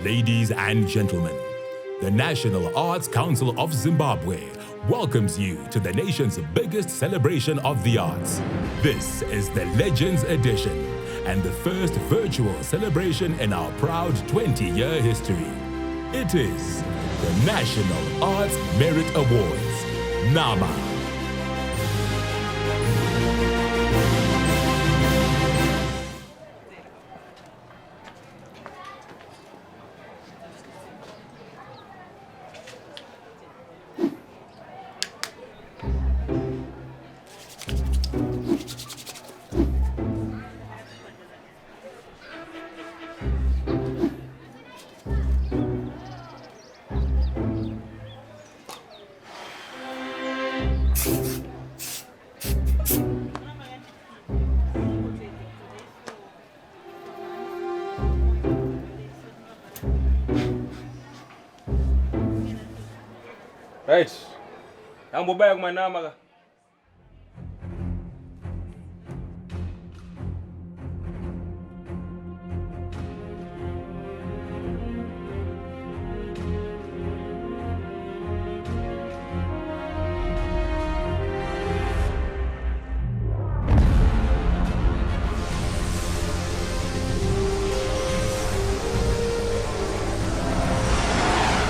Ladies and gentlemen, the National Arts Council of Zimbabwe welcomes you to the nation's biggest celebration of the arts. This is the Legends Edition and the first virtual celebration in our proud 20-year history. It is the National Arts Merit Awards, NAMA. Right. I'm back with my name.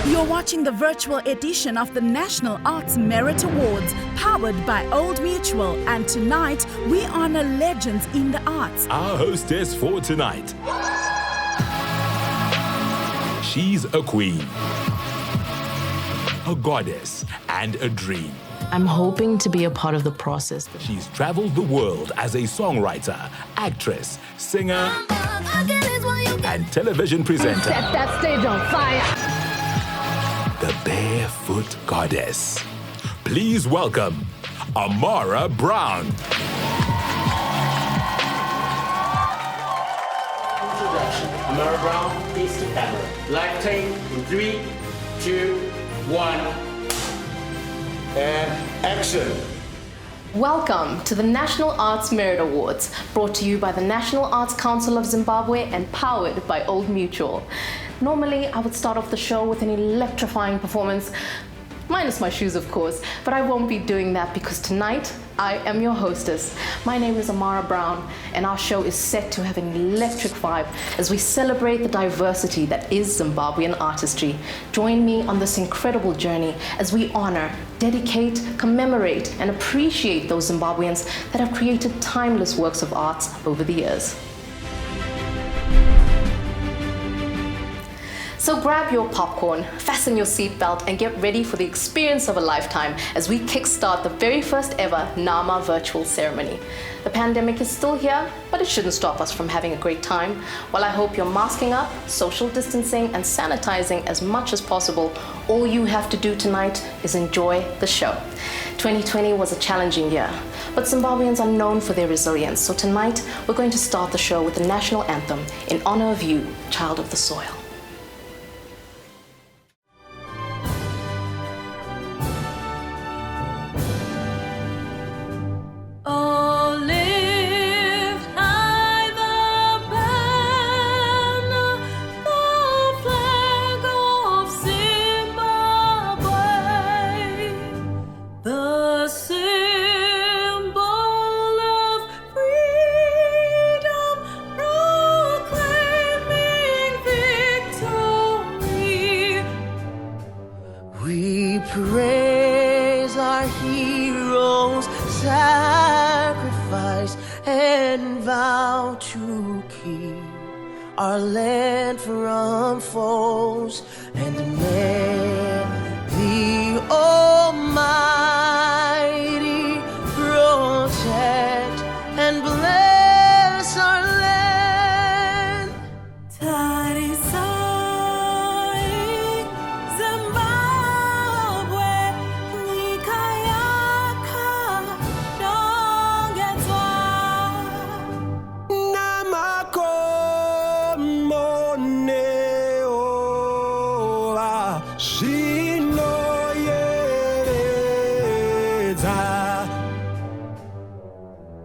You're watching the virtual edition of the National Arts Merit Awards, powered by Old Mutual, and tonight we honor legends in the arts. Our hostess for tonight, she's a queen, a goddess, and a dream. I'm hoping to be a part of the process. She's traveled the world as a songwriter, actress, singer, and television presenter. Set that stage on fire. The Barefoot Goddess. Please welcome Amara Brown. Introduction. Amara Brown, face to camera. Live tape in 3, 2, 1. And action. Welcome to the National Arts Merit Awards, brought to you by the National Arts Council of Zimbabwe and powered by Old Mutual. Normally, I would start off the show with an electrifying performance, minus my shoes, of course, but I won't be doing that because tonight, I am your hostess. My name is Amara Brown, and our show is set to have an electric vibe as we celebrate the diversity that is Zimbabwean artistry. Join me on this incredible journey as we honor, dedicate, commemorate, and appreciate those Zimbabweans that have created timeless works of art over the years. So grab your popcorn, fasten your seatbelt, and get ready for the experience of a lifetime as we kickstart the very first ever NAMA virtual ceremony. The pandemic is still here, but it shouldn't stop us from having a great time. While I hope you're masking up, social distancing, and sanitizing as much as possible, all you have to do tonight is enjoy the show. 2020 was a challenging year, but Zimbabweans are known for their resilience. So tonight, we're going to start the show with the national anthem in honor of you, child of the soil. Praise our heroes, sacrifice and vow to keep our land from foes, and may the Almighty protect and bless our land.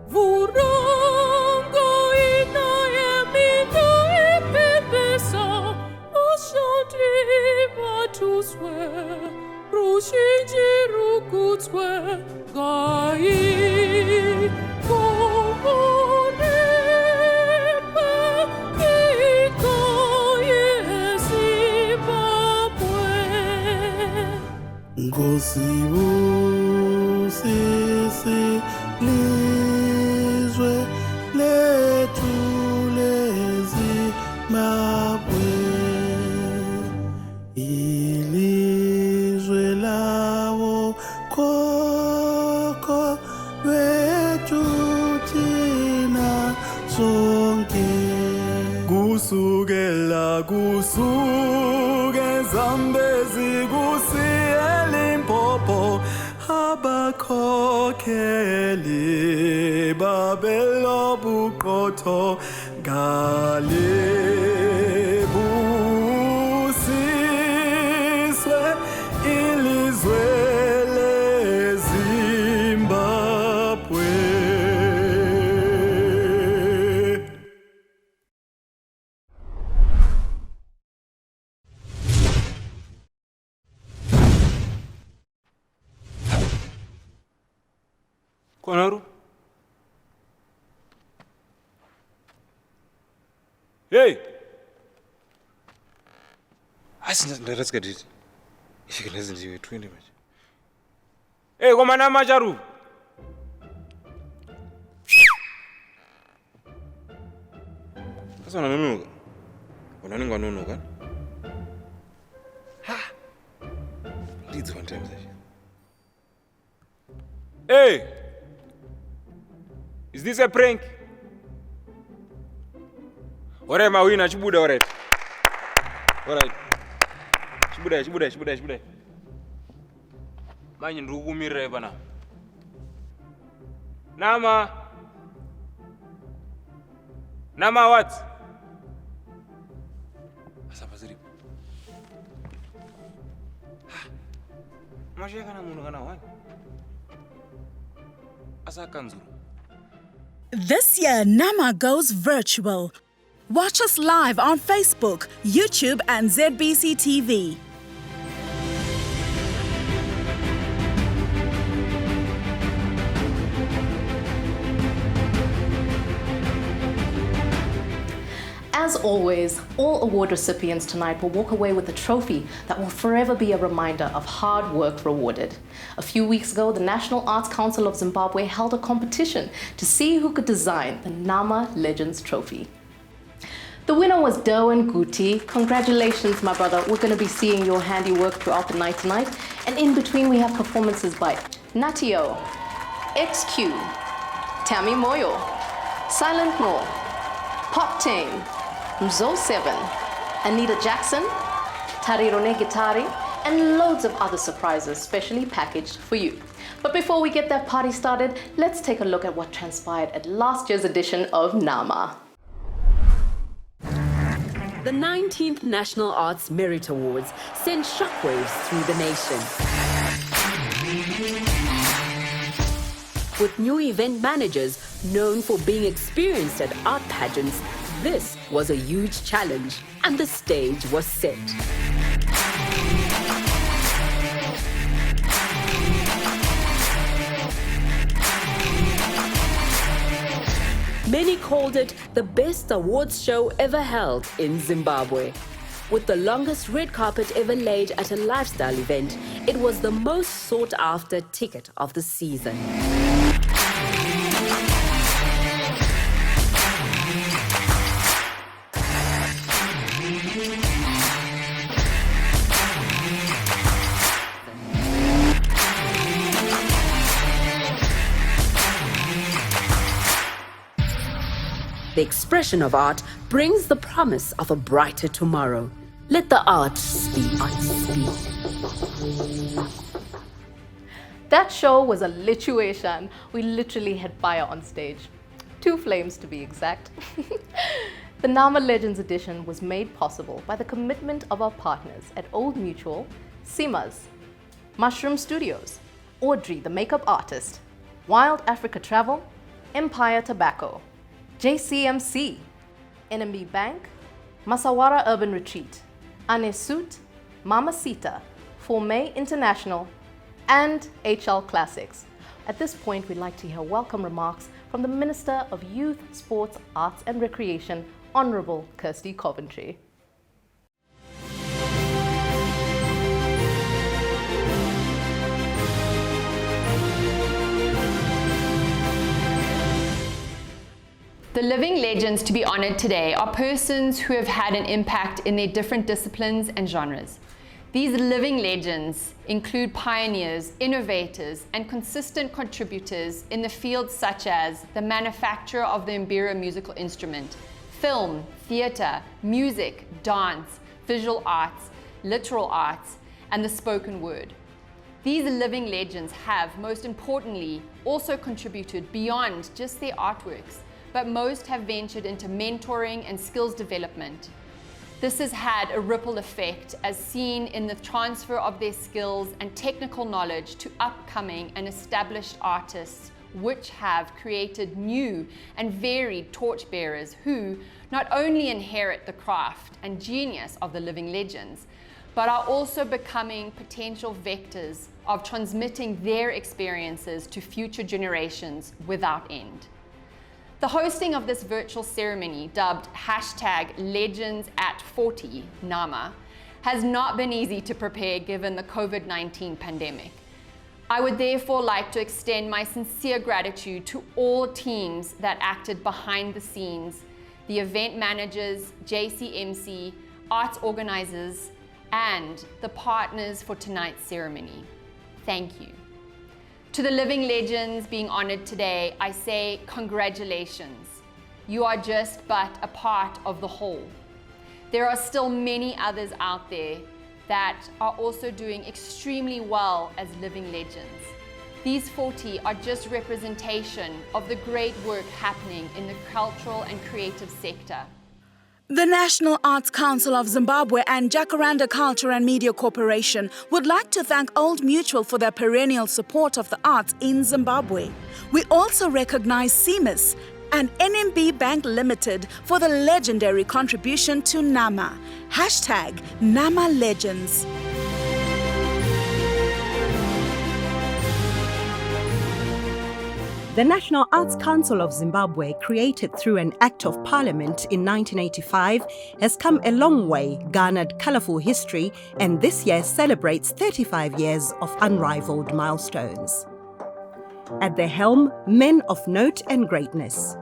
Vurungo ina emindo epepeso, osho letuswe rushinji rukutswe ngai kuonepa iko yeZimbabwe. Ngosibusisi lizwe lethu leZimbabwe, ilizwe lawo khokho bethu thina sonke. Kusuke Zambezi kusiye Limpopo, abakhokheli babelobuqotho ngale busiswe ilizwe leZimbabwe. Konaru? Hey! Let's get it. If you can listen to you, 20 minutes. Hey, komana macharu. That's what I know. When I don't know, ha! Leads one time. Hey! Is this a prank? Alright, mawina chibuda alright. Alright. Chibuda. Manje ndikukumirira pana. Nama what? Asapa ziripo. Mashaka na munhu kana wani. Asa kanzuru. This year, Nama goes virtual. Watch us live on Facebook, YouTube, and ZBC TV. As always, all award recipients tonight will walk away with a trophy that will forever be a reminder of hard work rewarded. A few weeks ago, the National Arts Council of Zimbabwe held a competition to see who could design the Nama Legends Trophy. The winner was Derwin Guti. Congratulations, my brother. We're going to be seeing your handiwork throughout the night tonight. And in between, we have performances by Natio, XQ, Tammy Moyo, Silent Noor, Pop Tame, Mzo 7, Anita Jackson, Tarirone Gitari, and loads of other surprises specially packaged for you. But before we get that party started, let's take a look at what transpired at last year's edition of NAMA. The 19th National Arts Merit Awards sent shockwaves through the nation. With new event managers known for being experienced at art pageants, this was a huge challenge, and the stage was set. Many called it the best awards show ever held in Zimbabwe. With the longest red carpet ever laid at a lifestyle event, it was the most sought-after ticket of the season. The expression of art brings the promise of a brighter tomorrow. Let the art speak. That show was a lituation. We literally had fire on stage. 2 flames to be exact. The NAMA Legends edition was made possible by the commitment of our partners at Old Mutual, Simas, Mushroom Studios, Audrey the Makeup Artist, Wild Africa Travel, Empire Tobacco, JCMC, NMB Bank, Masawara Urban Retreat, Anesut, Mamacita, Vimbai International, and HL Classics. At this point, we'd like to hear welcome remarks from the Minister of Youth, Sports, Arts and Recreation, Honourable Kirsty Coventry. The living legends to be honoured today are persons who have had an impact in their different disciplines and genres. These living legends include pioneers, innovators, and consistent contributors in the fields such as the manufacture of the Mbira musical instrument, film, theatre, music, dance, visual arts, literal arts, and the spoken word. These living legends have, most importantly, also contributed beyond just their artworks, but most have ventured into mentoring and skills development. This has had a ripple effect as seen in the transfer of their skills and technical knowledge to upcoming and established artists, which have created new and varied torchbearers who not only inherit the craft and genius of the living legends, but are also becoming potential vectors of transmitting their experiences to future generations without end. The hosting of this virtual ceremony, dubbed #LegendsAt40 NAMA, has not been easy to prepare given the COVID-19 pandemic. I would therefore like to extend my sincere gratitude to all teams that acted behind the scenes, the event managers, JCMC, arts organizers, and the partners for tonight's ceremony. Thank you. To the living legends being honored today, I say congratulations. You are just but a part of the whole. There are still many others out there that are also doing extremely well as living legends. These 40 are just representation of the great work happening in the cultural and creative sector. The National Arts Council of Zimbabwe and Jacaranda Culture and Media Corporation would like to thank Old Mutual for their perennial support of the arts in Zimbabwe. We also recognize CMIS and NMB Bank Limited for the legendary contribution to NAMA. #NAMALegends. The National Arts Council of Zimbabwe, created through an Act of Parliament in 1985, has come a long way, garnered colourful history, and this year celebrates 35 years of unrivaled milestones. At the helm, men of note and greatness.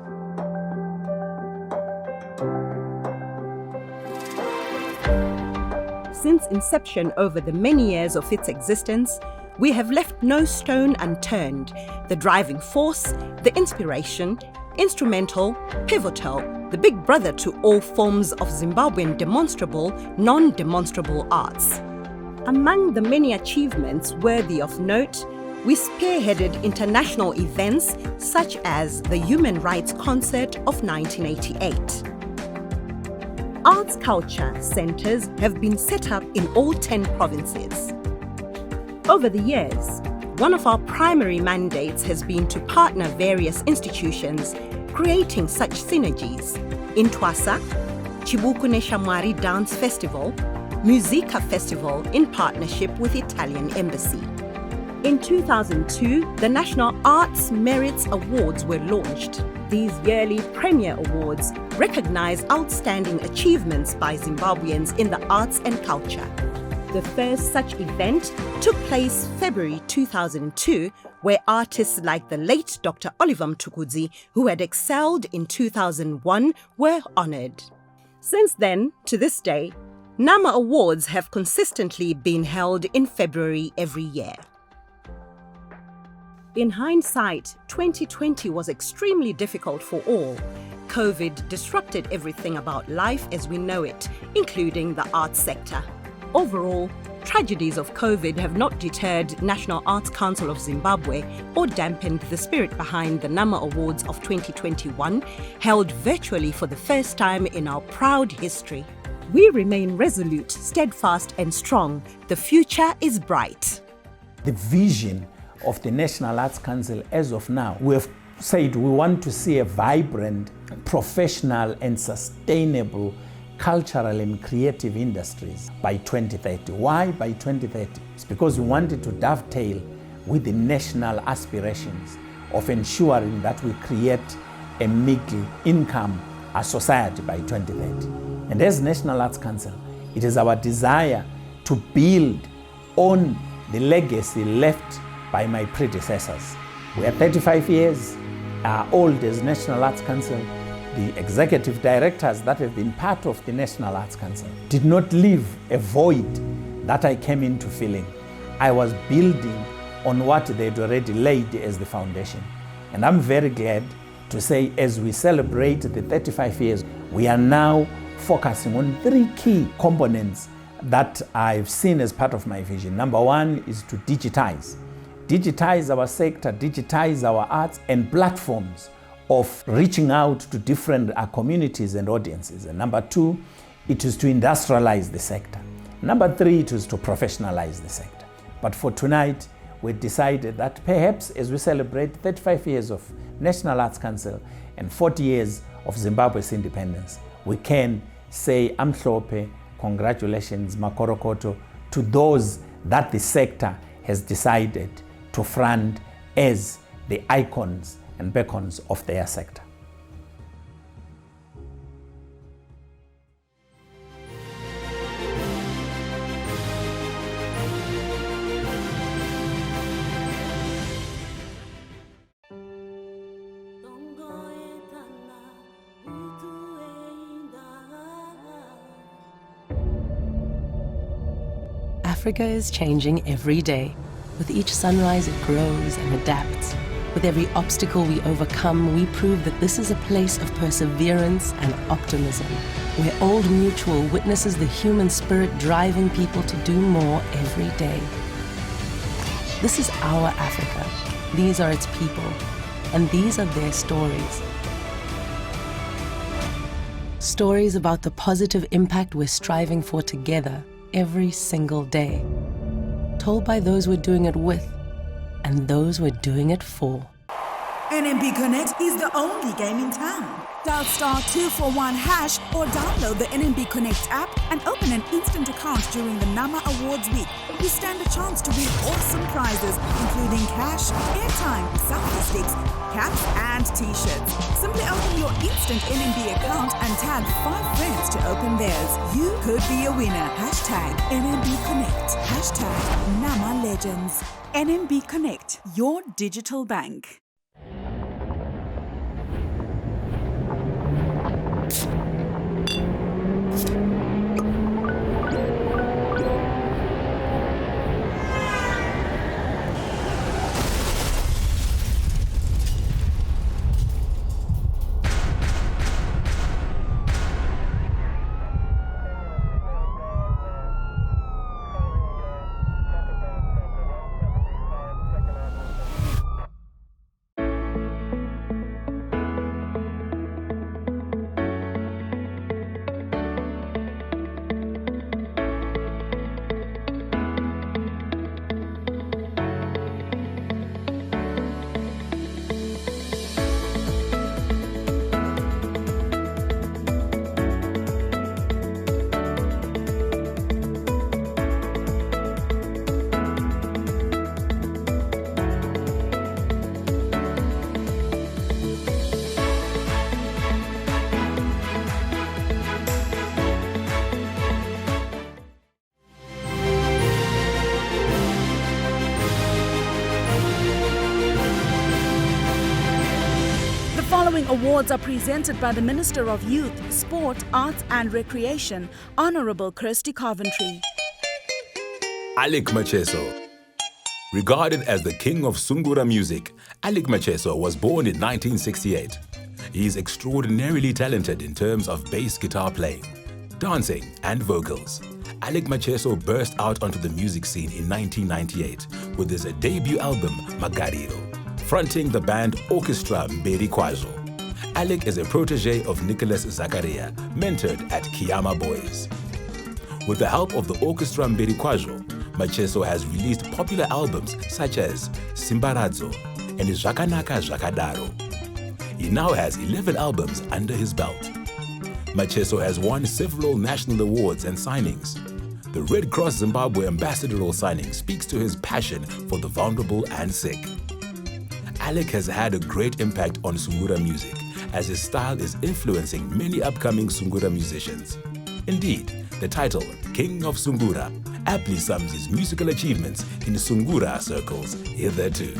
Since inception over the many years of its existence, we have left no stone unturned. The driving force, the inspiration, instrumental, pivotal, the big brother to all forms of Zimbabwean demonstrable, non-demonstrable arts. Among the many achievements worthy of note, we spearheaded international events such as the Human Rights Concert of 1988. Arts culture centres have been set up in all 10 provinces. Over the years, one of our primary mandates has been to partner various institutions, creating such synergies. In Twasa, Chibuku Neshamwari Dance Festival, Musica Festival in partnership with Italian Embassy. In 2002, the National Arts Merits Awards were launched. These yearly premier awards recognize outstanding achievements by Zimbabweans in the arts and culture. The first such event took place February 2002, where artists like the late Dr. Oliver Mtukudzi, who had excelled in 2001, were honoured. Since then, to this day, NAMA Awards have consistently been held in February every year. In hindsight, 2020 was extremely difficult for all. COVID disrupted everything about life as we know it, including the arts sector. Overall, tragedies of COVID have not deterred National Arts Council of Zimbabwe or dampened the spirit behind the NAMA Awards of 2021, held virtually for the first time in our proud history. We remain resolute, steadfast and strong. The future is bright. The vision of the National Arts Council as of now, we have said we want to see a vibrant, professional and sustainable cultural and creative industries by 2030. Why by 2030? It's because we wanted to dovetail with the national aspirations of ensuring that we create a middle income society by 2030. And as National Arts Council, it is our desire to build on the legacy left by my predecessors. We are 35 years old as National Arts Council. The executive directors that have been part of the National Arts Council did not leave a void that I came into filling. I was building on what they'd already laid as the foundation. And I'm very glad to say, as we celebrate the 35 years, we are now focusing on 3 key components that I've seen as part of my vision. Number 1 is to digitize. Digitize our sector, digitize our arts and platforms of reaching out to different communities and audiences. And number 2, it is to industrialize the sector. Number 3, it is to professionalize the sector. But for tonight, we decided that perhaps as we celebrate 35 years of National Arts Council and 40 years of Zimbabwe's independence, we can say Amhlope, congratulations, Makorokoto, to those that the sector has decided to front as the icons and beacons of their sector. Africa is changing every day. With each sunrise, it grows and adapts. With every obstacle we overcome, we prove that this is a place of perseverance and optimism, where Old Mutual witnesses the human spirit driving people to do more every day. This is our Africa. These are its people, and these are their stories. Stories about the positive impact we're striving for together every single day. Told by those we're doing it with and those we're doing it for. NMB Connect is the only game in town. Dial *241# or download the NMB Connect app and open an instant account during the NAMA Awards week. You stand a chance to win awesome prizes, including cash, airtime, selfie sticks, caps and t-shirts. Simply open your instant NMB account and tag 5 friends to open theirs. You could be a winner. #NMB Connect. #NAMA Legends. NMB Connect, your digital bank. Following awards are presented by the Minister of Youth, Sport, Arts and Recreation, Honorable Kirsty Coventry. Alec Macheso. Regarded as the king of Sungura music, Alec Macheso was born in 1968. He is extraordinarily talented in terms of bass guitar playing, dancing and vocals. Alec Macheso burst out onto the music scene in 1998 with his debut album, Magariro, fronting the band Orchestra Mberi Kwazo. Alec is a protege of Nicholas Zakaria, mentored at Kiyama Boys. With the help of the Orchestra Mberi Kwazo, Macheso has released popular albums such as Simbaradzo and Zvakanaka Zvakadaro. He now has 11 albums under his belt. Macheso has won several national awards and signings. The Red Cross Zimbabwe ambassadorial signing speaks to his passion for the vulnerable and sick. Alec has had a great impact on Sungura music, as his style is influencing many upcoming Sungura musicians. Indeed, the title, King of Sungura, aptly sums his musical achievements in Sungura circles hitherto.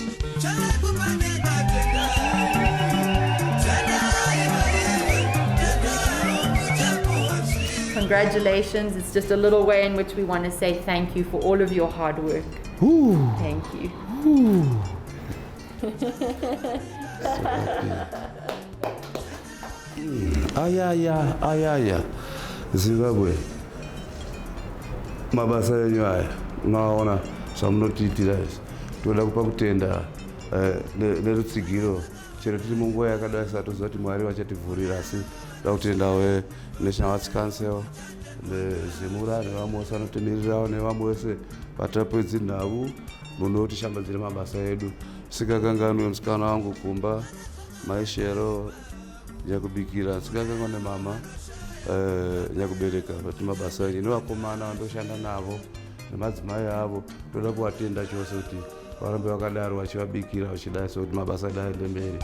Congratulations. It's just a little way in which we want to say thank you for all of your hard work. Ooh. Thank you. Ooh. Ayaya. Zimbabwe. Mabasa yenyu aya. Unaona zvamunotiitira izvi. Toda kupa kutenda nerutsigiro. Chero tiri munguva yakadai satoziva kuti Mwari vachativhurira, asi toda kutendawo National Arts Council, Zimura nevamwe vose vanotimirirawo nevamwe vose vatapedzi nhau munotishambadzira mabasa edu. Sikakanganwe musikana wangu Kumba, Maishero, Nyakubikira, sikakanganwe nemama Nyakubereka, vati mabasa enyu nevakomana vandoshanda navo nemadzimai avo. Toda kuvatenda chose kuti varambe vakadaro vachivabikira vachidai sekuti mabasa edu aende mberi.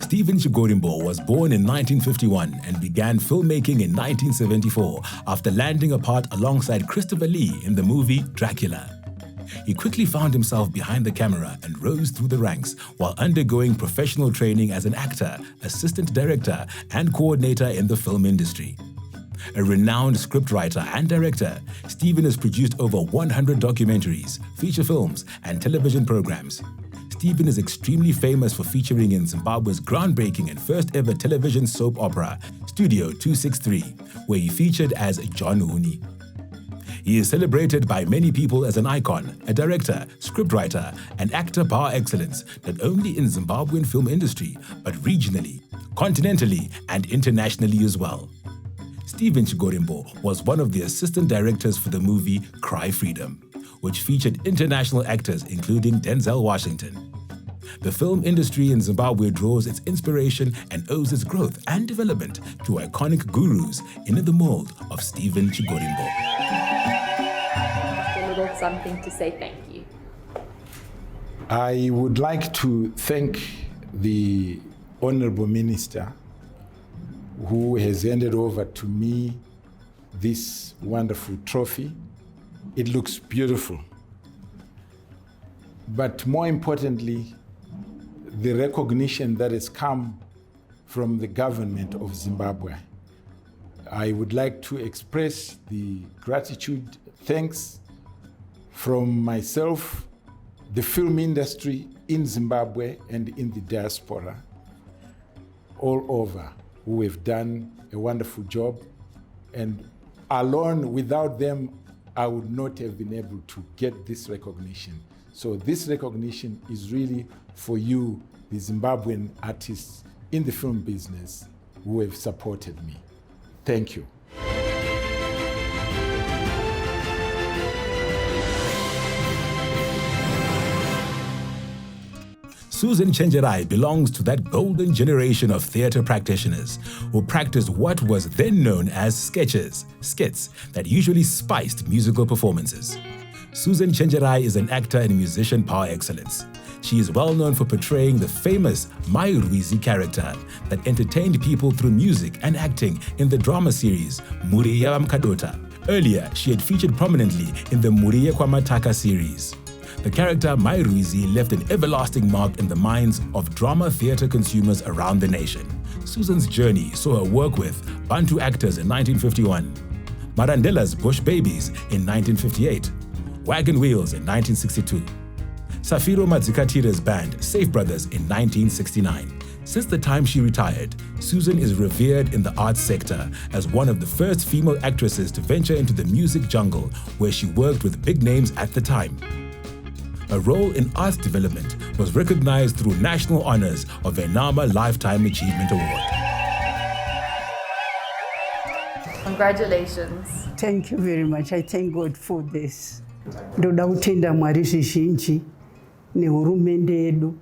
Stephen Chigorimbo was born in 1951 and began filmmaking in 1974 after landing a part alongside Christopher Lee in the movie Dracula. He quickly found himself behind the camera and rose through the ranks while undergoing professional training as an actor, assistant director, and coordinator in the film industry. A renowned scriptwriter and director, Stephen has produced over 100 documentaries, feature films, and television programs. Stephen is extremely famous for featuring in Zimbabwe's groundbreaking and first ever television soap opera, Studio 263, where he featured as John Hooney. He is celebrated by many people as an icon, a director, scriptwriter, and actor par excellence, not only in Zimbabwean film industry, but regionally, continentally, and internationally as well. Stephen Chigorimbo was one of the assistant directors for the movie Cry Freedom, which featured international actors including Denzel Washington. The film industry in Zimbabwe draws its inspiration and owes its growth and development to iconic gurus in the mold of Stephen Chigorimbo. A little something to say thank you. I would like to thank the Honorable Minister who has handed over to me this wonderful trophy. It looks beautiful. But more importantly, the recognition that has come from the government of Zimbabwe. I would like to express the gratitude, thanks from myself, the film industry in Zimbabwe and in the diaspora all over, who have done a wonderful job. And alone, without them, I would not have been able to get this recognition. So this recognition is really for you, the Zimbabwean artists in the film business who have supported me. Thank you. Susan Chenjerai belongs to that golden generation of theatre practitioners who practiced what was then known as skits that usually spiced musical performances. Susan Chenjerai is an actor and musician par excellence. She is well known for portraying the famous Mairwizi character that entertained people through music and acting in the drama series Muriya Mkadota. Earlier, she had featured prominently in the Muriye Kwamataka series. The character Mairwizi left an everlasting mark in the minds of drama theatre consumers around the nation. Susan's journey saw her work with Bantu actors in 1951, Marandela's Bush Babies in 1958, Wagon Wheels in 1962, Safiro Madzikatira's band Safe Brothers in 1969. Since the time she retired, Susan is revered in the arts sector as one of the first female actresses to venture into the music jungle, where she worked with big names at the time. Her role in arts development was recognized through national honors of a NAMA Lifetime Achievement Award. Congratulations. Thank you very much. I thank God for this. Ndoda kutenda Mwari zvizhinji nehurumende yedu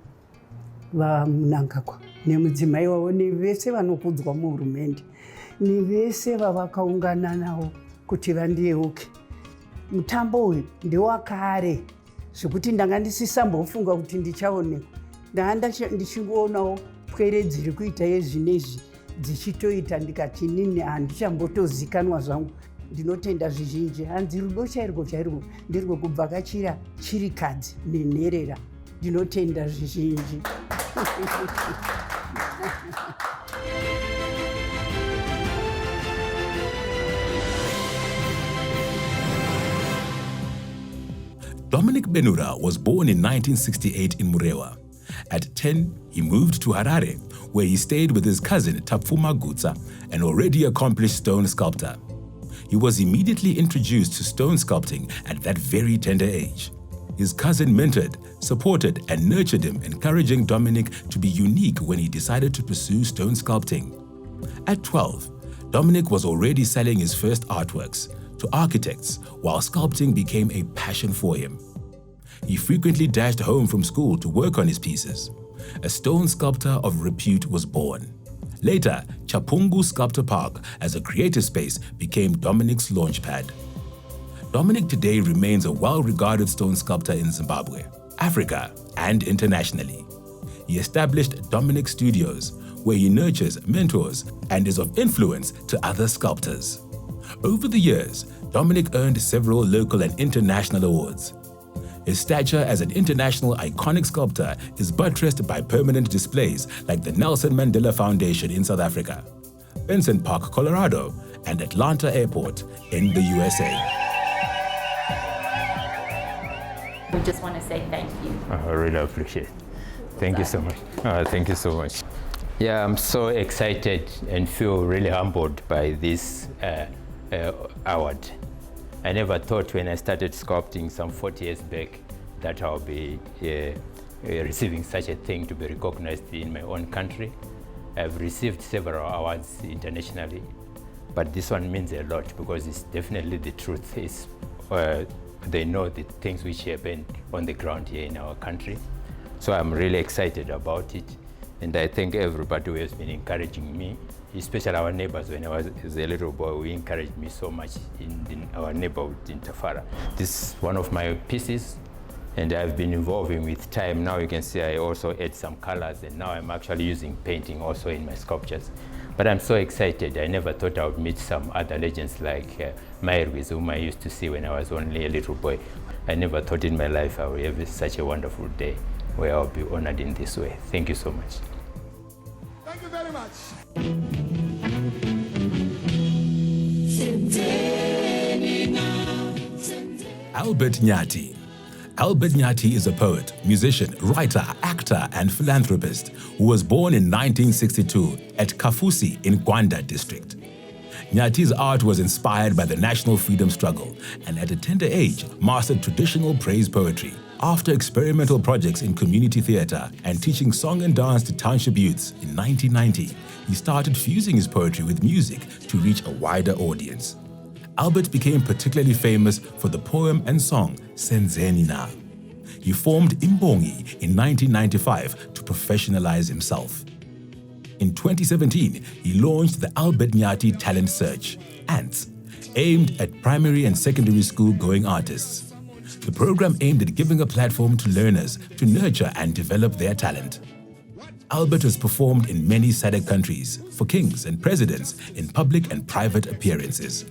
vaMnangagwa nemudzimai wavo nevese vanokudzwa muhurumende nevese vavakaungana navo kuti vandiyeuke. Mutambo uyu ndewakare zvekuti ndanga ndisisambofunga kuti ndichaonekwa. Ndanga ndichingonawo pwere dziri kuita yezvinezvi dzichitoita ndikati inini handichambotozikanwa zvangu. Ndinotenda zvizhinji hanzi rudo chairwo chairwo ndirwo kubvakachira chirikadzi nenherera. Ndinotenda zvizhinji. Dominic Benhura was born in 1968 in Murewa. At 10, he moved to Harare, where he stayed with his cousin Tapfuma Gutsa, an already accomplished stone sculptor. He was immediately introduced to stone sculpting at that very tender age. His cousin mentored, supported, and nurtured him, encouraging Dominic to be unique when he decided to pursue stone sculpting. At 12, Dominic was already selling his first artworks to architects, while sculpting became a passion for him. He frequently dashed home from school to work on his pieces. A stone sculptor of repute was born. Later, Chapungu Sculptor Park as a creative space became Dominic's launchpad. Dominic today remains a well-regarded stone sculptor in Zimbabwe, Africa, and internationally. He established Dominic Studios, where he nurtures, mentors, and is of influence to other sculptors. Over the years, Dominic earned several local and international awards. His stature as an international iconic sculptor is buttressed by permanent displays like the Nelson Mandela Foundation in South Africa, Benson Park, Colorado, and Atlanta Airport in the USA. We just want to say thank you. I really appreciate it. Thank you so much. Thank you so much. Yeah, I'm so excited and feel really humbled by this award. I never thought when I started sculpting some 40 years back that I'll be receiving such a thing to be recognized in my own country. I've received several awards internationally, but this one means a lot because it's definitely the truth. It's, they know the things which happen on the ground here in our country. So I'm really excited about it. And I thank everybody who has been encouraging me, especially our neighbors. When I was a little boy, we encouraged me so much in our neighborhood in Tafara. This is one of my pieces, and I've been evolving with time. Now you can see I also add some colors, and now I'm actually using painting also in my sculptures. But I'm so excited. I never thought I would meet some other legends like Nhira, whom I used to see when I was only a little boy. I never thought in my life I would have such a wonderful day where I'll be honored in this way. Thank you so much. Thank you very much. Albert Nyati. Albert Nyati is a poet, musician, writer, actor, and philanthropist who was born in 1962 at Kafusi in Gwanda district. Nyati's art was inspired by the national freedom struggle and at a tender age mastered traditional praise poetry. After experimental projects in community theater and teaching song and dance to township youths in 1990, he started fusing his poetry with music to reach a wider audience. Albert became particularly famous for the poem and song Senzeni Na. He formed Imbongi in 1995 to professionalize himself. In 2017, he launched the Albert Nyati Talent Search, ANTS, aimed at primary and secondary school going artists. The program aimed at giving a platform to learners to nurture and develop their talent. Albert has performed in many SADC countries for kings and presidents in public and private appearances.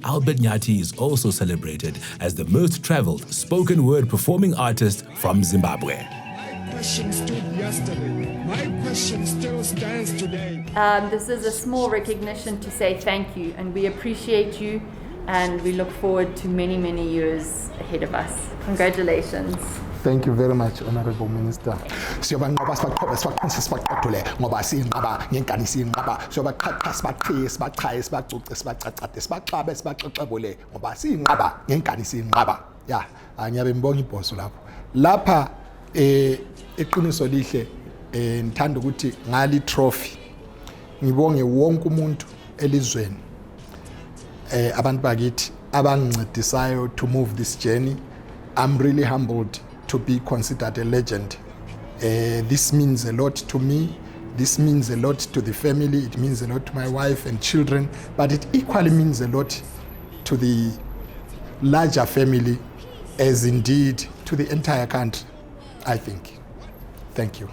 Albert Nyati is also celebrated as the most traveled spoken word performing artist from Zimbabwe. My question stood yesterday. My question still stands today. This is a small recognition to say thank you, and we appreciate you, and we look forward to many, many years ahead of us. Congratulations. Thank you very much, Honorable Minister. Siyobanqoba sibaqhobe sibaqinise sibaqothule ngoba siyinqaba ngenkani siyinqaba siyobaqhaqha sibaqhiye sibachaye sibacuce sibacacade sibaxabe sibaxexebule ngoba siyinqaba ngenkani siyinqaba. Ya, ngiyabe ngibonga ibhoso lapha eqiniso lihle ngithanda ukuthi ngali trophy ngibonge wonke umuntu elizweni abantu bakithi abangincedisayo to move this journey. I'm really humbled to be considered a legend. This means a lot to me. This means a lot to the family. It means a lot to my wife and children, but it equally means a lot to the larger family, as indeed to the entire country, I think. Thank you.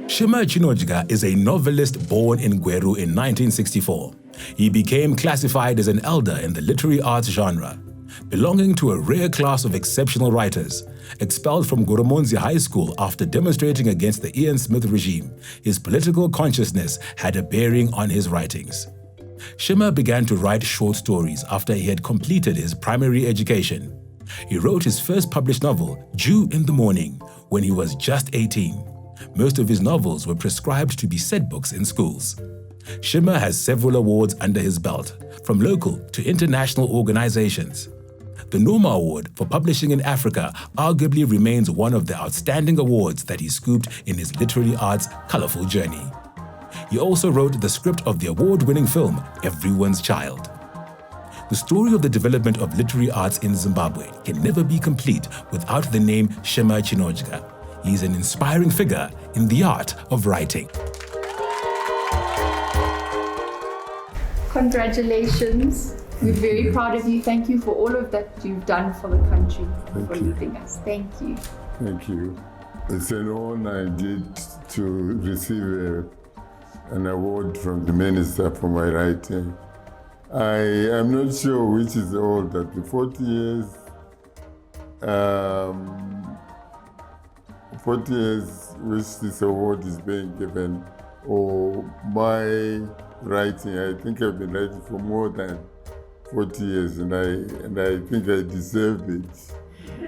Shima Chinojga is a novelist born in Gweru in 1964. He became classified as an elder in the literary arts genre, belonging to a rare class of exceptional writers. Expelled from Goromonzi High School after demonstrating against the Ian Smith regime, his political consciousness had a bearing on his writings. Shima began to write short stories after he had completed his primary education. He wrote his first published novel, Dew in the Morning, when he was just 18. Most of his novels were prescribed to be set books in schools. Shima has several awards under his belt, from local to international organizations. The Norma Award for Publishing in Africa arguably remains one of the outstanding awards that he scooped in his literary arts colorful journey. He also wrote the script of the award-winning film, Everyone's Child. The story of the development of literary arts in Zimbabwe can never be complete without the name Shima Chinojga. He is an inspiring figure in the art of writing. Congratulations. We're very proud of you. Thank you for all of that you've done for the country, for leading us. Thank you. Thank you. It's an honor indeed to receive an award from the minister for my writing. I am not sure which is older, the 40 years, 40 years which this award is being given, or my writing. I think I've been writing for more than 40 years, and I think I deserve it.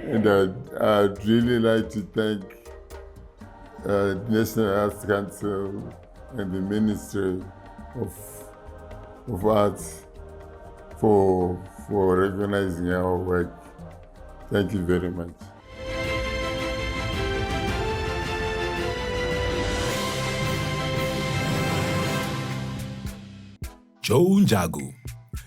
And I'd really like to thank the National Arts Council and the Ministry of Arts for recognizing our work. Thank you very much. Joe Njagu.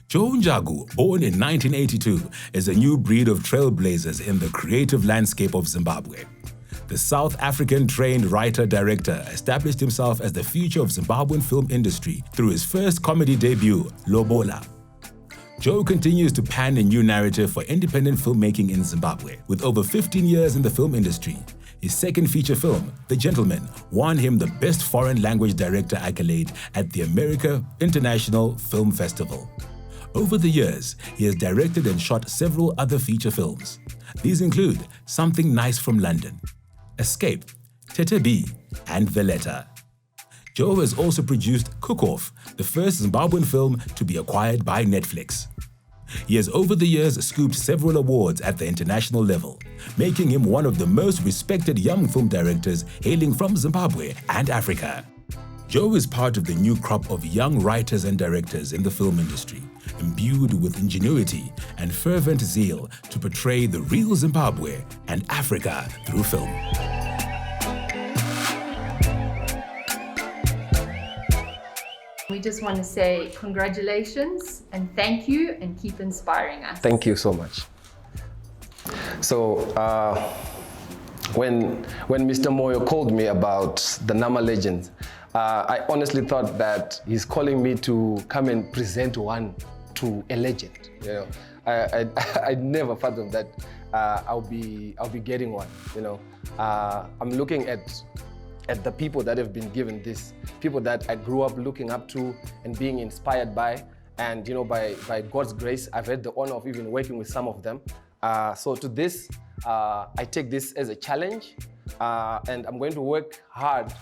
Joe Njagu, born in 1982, is a new breed of trailblazers in the creative landscape of Zimbabwe. The South African-trained writer-director established himself as the future of Zimbabwean film industry through his first comedy debut, Lobola. Joe continues to pan a new narrative for independent filmmaking in Zimbabwe. With over 15 years in the film industry, his second feature film, The Gentleman, won him the Best Foreign Language Director accolade at the America International Film Festival. Over the years, he has directed and shot several other feature films. These include Something Nice from London, Escape, Tete B, and Valletta. Joe has also produced Cook Off, the first Zimbabwean film to be acquired by Netflix. He has over the years scooped several awards at the international level, making him one of the most respected young film directors hailing from Zimbabwe and Africa. Joe is part of the new crop of young writers and directors in the film industry, imbued with ingenuity and fervent zeal to portray the real Zimbabwe and Africa through film. We just want to say congratulations and thank you, and keep inspiring us. Thank you so much. So when Mr. Moyo called me about the Nama Legends, I honestly thought that he's calling me to come and present one to a legend. You know, I never fathomed that I'll be getting one. You know, I'm looking at the people that have been given this, people that I grew up looking up to and being inspired by, and you know, by God's grace, I've had the honor of even working with some of them. So to this, I take this as a challenge, and I'm going to work hard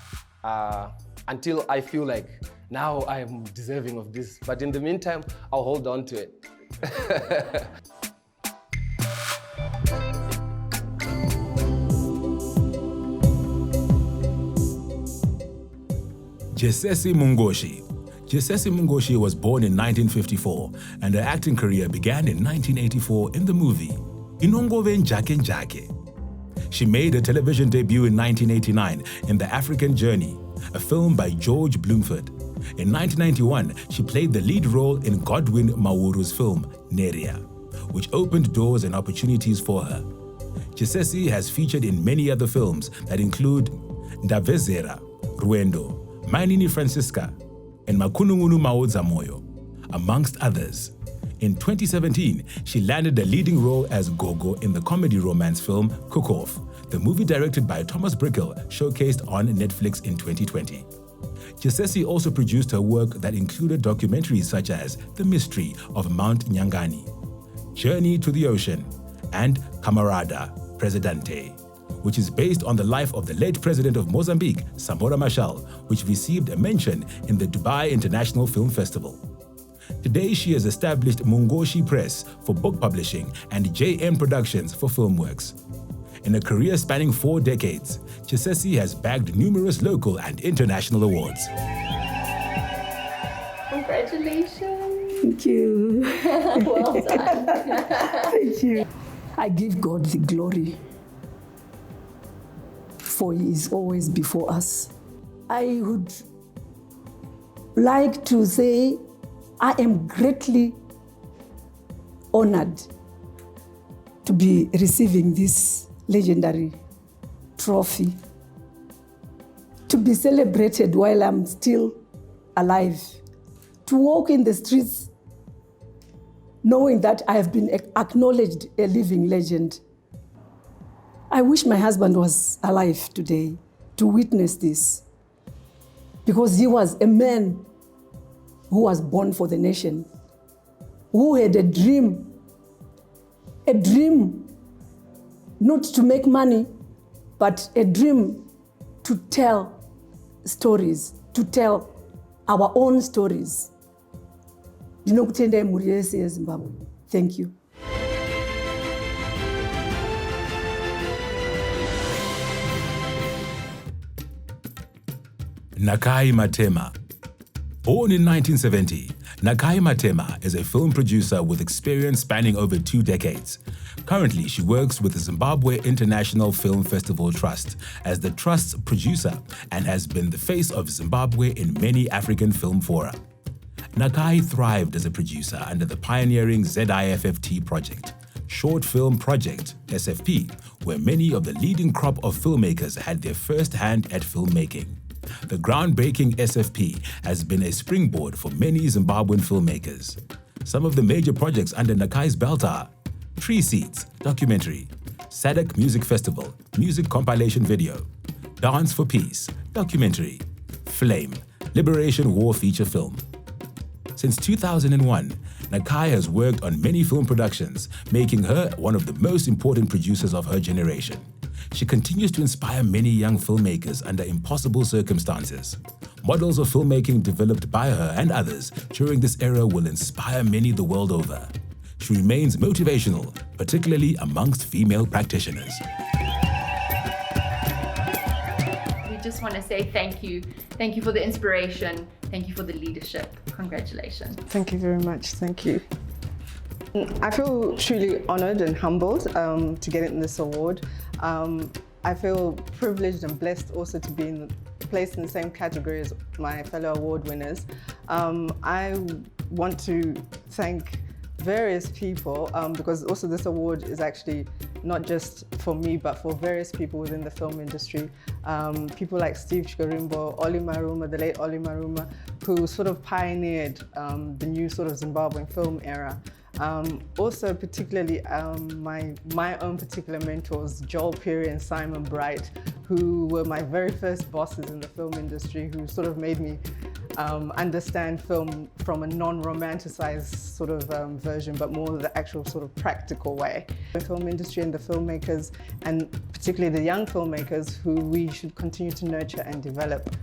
until I feel like now I am deserving of this. But in the meantime, I'll hold on to it. Jesesi Mungoshi. Jesesi Mungoshi was born in 1954, and her acting career began in 1984 in the movie Inongove Njake Njake. She made her television debut in 1989 in The African Journey, a film by George Bloomford. In 1991, she played the lead role in Godwin Mawuru's film, Nhira, which opened doors and opportunities for her. Chisesi has featured in many other films that include Ndavezera, Ruendo, Mainini Francisca, and Makunungunu Maodza Moyo, amongst others. In 2017, she landed a leading role as Gogo in the comedy romance film Cook Off, the movie directed by Thomas Brickell, showcased on Netflix in 2020. Chisesi also produced her work that included documentaries such as The Mystery of Mount Nyangani, Journey to the Ocean, and Camarada Presidente, which is based on the life of the late president of Mozambique, Samora Machel, which received a mention in the Dubai International Film Festival. Today, she has established Mungoshi Press for book publishing and JM Productions for film works. In a career spanning 4 decades, Chisesi has bagged numerous local and international awards. Congratulations. Thank you. Well done. Thank you. I give God the glory, for He is always before us. I would like to say I am greatly honored to be receiving this legendary trophy, to be celebrated while I'm still alive, to walk in the streets knowing that I have been acknowledged a living legend. I wish my husband was alive today to witness this, because he was a man who was born for the nation, who had a dream not to make money, but a dream to tell stories, to tell our own stories. Thank you. Nakai Matema. Born in 1970, Nakai Matema is a film producer with experience spanning over 2 decades. Currently, she works with the Zimbabwe International Film Festival Trust as the Trust's producer and has been the face of Zimbabwe in many African film fora. Nakai thrived as a producer under the pioneering ZIFFT project, Short Film Project, SFP, where many of the leading crop of filmmakers had their first hand at filmmaking. The groundbreaking SFP has been a springboard for many Zimbabwean filmmakers. Some of the major projects under Nakai's belt are Tree Seeds, documentary, SADC Music Festival, music compilation video, Dance for Peace, documentary, Flame, Liberation War feature film. Since 2001, Nakai has worked on many film productions, making her one of the most important producers of her generation. She continues to inspire many young filmmakers under impossible circumstances. Models of filmmaking developed by her and others during this era will inspire many the world over. She remains motivational, particularly amongst female practitioners. We just want to say thank you. Thank you for the inspiration. Thank you for the leadership. Congratulations. Thank you very much. Thank you. I feel truly honored and humbled to get in this award. I feel privileged and blessed also to be placed in the same category as my fellow award winners. I want to thank various people because also this award is actually not just for me but for various people within the film industry. People like Steve Chikorimbo, Oli Maruma, the late Oli Maruma, who sort of pioneered the new sort of Zimbabwean film era. Also particularly my own particular mentors, Joel Peary and Simon Bright, who were my very first bosses in the film industry, who sort of made me understand film from a non-romanticized sort of version, but more the actual sort of practical way. The film industry and the filmmakers, and particularly the young filmmakers, who we should continue to nurture and develop.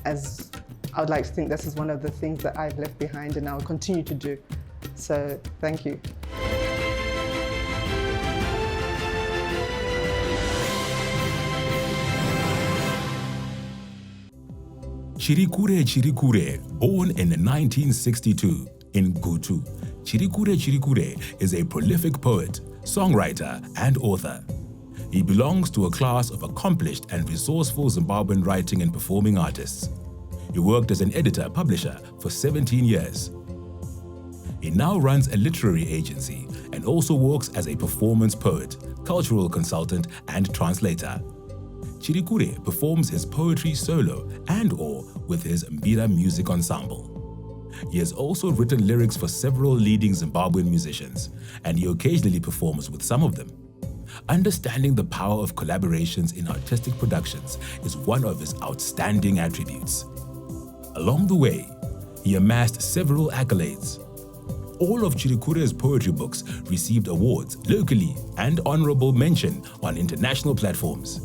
As I would like to think this is one of the things that I've left behind and I will continue to do. So, thank you. Chirikure Chirikure, born in 1962 in Gutu. Chirikure Chirikure is a prolific poet, songwriter, and author. He belongs to a class of accomplished and resourceful Zimbabwean writing and performing artists. He worked as an editor-publisher for 17 years. He now runs a literary agency and also works as a performance poet, cultural consultant, and translator. Chirikure performs his poetry solo and/or with his Mbira music ensemble. He has also written lyrics for several leading Zimbabwean musicians, and he occasionally performs with some of them. Understanding the power of collaborations in artistic productions is one of his outstanding attributes. Along the way, he amassed several accolades. All of Chirikure's poetry books received awards locally and honorable mention on international platforms.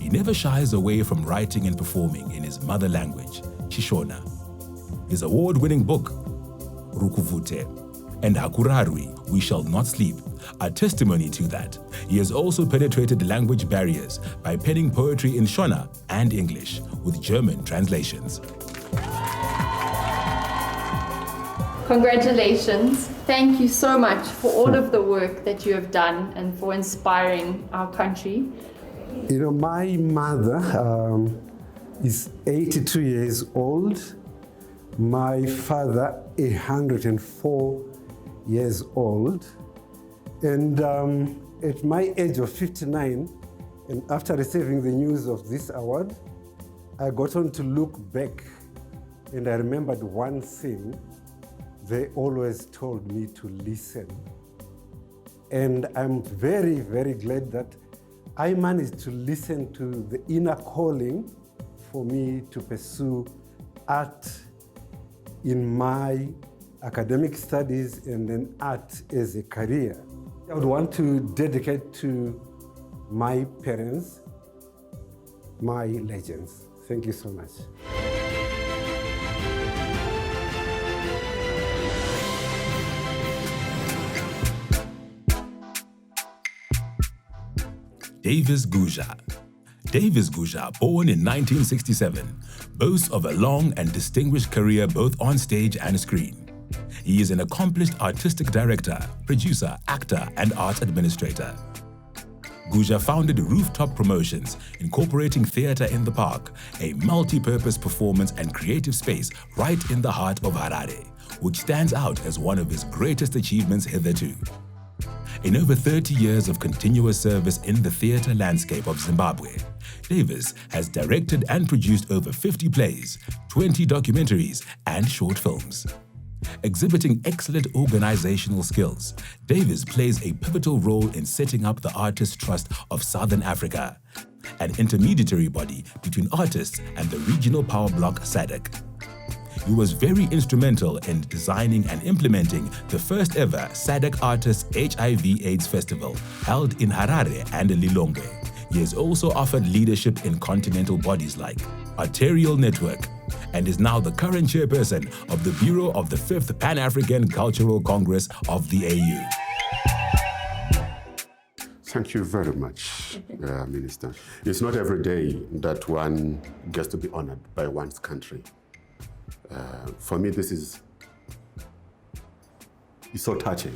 He never shies away from writing and performing in his mother language, Shishona. His award-winning book, Rukuvute, and Hakurarwi, We Shall Not Sleep, are testimony to that. He has also penetrated language barriers by penning poetry in Shona and English, with German translations. Congratulations. Thank you so much for all of the work that you have done and for inspiring our country. You know, my mother is 82 years old. My father, 104 years old. And at my age of 59, and after receiving the news of this award, I got on to look back, and I remembered one thing. They always told me to listen. And I'm very, very glad that I managed to listen to the inner calling for me to pursue art in my academic studies and then art as a career. I would want to dedicate to my parents, my legends. Thank you so much. Davis Guja. Davis Guja, born in 1967, boasts of a long and distinguished career both on stage and screen. He is an accomplished artistic director, producer, actor, and art administrator. Guja founded Rooftop Promotions, incorporating theatre in the park, a multi-purpose performance and creative space right in the heart of Harare, which stands out as one of his greatest achievements hitherto. In over 30 years of continuous service in the theatre landscape of Zimbabwe, Davis has directed and produced over 50 plays, 20 documentaries, and short films. Exhibiting excellent organizational skills, Davis plays a pivotal role in setting up the Artists Trust of Southern Africa, an intermediary body between artists and the regional power bloc SADC. He was very instrumental in designing and implementing the first ever SADC Artists HIV/AIDS Festival held in Harare and Lilongwe. He has also offered leadership in continental bodies like Arterial Network and is now the current chairperson of the Bureau of the 5th Pan-African Cultural Congress of the AU. Thank you very much, Minister. It's not every day that one gets to be honored by one's country. For me, this is so touching.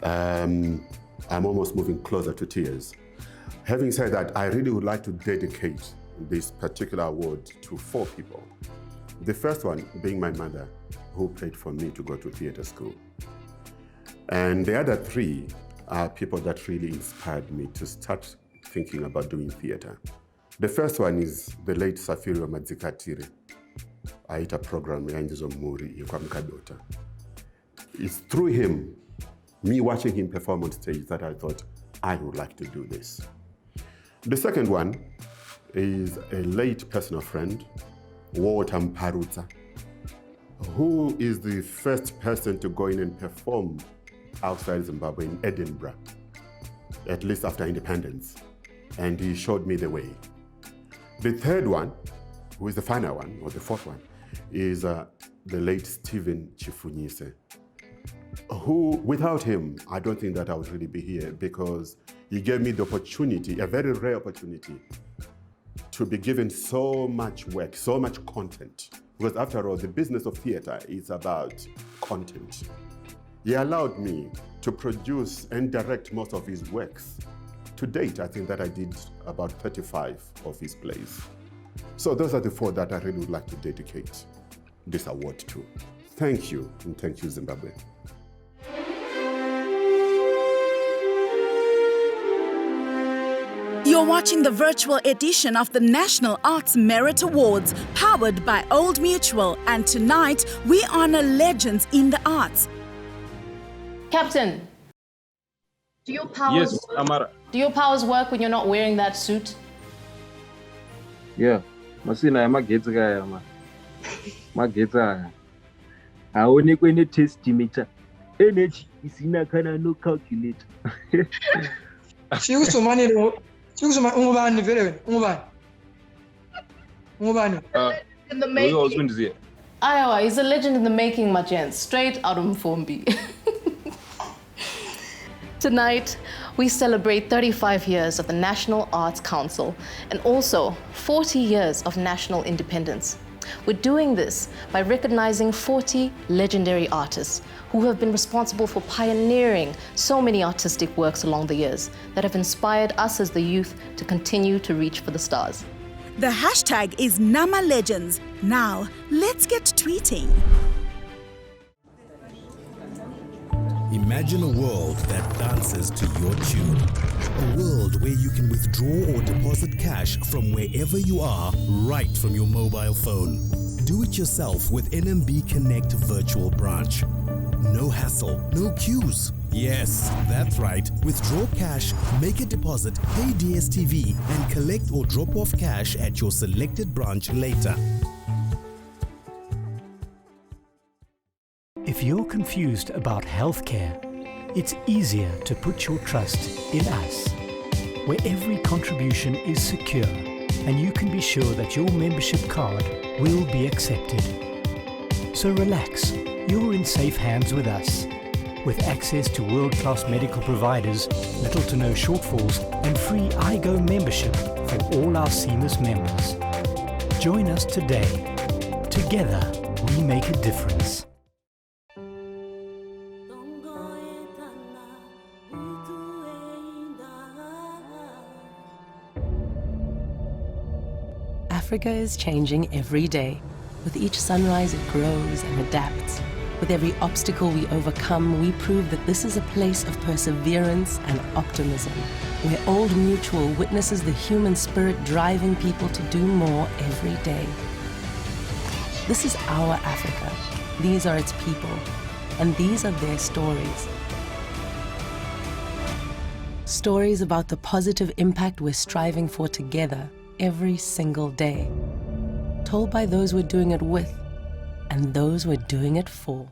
I'm almost moving closer to tears. Having said that, I really would like to dedicate this particular award to 4 people. The first one being my mother, who prayed for me to go to theatre school. And the other 3 are people that really inspired me to start thinking about doing theatre. The first one is the late Safirio Madzikatire. Aita program Yanjizo Muri Yukwamkadota. It's through him, me watching him perform on stage, that I thought I would like to do this. The second one is a late personal friend, Walter Mparutsa, who is the first person to go in and perform outside Zimbabwe in Edinburgh, at least after independence. And he showed me the way. The third one, who is the final one, or the fourth one, is the late Stephen Chifunyise, who, without him, I don't think that I would really be here, because he gave me the opportunity, a very rare opportunity, to be given so much work, so much content. Because after all, the business of theatre is about content. He allowed me to produce and direct most of his works To date, I think that I did about 35 of his plays. So those are the 4 that I really would like to dedicate this award to. Thank you, and thank you, Zimbabwe. You're watching the virtual edition of the National Arts Merit Awards, powered by Old Mutual, and tonight we honor legends in the arts. Captain, do your powers Yes, Amara. Do your powers work when you're not wearing that suit? Yeah, masina magetsi kaya ma. Magetsi aya. Aonekwe ne testimeter. Energy isina kana no calculator. Sikusomani lo. Sikusoma ungubani vele wena. Ungubani. In the making. Iowa, he's a legend in the making, my gents. Straight out of Mfumbi. Tonight, we celebrate 35 years of the National Arts Council and also 40 years of national independence. We're doing this by recognizing 40 legendary artists who have been responsible for pioneering so many artistic works along the years that have inspired us as the youth to continue to reach for the stars. The hashtag is NamaLegends. Now, let's get tweeting. Imagine a world that dances to your tune. A world where you can withdraw or deposit cash from wherever you are, right from your mobile phone. Do it yourself with NMB Connect Virtual Branch. No hassle, no queues. Yes, that's right. Withdraw cash, make a deposit, pay DSTV, and collect or drop off cash at your selected branch later. If you're confused about healthcare, it's easier to put your trust in us, where every contribution is secure and you can be sure that your membership card will be accepted. So relax, you're in safe hands with us. With access to world-class medical providers, little to no shortfalls, and free iGo membership for all our seamless members. Join us today. Together, we make a difference. Africa is changing every day. With each sunrise, it grows and adapts. With every obstacle we overcome, we prove that this is a place of perseverance and optimism, where Old Mutual witnesses the human spirit driving people to do more every day. This is our Africa. These are its people, and these are their stories. Stories about the positive impact we're striving for together every single day, told by those we're doing it with and those we're doing it for.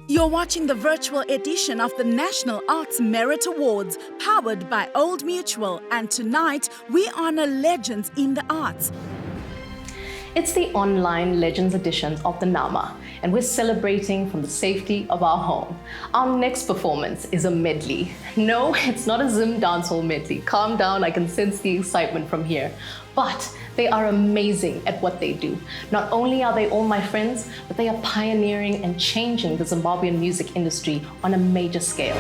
You're watching the virtual edition of the National Arts Merit Awards, powered by Old Mutual, and tonight we honor legends in the arts. It's the online Legends edition of the NAMA, and we're celebrating from the safety of our home. Our next performance is a medley. No, it's not a Zim dancehall medley. Calm down, I can sense the excitement from here. But they are amazing at what they do. Not only are they all my friends, but they are pioneering and changing the Zimbabwean music industry on a major scale.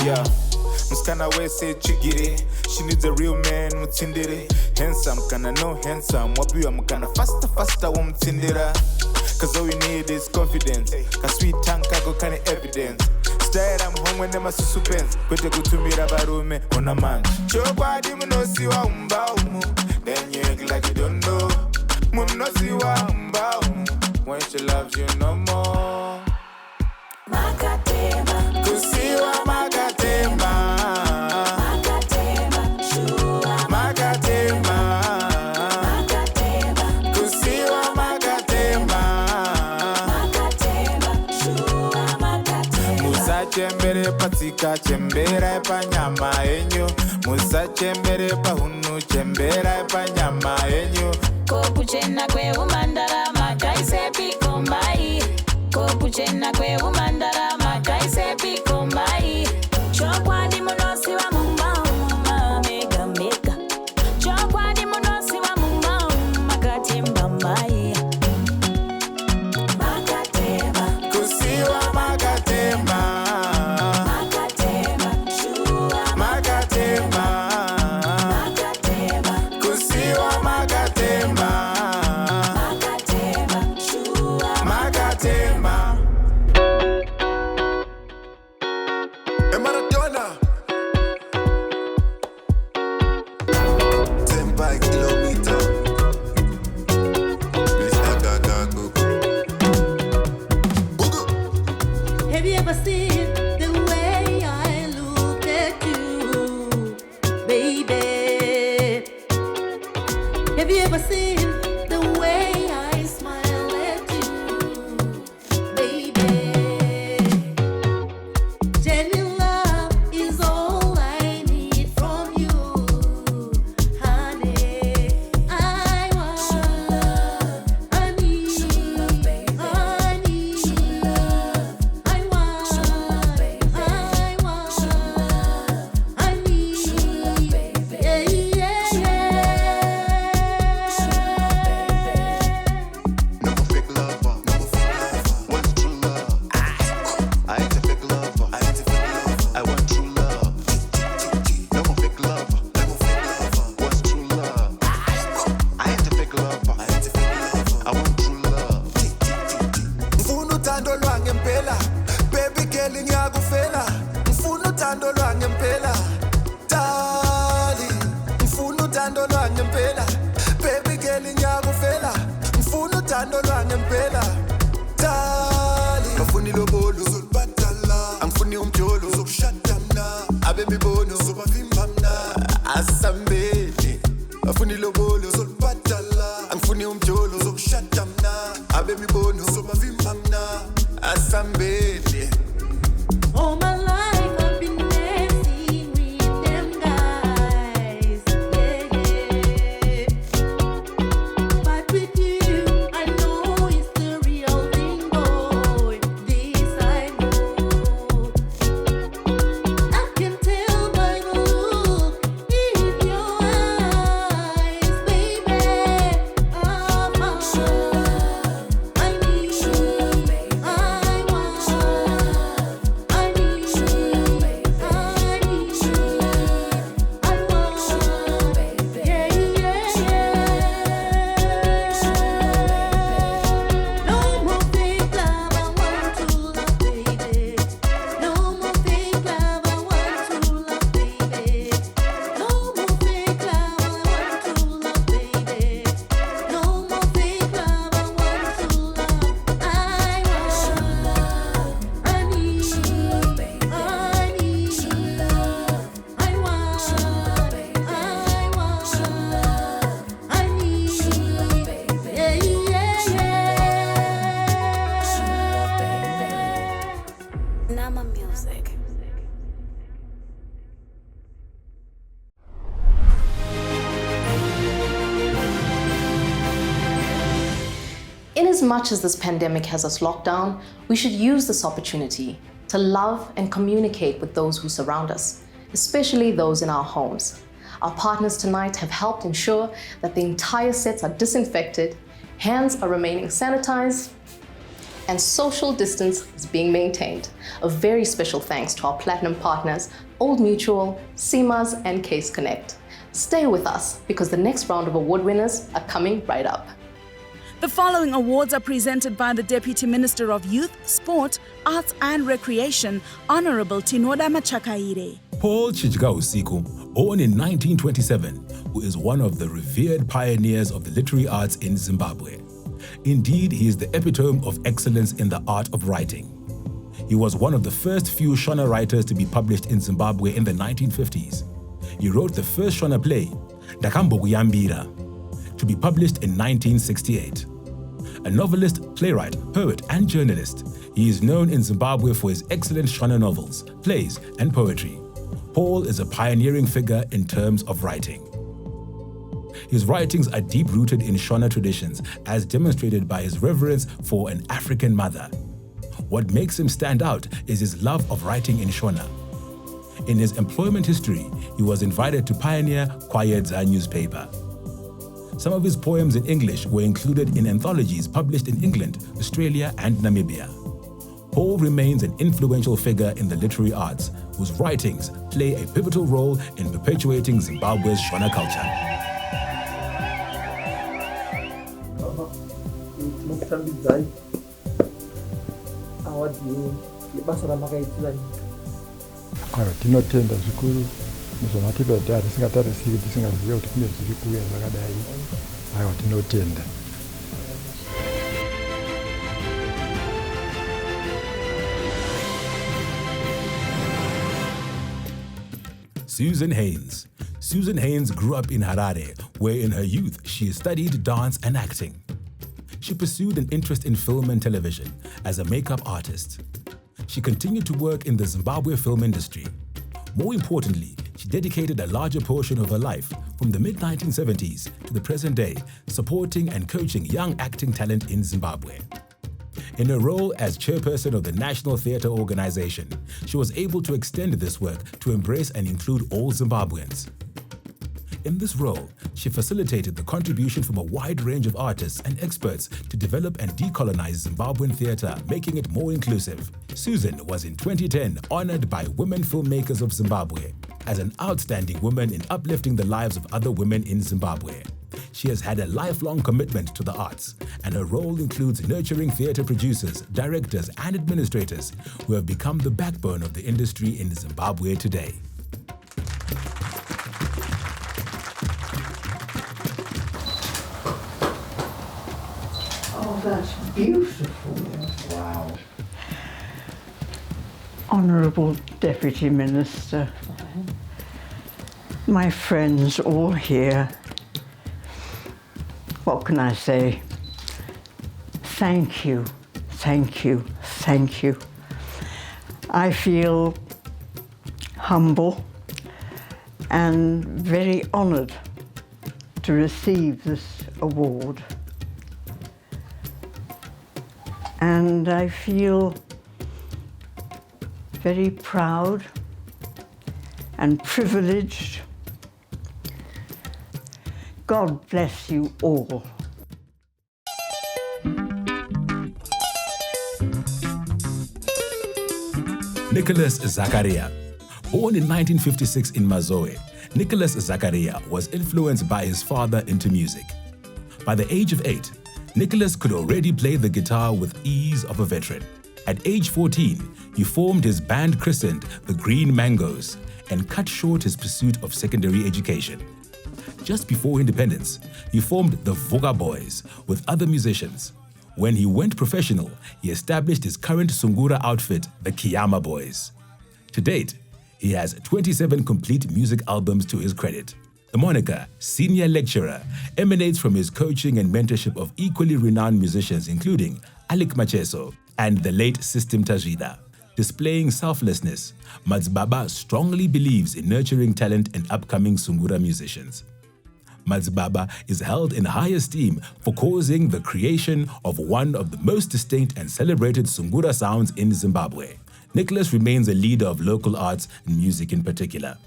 Yeah. Muskana we say chigiri. She needs a real man, mutindiri. Handsome, kana no handsome. Wabiwa mukana faster, mutindira. Cause all we need is confidence. Ka sweet tongue kago kani evidence. Style I'm home when them a suspense. Kwete kutumira barume on a man. Chokwa di munosi wa umu. Then you act like you don't know. Munosi wa umu. When she loves you no more. Makatema. Kusiwa makatema. Makatema. Shua. Makatema. Makatema. Kusiwa makatema. Makatema. Shua. Makatema. Musa chembere patika chembera epa nyama enyu. Musa chembere pa hunu chembera epa nyama enyu. Kopuchena kwe umandara makaise pikombai. Kopuchena kwe umandara makaise pikombai. Chokwa di munosi wa mumba mega mega. Chokwa di munosi wa mumba makatemba mbai. Makatema. Kusiwa makatema. Makatema. Shua. Makatema. Makatema. Kusiwa makatema. Makatema. Shua. Makatema. Maradona 10 by kilometer. Please go. Have you ever seen the way I look at you, baby? Have you ever seen the way I smile at you, baby? Genuine love is all I need from you, honey. I want, I need, I need, I want, I need, yeah, yeah, yeah. No more fake lover, want true love. I ain't a fake lover, I want true love. No more fake lover, want true love. I ain't a fake lover, I want true love. Mfuna uthando lwangempela, baby girl ngiyakufela. Mfuna uthando lwangempela, darling. Mfuna uthando lwangempela, baby girl ngiyakufela. Mfuna uthando lwangempela, darling. Bafuni lobolo uzolibhadala, angifuni umjolo uzokushada mna. Abemibono uzobavimba mna, asambeni. Bafuni lobolo uzolibhadala, angifuni umjolo uzokushada mna. Abemibono uzobavimba mna, asambeni. All my life I've been dancing with them guys, yeah. But with you, I know it's the real thing, boy. This I know. I can tell by the look in your eyes, baby. I need, I want, I need, yeah, yeah, yeah. No more fake love, I want true love, baby. No more fake love, I want true love, baby. No more fake love, I want true love, baby. No more fake love, I want true love. I want, I need, I need, I want, I need, yeah, yeah, yeah. Nama Music. Inasmuch as this pandemic has us locked down, we should use this opportunity to love and communicate with those who surround us, especially those in our homes. Our partners tonight have helped ensure that the entire sets are disinfected, hands are remaining sanitized, and social distance is being maintained. A very special thanks to our platinum partners, Old Mutual, CMAS, and Case Connect. Stay with us because the next round of award winners are coming right up. The following awards are presented by the Deputy Minister of Youth, Sport, Arts and Recreation, Honorable Tinoda Machakaire. Paul Chichika-Usiku, born in 1927, who is one of the revered pioneers of the literary arts in Zimbabwe. Indeed, he is the epitome of excellence in the art of writing. He was one of the first few Shona writers to be published in Zimbabwe in the 1950s. He wrote the first Shona play, Ndakambokuyambira, to be published in 1968. A novelist, playwright, poet, and journalist, he is known in Zimbabwe for his excellent Shona novels, plays, and poetry. Paul is a pioneering figure in terms of writing. His writings are deep-rooted in Shona traditions, as demonstrated by his reverence for an African mother. What makes him stand out is his love of writing in Shona. In his employment history, he was invited to pioneer Kwayedza newspaper. Some of his poems in English were included in anthologies published in England, Australia, and Namibia. Paul remains an influential figure in the literary arts, whose writings play a pivotal role in perpetuating Zimbabwe's Shona culture. Tinotenda zvikuru muzvamatibhadhari tisingatarisiri tisingazive kuti kune zviri kuuya zvakadai. Aiwa, tinotenda. Susan Haynes. Susan Haynes grew up in Harare, where in her youth she studied dance and acting. She pursued an interest in film and television as a makeup artist. She continued to work in the Zimbabwe film industry. More importantly, she dedicated a larger portion of her life, from the mid-1970s to the present day, supporting and coaching young acting talent in Zimbabwe. In her role as chairperson of the National Theatre Organization, she was able to extend this work to embrace and include all Zimbabweans. In this role, she facilitated the contribution from a wide range of artists and experts to develop and decolonize Zimbabwean theatre, making it more inclusive. Susan was in 2010 honored by Women Filmmakers of Zimbabwe as an outstanding woman in uplifting the lives of other women in Zimbabwe. She has had a lifelong commitment to the arts, and her role includes nurturing theatre producers, directors, and administrators who have become the backbone of the industry in Zimbabwe today. Oh, that's beautiful. Wow. Honourable Deputy Minister, my friends all here, what can I say? Thank you, thank you, thank you. I feel humble and very honoured to receive this award. And I feel very proud and privileged. God bless you all. Nicholas Zakaria. Born in 1956 in Masawi, Nicholas Zakaria was influenced by his father into music. By the age of 8, Nicholas could already play the guitar with ease of a veteran. At age 14, he formed his band christened the Green Mangoes and cut short his pursuit of secondary education. Just before independence, he formed the Vuka Boys with other musicians. When he went professional, he established his current Sungura outfit, the Kiyama Boys. To date, he has 27 complete music albums to his credit. The moniker, Senior Lecturer, emanates from his coaching and mentorship of equally renowned musicians including Alik Macheso and the late System Tajida. Displaying selflessness, Madzibaba strongly believes in nurturing talent and upcoming Sungura musicians. Madzibaba is held in high esteem for causing the creation of one of the most distinct and celebrated Sungura sounds in Zimbabwe. Nicholas remains a leader of local arts and music in particular.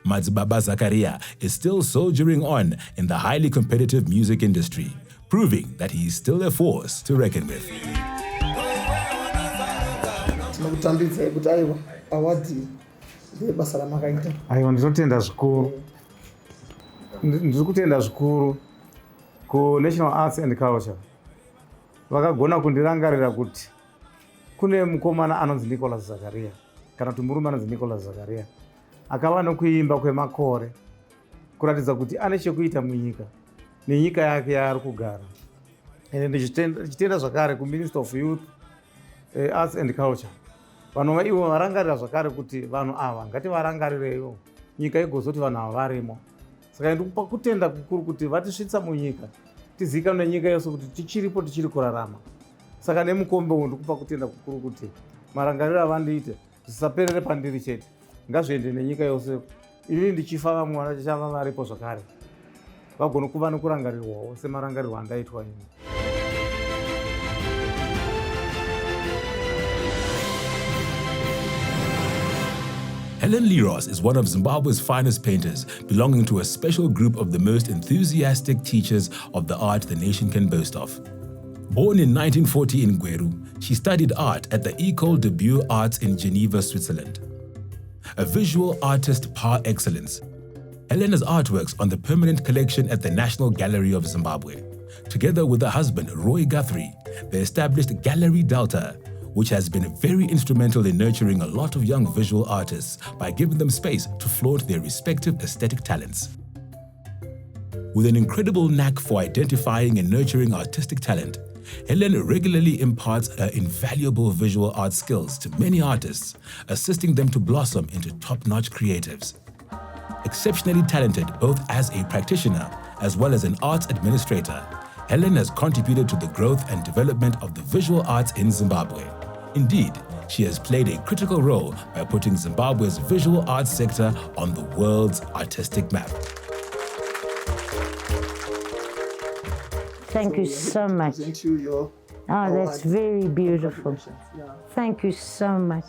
Madzibaba Zakaria is still soldiering on in the highly competitive music industry, proving that he is still a force to reckon with. kutambidza kuti aiwa awadi ndebasa ramakaita. Aiwa ndinotenda zvikuru. Ndiri kutenda zvikuru ku National Arts and Culture. Vakagona kundirangarira kuti kune mukomana anonzi Nicholas Zakaria kana kuti murume anonzi Nicholas Zakaria akava nokuimba kwemakore kuratidza kuti ane chekuita munyika nenyika yake yaari kugara. Ende ndichitenda zvakare kuMinister of Youth, Arts and Culture. Vanhu ivo varangarira zvakare kuti vanhu ava ngativarangarirewo nyika igozoti vanhu ava varimo. Saka ndikupa kutenda kukuru kuti vatisvitsa munyika tizikanwe nenyika yose kuti tichiripo tichiri kurarama. Saka nemukombe uyu ndikupa kutenda kukuru kuti marangariro avandiite zvisaperere pandiri chete, ngazviende nenyika yose. Ini ndichifa vamwe vachava varipo zvakare vagona kuva nokurangarirwawo semarangarirwo andaitwa ini. Helen Liros is one of Zimbabwe's finest painters, belonging to a special group of the most enthusiastic teachers of the art the nation can boast of. Born in 1940 in Gweru, she studied art at the École de Beaux-Arts in Geneva, Switzerland. A visual artist par excellence, Helen has artworks on the permanent collection at the National Gallery of Zimbabwe. Together with her husband, Roy Guthrie, they established Gallery Delta, which has been very instrumental in nurturing a lot of young visual artists by giving them space to flaunt their respective aesthetic talents. With an incredible knack for identifying and nurturing artistic talent, Helen regularly imparts her invaluable visual art skills to many artists, assisting them to blossom into top-notch creatives. Exceptionally talented both as a practitioner as well as an arts administrator, Helen has contributed to the growth and development of the visual arts in Zimbabwe. Indeed, she has played a critical role by putting Zimbabwe's visual arts sector on the world's artistic map. Thank you so much. Oh, that's very beautiful. Thank you so much.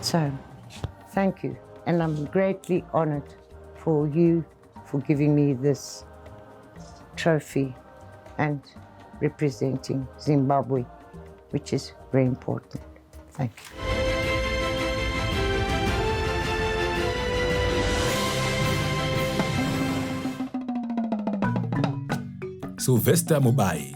So, thank you. And I'm greatly honored for you for giving me this trophy and representing Zimbabwe, which is very important. Thank you. Sylvester Mubai,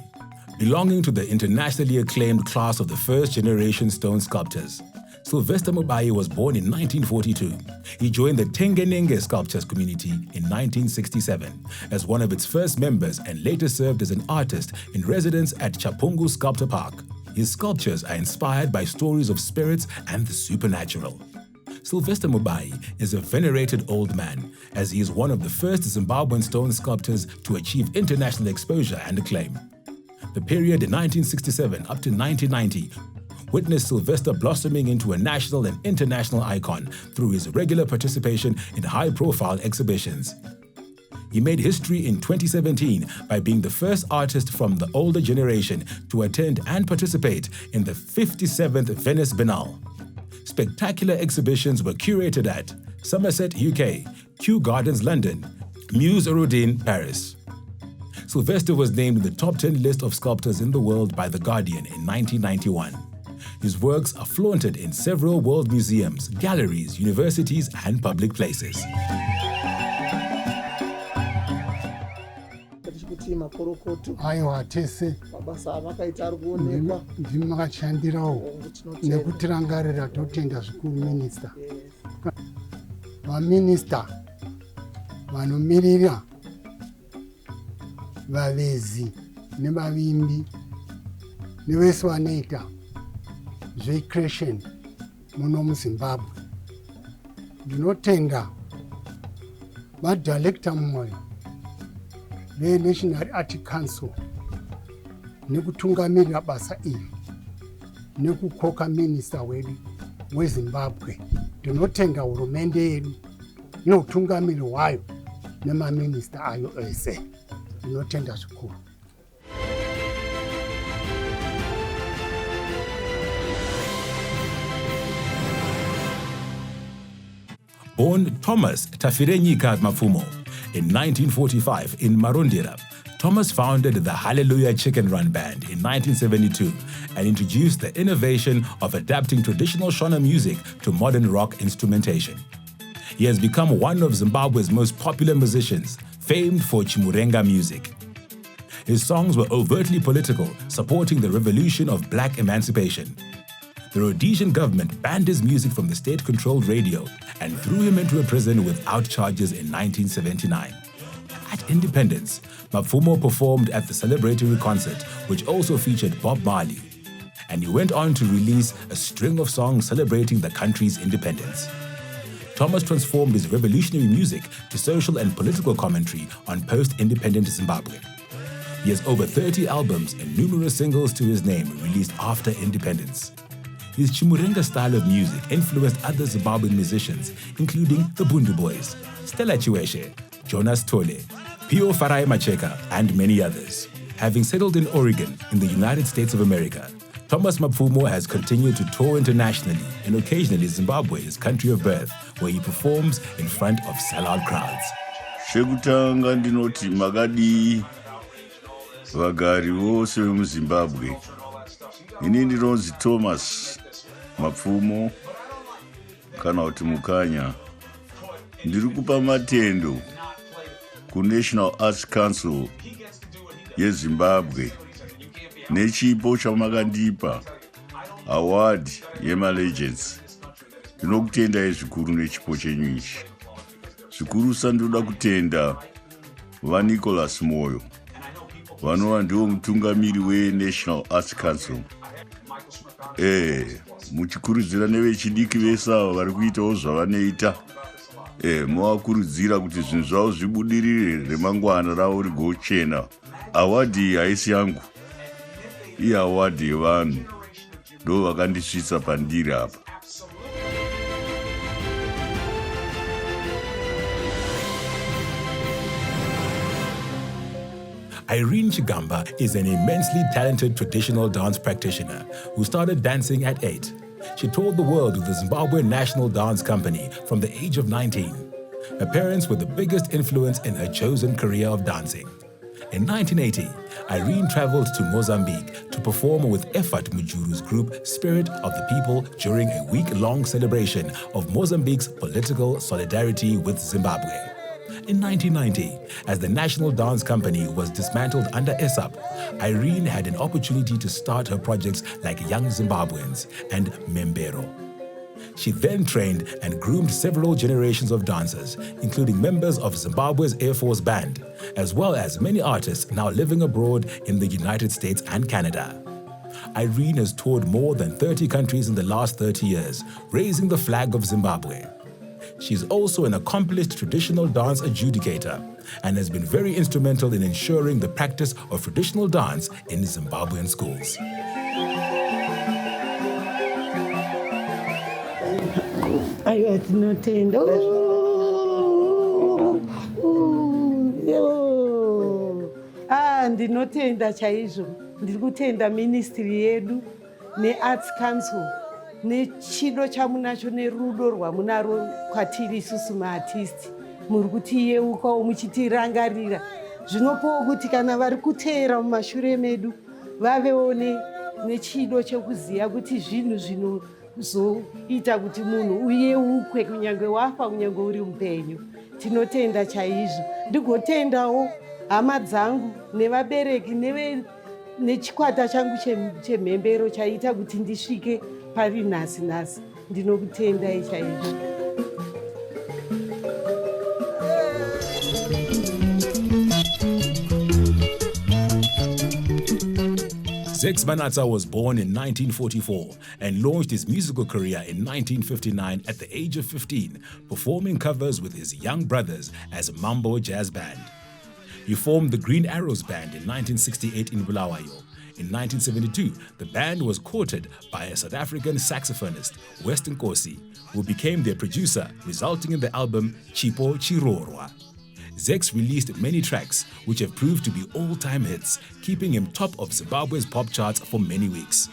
belonging to the internationally acclaimed class of the first-generation stone sculptors. Sylvester Mubai was born in 1942. He joined the Tengenenge sculptures community in 1967 as one of its first members and later served as an artist in residence at Chapungu Sculptor Park. His sculptures are inspired by stories of spirits and the supernatural. Sylvester Mubai is a venerated old man, as he is one of the first Zimbabwean stone sculptors to achieve international exposure and acclaim. The period in 1967 up to 1990 witnessed Sylvester blossoming into a national and international icon through his regular participation in high-profile exhibitions. He made history in 2017 by being the first artist from the older generation to attend and participate in the 57th Venice Biennale. Spectacular exhibitions were curated at Somerset, UK, Kew Gardens, London, Muse Rodin, Paris. Sylvester was named in the top 10 list of sculptors in the world by The Guardian in 1991. His works are flaunted in several world museums, galleries, universities, and public places. Aiwa tese mabasa avakaita ari kuonekwa ndimakashandirawo nekutirangarira totenda zvikuru minista. Vaminista vanomirira vavezi nevavimbi nevese vanoita zvecreation muno muZimbabwe. Ndinotenda vadirector mumwe veNational Art Council nekutungamirira basa iri nekukoka minista wedu weZimbabwe. Ndinotenda hurumende yedu neutungamiri hwayo nemaminista ayo ese. Ndinotenda zvikuru. Born Thomas Tafirenyika Mapfumo in 1945 in Marondera, Thomas founded the Hallelujah Chicken Run Band in 1972 and introduced the innovation of adapting traditional Shona music to modern rock instrumentation. He has become one of Zimbabwe's most popular musicians, famed for Chimurenga music. His songs were overtly political, supporting the revolution of black emancipation. The Rhodesian government banned his music from the state-controlled radio and threw him into a prison without charges in 1979. At independence, Mapfumo performed at the celebratory concert, which also featured Bob Marley, and he went on to release a string of songs celebrating the country's independence. Thomas transformed his revolutionary music to social and political commentary on post-independent Zimbabwe. He has over 30 albums and numerous singles to his name released after independence. His Chimurenga style of music influenced other Zimbabwean musicians, including the Bundu Boys, Stella Chiweshe, Jonas Tole, Pio Farai Macheka, and many others. Having settled in Oregon in the United States of America, Thomas Mapfumo has continued to tour internationally and occasionally Zimbabwe, his country of birth, where he performs in front of sellout crowds. Shekutanga ndinoti magadi vagari vose vemuzimbabwe. Ini ndinonzi Thomas Mapfumo kana kuti Mkhaya. Ndiri kupa matendo ku-National Arts Council yeZimbabwe nechipo chamakandipa award yema-legends. Ndinokutendai zvikuru nechipo chenyu ichi. Zvikurusa ndoda kutenda vaNicholas Moyo vanova ndivo mutungamiri we-National Arts Council. Muchikurudzira nevechidiki vese ava vari kuitawo zvavanoita. Movakurudzira kuti zvinhu zvavo zvibudirire remangwana ravo rigochena. Awadi iyi haisi yangu, iyi awadi yevanhu, ndo vakandisvitsa pandiri apa. Irene Chigamba is an immensely talented traditional dance practitioner who started dancing at 8. She toured the world with the Zimbabwe National Dance Company from the age of 19. Her parents were the biggest influence in her chosen career of dancing. In 1980, Irene traveled to Mozambique to perform with Effort Mujuru's group Spirit of the People during a week-long celebration of Mozambique's political solidarity with Zimbabwe. In 1990, as the National Dance Company was dismantled under ESAP, Irene had an opportunity to start her projects like Young Zimbabweans and Membero. She then trained and groomed several generations of dancers, including members of Zimbabwe's Air Force Band, as well as many artists now living abroad in the United States and Canada. Irene has toured more than 30 countries in the last 30 years, raising the flag of Zimbabwe. She is also an accomplished traditional dance adjudicator and has been very instrumental in ensuring the practice of traditional dance in Zimbabwean schools. Aiwa tinotenda. Ndinotenda chaizvo. Ndiri kutenda ministry yedu neArts Council nechido chamunacho nerudo rwamunaro kwatiri isusu maartisti. Muri kutiyeukawo muchitirangarira. Zvinopawo kuti kana vari kuteera mumashure medu vavewo nechido chekuziva kuti zvinhu zvinozoita kuti munhu uyeukwe kunyange wafa kunyange uri mupenyu. Tinotenda chaizvo. Ndigotendawo hama dzangu nevabereki nechikwata changu chemhembero chaita kuti ndisvike pari nhasi. Ndinokutendai chaizvo. Zex Manatsa was born in 1944 and launched his musical career in 1959 at the age of 15, performing covers with his young brothers as a Mambo Jazz Band. He formed the Green Arrows Band in 1968 in Bulawayo. In 1972, the band was courted by a South African saxophonist, Weston Kosi, who became their producer, resulting in the album Chipo Chirorwa. Zex released many tracks, which have proved to be all-time hits, keeping him top of Zimbabwe's pop charts for many weeks.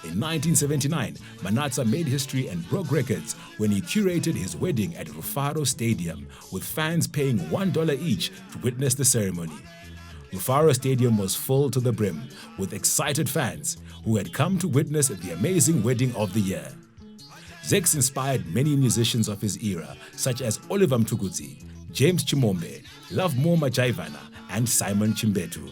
In 1979, Manatsa made history and broke records when he curated his wedding at Rufaro Stadium, with fans paying $1 each to witness the ceremony. Mufaro Stadium was full to the brim with excited fans who had come to witness the amazing wedding of the year. Zex inspired many musicians of his era, such as Oliver Mtukudzi, James Chimombe, Lovemore Majaivana, and Simon Chimbetu.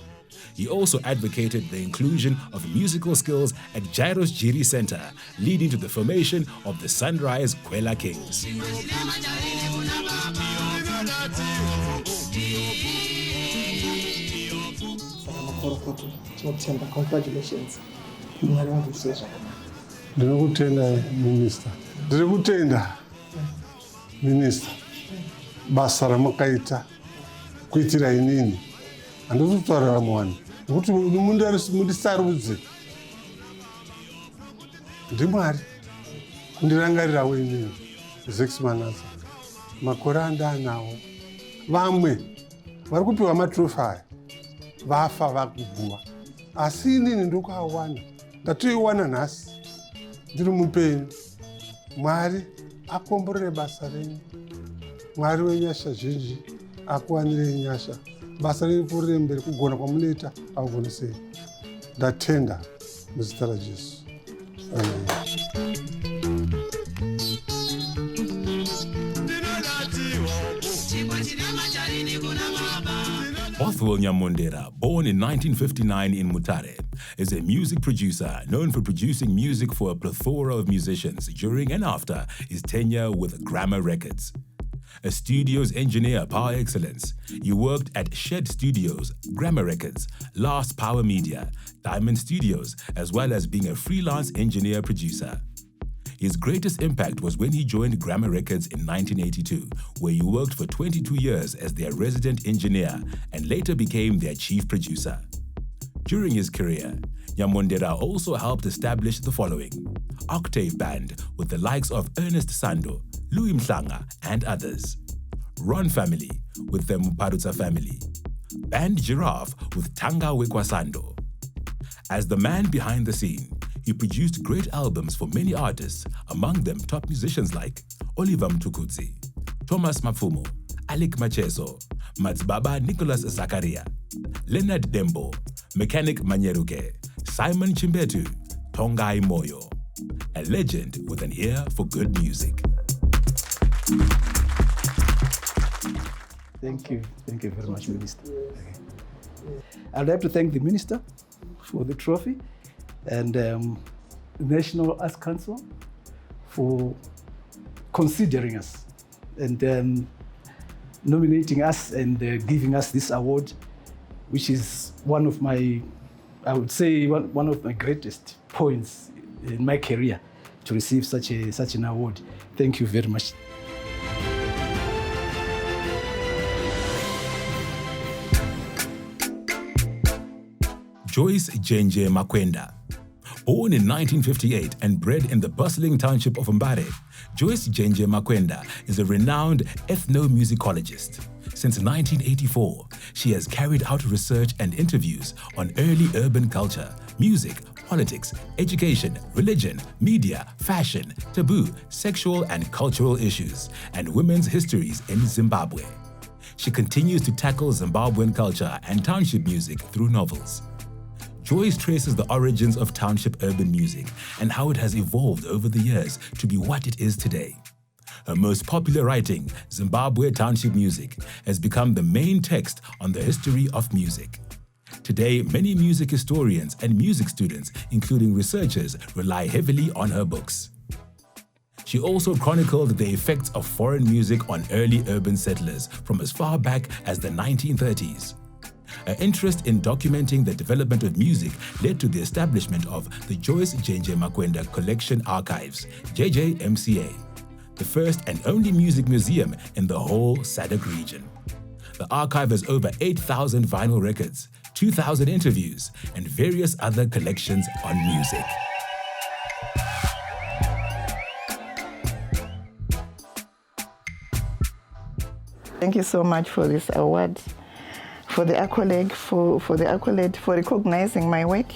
He also advocated the inclusion of musical skills at Jairos Jiri Center, leading to the formation of the Sunrise Kwela Kings. Congratulations. Mwari wangu usezwa. Ndinokutenda minister. Ndiri kutenda minister. Basa ramakaita kuitira inini. Handisi kutaurira mwani. Nokuti mundisarudze. Ndimwari. Kundirangarirawo inini. 6 manasa. Makore andanawo. Vamwe vari kupiwa matrofi aya vafa vakuguma. Asi inini ndokuawana. Ndatoiwana nhasi. Ndiri mupenyu. Mwari akomborere basa renyu. Mwari wenyasha zhinji akuwanire nyasha. Basa renyu pfuurire mberi, kugona kwamunoita akugonesei. Ndatenda muzita raJesu. Amen. Bothwell Nyamundera, born in 1959 in Mutare, is a music producer known for producing music for a plethora of musicians during and after his tenure with Grammar Records. A studio's engineer par excellence, he worked at Shed Studios, Grammar Records, Last Power Media, Diamond Studios, as well as being a freelance engineer-producer. His greatest impact was when he joined Grammar Records in 1982, where he worked for 22 years as their resident engineer and later became their chief producer. During his career, Nyamundera also helped establish the following: Octave Band with the likes of Ernest Sando, Louis Mhlanga, and others; Ron Family with the Muparutsa family; Band Giraffe with Tanga Wekwasando. As the man behind the scene, he produced great albums for many artists, among them top musicians like Oliver Mtukudzi, Thomas Mapfumo, Alec Macheso, Matsbaba Nicholas Zakaria, Leonard Dembo, Mechanic Manyeruke, Simon Chimbetu, Tongai Moyo. A legend with an ear for good music. Thank you very much, Minister. I'd like to thank the Minister for the trophy and National Arts Council for considering us and nominating us and giving us this award, which is one of my, I would say, one of my greatest points in my career to receive such an award. Thank you very much. Joyce Jenje Makwenda. Born in 1958 and bred in the bustling township of Mbare, Joyce Jenje Makwenda is a renowned ethnomusicologist. Since 1984, she has carried out research and interviews on early urban culture, music, politics, education, religion, media, fashion, taboo, sexual and cultural issues, and women's histories in Zimbabwe. She continues to tackle Zimbabwean culture and township music through novels. Joyce traces the origins of township urban music and how it has evolved over the years to be what it is today. Her most popular writing, Zimbabwe Township Music, has become the main text on the history of music. Today, many music historians and music students, including researchers, rely heavily on her books. She also chronicled the effects of foreign music on early urban settlers from as far back as the 1930s. Her interest in documenting the development of music led to the establishment of the Joyce Jenje Makwenda Collection Archives, JJMCA, the first and only music museum in the whole SADC region. The archive has over 8,000 vinyl records, 2,000 interviews, and various other collections on music. Thank you so much for this award, for the accolade, for recognizing my work,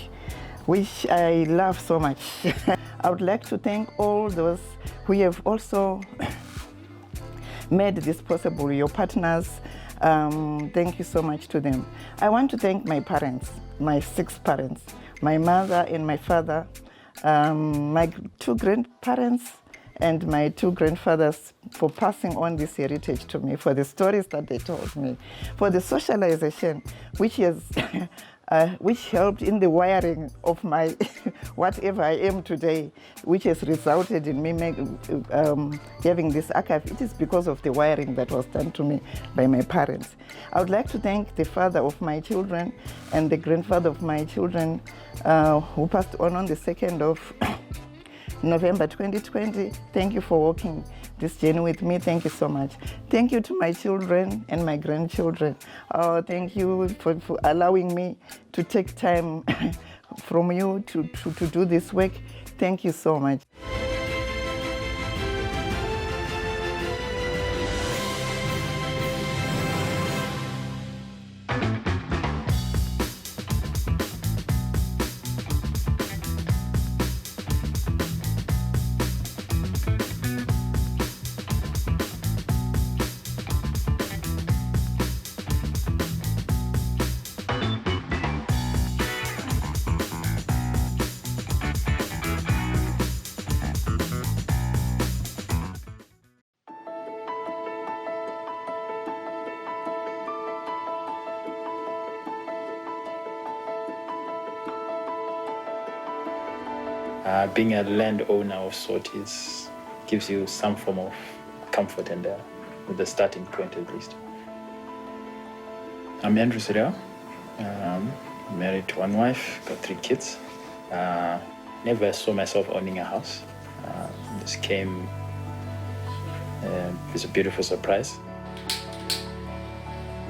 which I love so much. I would like to thank all those who have also made this possible, your partners, Thank you so much to them. I want to thank my parents, my 6 parents, my mother and my father, my 2 grandparents, and my 2 grandfathers for passing on this heritage to me, for the stories that they told me, for the socialization, which helped in the wiring of my whatever I am today, which has resulted in me having this archive. It is because of the wiring that was done to me by my parents. I would like to thank the father of my children and the grandfather of my children who passed on the 2nd of November 2020. Thank you for walking this journey with me. Thank you so much. Thank you to my children and my grandchildren. Thank you for allowing me to take time from you to do this work. Thank you so much. Being a landowner of sort gives you some form of comfort and with the starting point at least. I'm Nhira, married to 1 wife, got 3 kids. Never saw myself owning a house. This came as a beautiful surprise.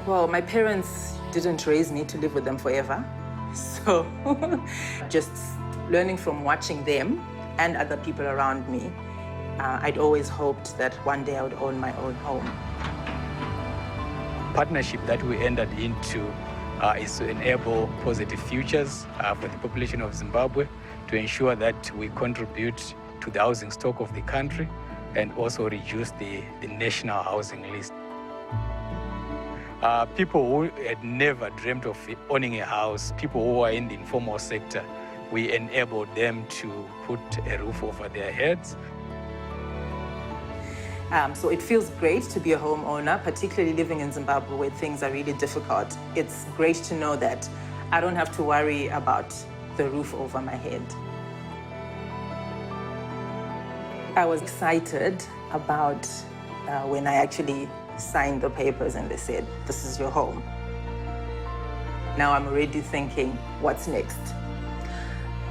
Well, my parents didn't raise me to live with them forever. So just learning from watching them and other people around me, I'd always hoped that one day I would own my own home. Partnership that we entered into is to enable positive futures for the population of Zimbabwe, to ensure that we contribute to the housing stock of the country and also reduce the national housing list. People who had never dreamt of owning a house, people who are in the informal sector, we enabled them to put a roof over their heads. So it feels great to be a homeowner, particularly living in Zimbabwe where things are really difficult. It's great to know that I don't have to worry about the roof over my head. I was excited about when I actually signed the papers and they said, this is your home. Now I'm already thinking, what's next?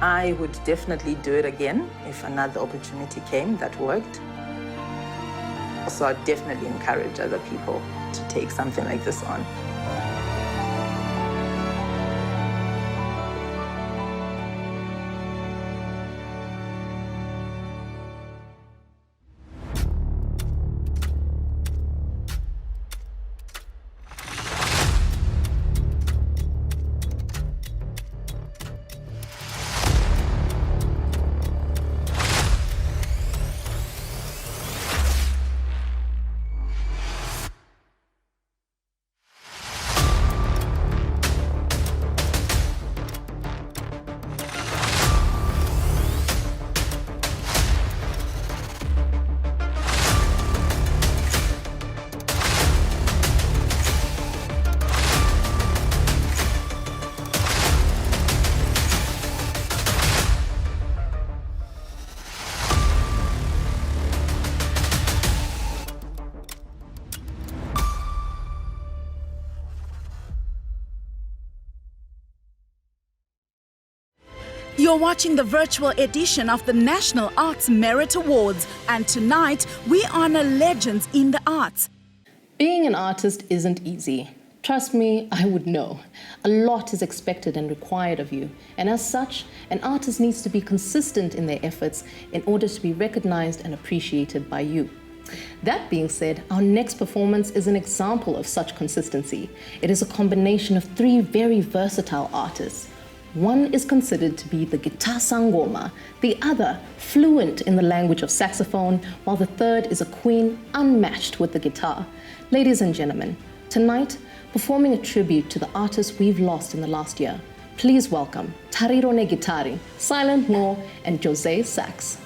I would definitely do it again if another opportunity came that worked. So I'd definitely encourage other people to take something like this on. You're watching the virtual edition of the National Arts Merit Awards, and tonight we honor legends in the arts. Being an artist isn't easy. Trust me, I would know. A lot is expected and required of you, and as such, an artist needs to be consistent in their efforts in order to be recognized and appreciated by you. That being said, our next performance is an example of such consistency. It is a combination of 3 very versatile artists. One is considered to be the guitar sangoma, the other fluent in the language of saxophone, while the third is a queen unmatched with the guitar. Ladies and gentlemen, Tonight, performing a tribute to the artists we've lost in the last year, please welcome Tariro Negitari, Silent No, and Jose Sax.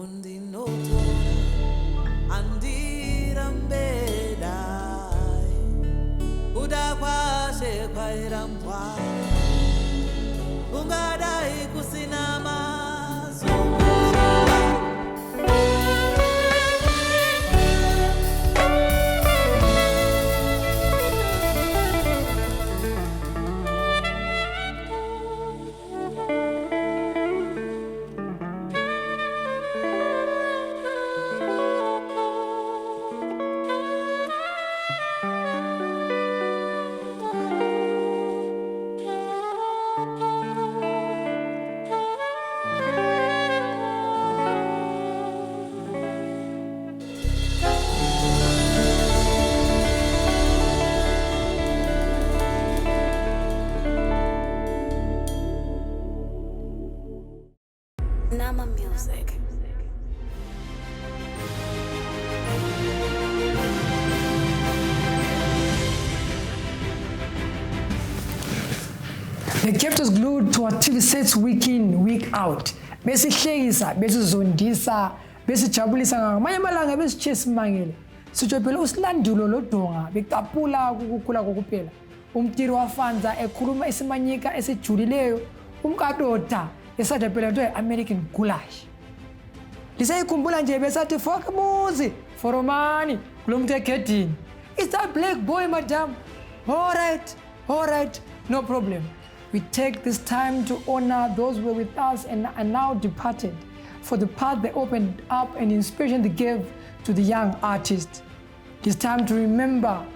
Undinotora andira mbeda Nama Music. They kept us glued to our TV sets week in, week out. Besihlekisa, besizondisa, besijabulisa ngamanye amalanga besitshesa imangele. Sitsho phela usilandulo lodonga becapula ukukhula kokuphela. Umtiri wafanza ekhuluma isimanyika esijulileyo, umkadoda esathi phela into American goulash. Lisayikhumbula nje besathi fuck muzi, foromani, kulomuntu ekhedini. It's that black boy, madam. All right, no problem. We take this time to honor those who were with us and are now departed for the path they opened up and inspiration they gave to the young artists. It's time to remember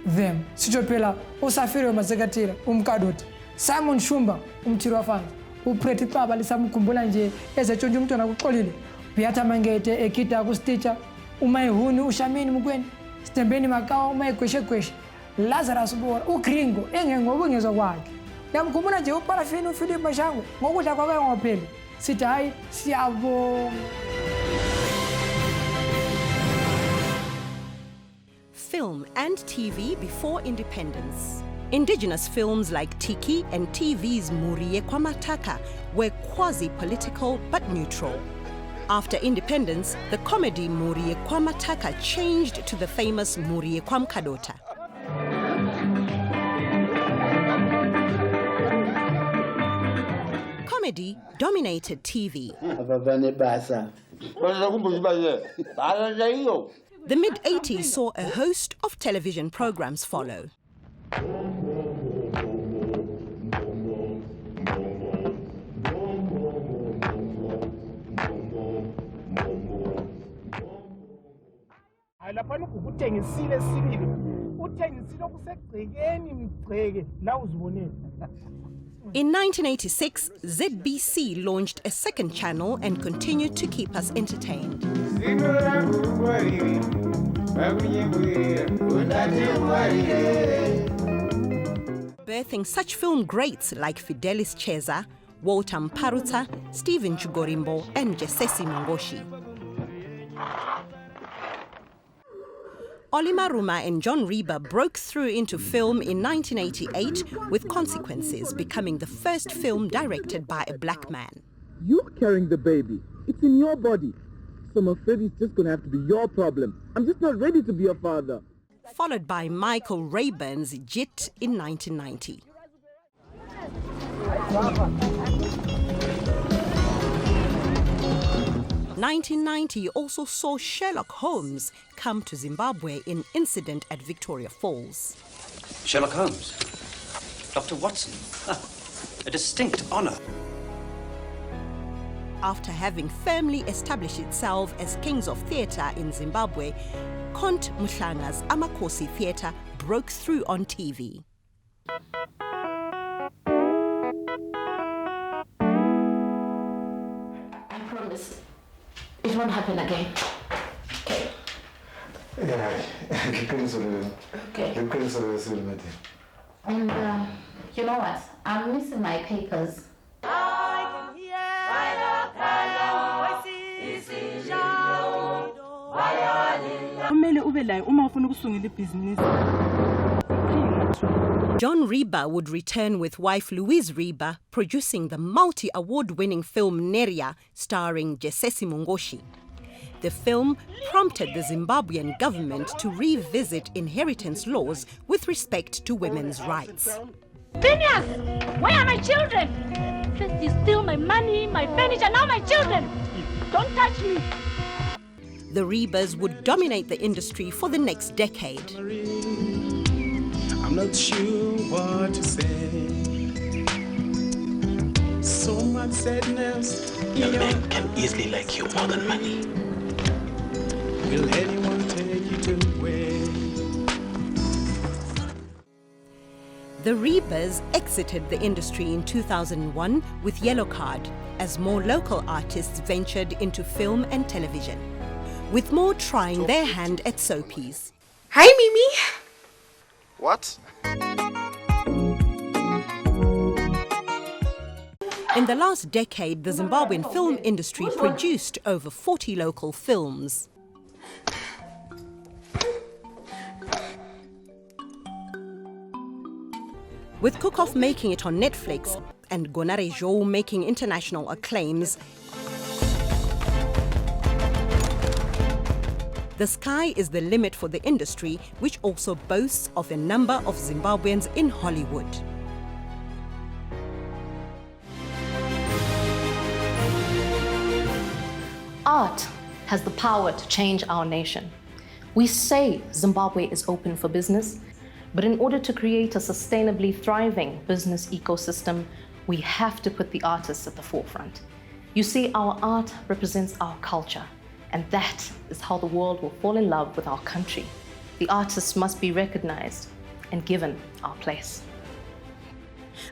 them. Sichopela, Osafiri Mazekatira, Umkadot, Simon Shumba, Umtirofan, Upreti Baba Lisamkumbula nje, Ezechonju Mtona Kukolile, Piata Mangete, Ekita Kusticha, Umay Hunu, Ushamini Mugwen, Stembeni Macao, Umay Kweshe, Lazarus Bor, Ukringo, Engengo wake. Yamkumbula nje uparafini ufili mashangu, ngokudla kwakhe ngopheli. Sithi hayi siyabonga. Film and TV before independence. Indigenous films like Tiki and TV's Muriye Kwamataka were quasi-political but neutral. After independence, the comedy Muriye Kwamataka changed to the famous Muriye Kwamkadota. Comedy dominated TV. The mid-80s saw a host of television programs follow. In 1986, ZBC launched a second channel and continued to keep us entertained. Birthing such film greats like Fidelis Cheza, Walter Mparuta, Stephen Chugorimbo, and Jesesi Mongoshi. Olima Ruma and John Reba broke through into film in 1988 with Consequences, becoming the first film directed by a black man. You're carrying the baby. It's in your body. So I'm afraid it's just going to have to be your problem. I'm just not ready to be a father. Followed by Michael Rayburn's Jit in 1990. '90 also saw Sherlock Holmes come to Zimbabwe in Incident at Victoria Falls. Sherlock Holmes, Dr. Watson, a distinct honor. After having firmly established itself as kings of theatre in Zimbabwe, Kont Mhlanga's Amakosi Theatre broke through on TV. I promise it won't happen again. Okay. Yeah, Okay. And you know what? I'm missing my papers. John Reba would return with wife Louise Reba, producing the multi-award-winning film Nhira, starring Jesesi Mongoshi. The film prompted the Zimbabwean government to revisit inheritance laws with respect to women's rights. Phineas, where are my children? First you steal my money, my furniture, now my children. Don't touch me. The Rebas would dominate the industry for the next decade. I'm not sure what to say. So much sadness. A man can easily like you more than money. Will anyone take it away? The Rebas exited the industry in 2001 with Yellow Card, as more local artists ventured into film and television, with more trying their hand at soapies. Hi, Mimi. What? In the last decade, the Zimbabwean film industry produced over 40 local films. With Cook-Off making it on Netflix and Gonare Jo making international acclaims, the sky is the limit for the industry, which also boasts of a number of Zimbabweans in Hollywood. Art has the power to change our nation. We say Zimbabwe is open for business, but in order to create a sustainably thriving business ecosystem, we have to put the artists at the forefront. You see, our art represents our culture, and that is how the world will fall in love with our country. The artists must be recognized and given our place.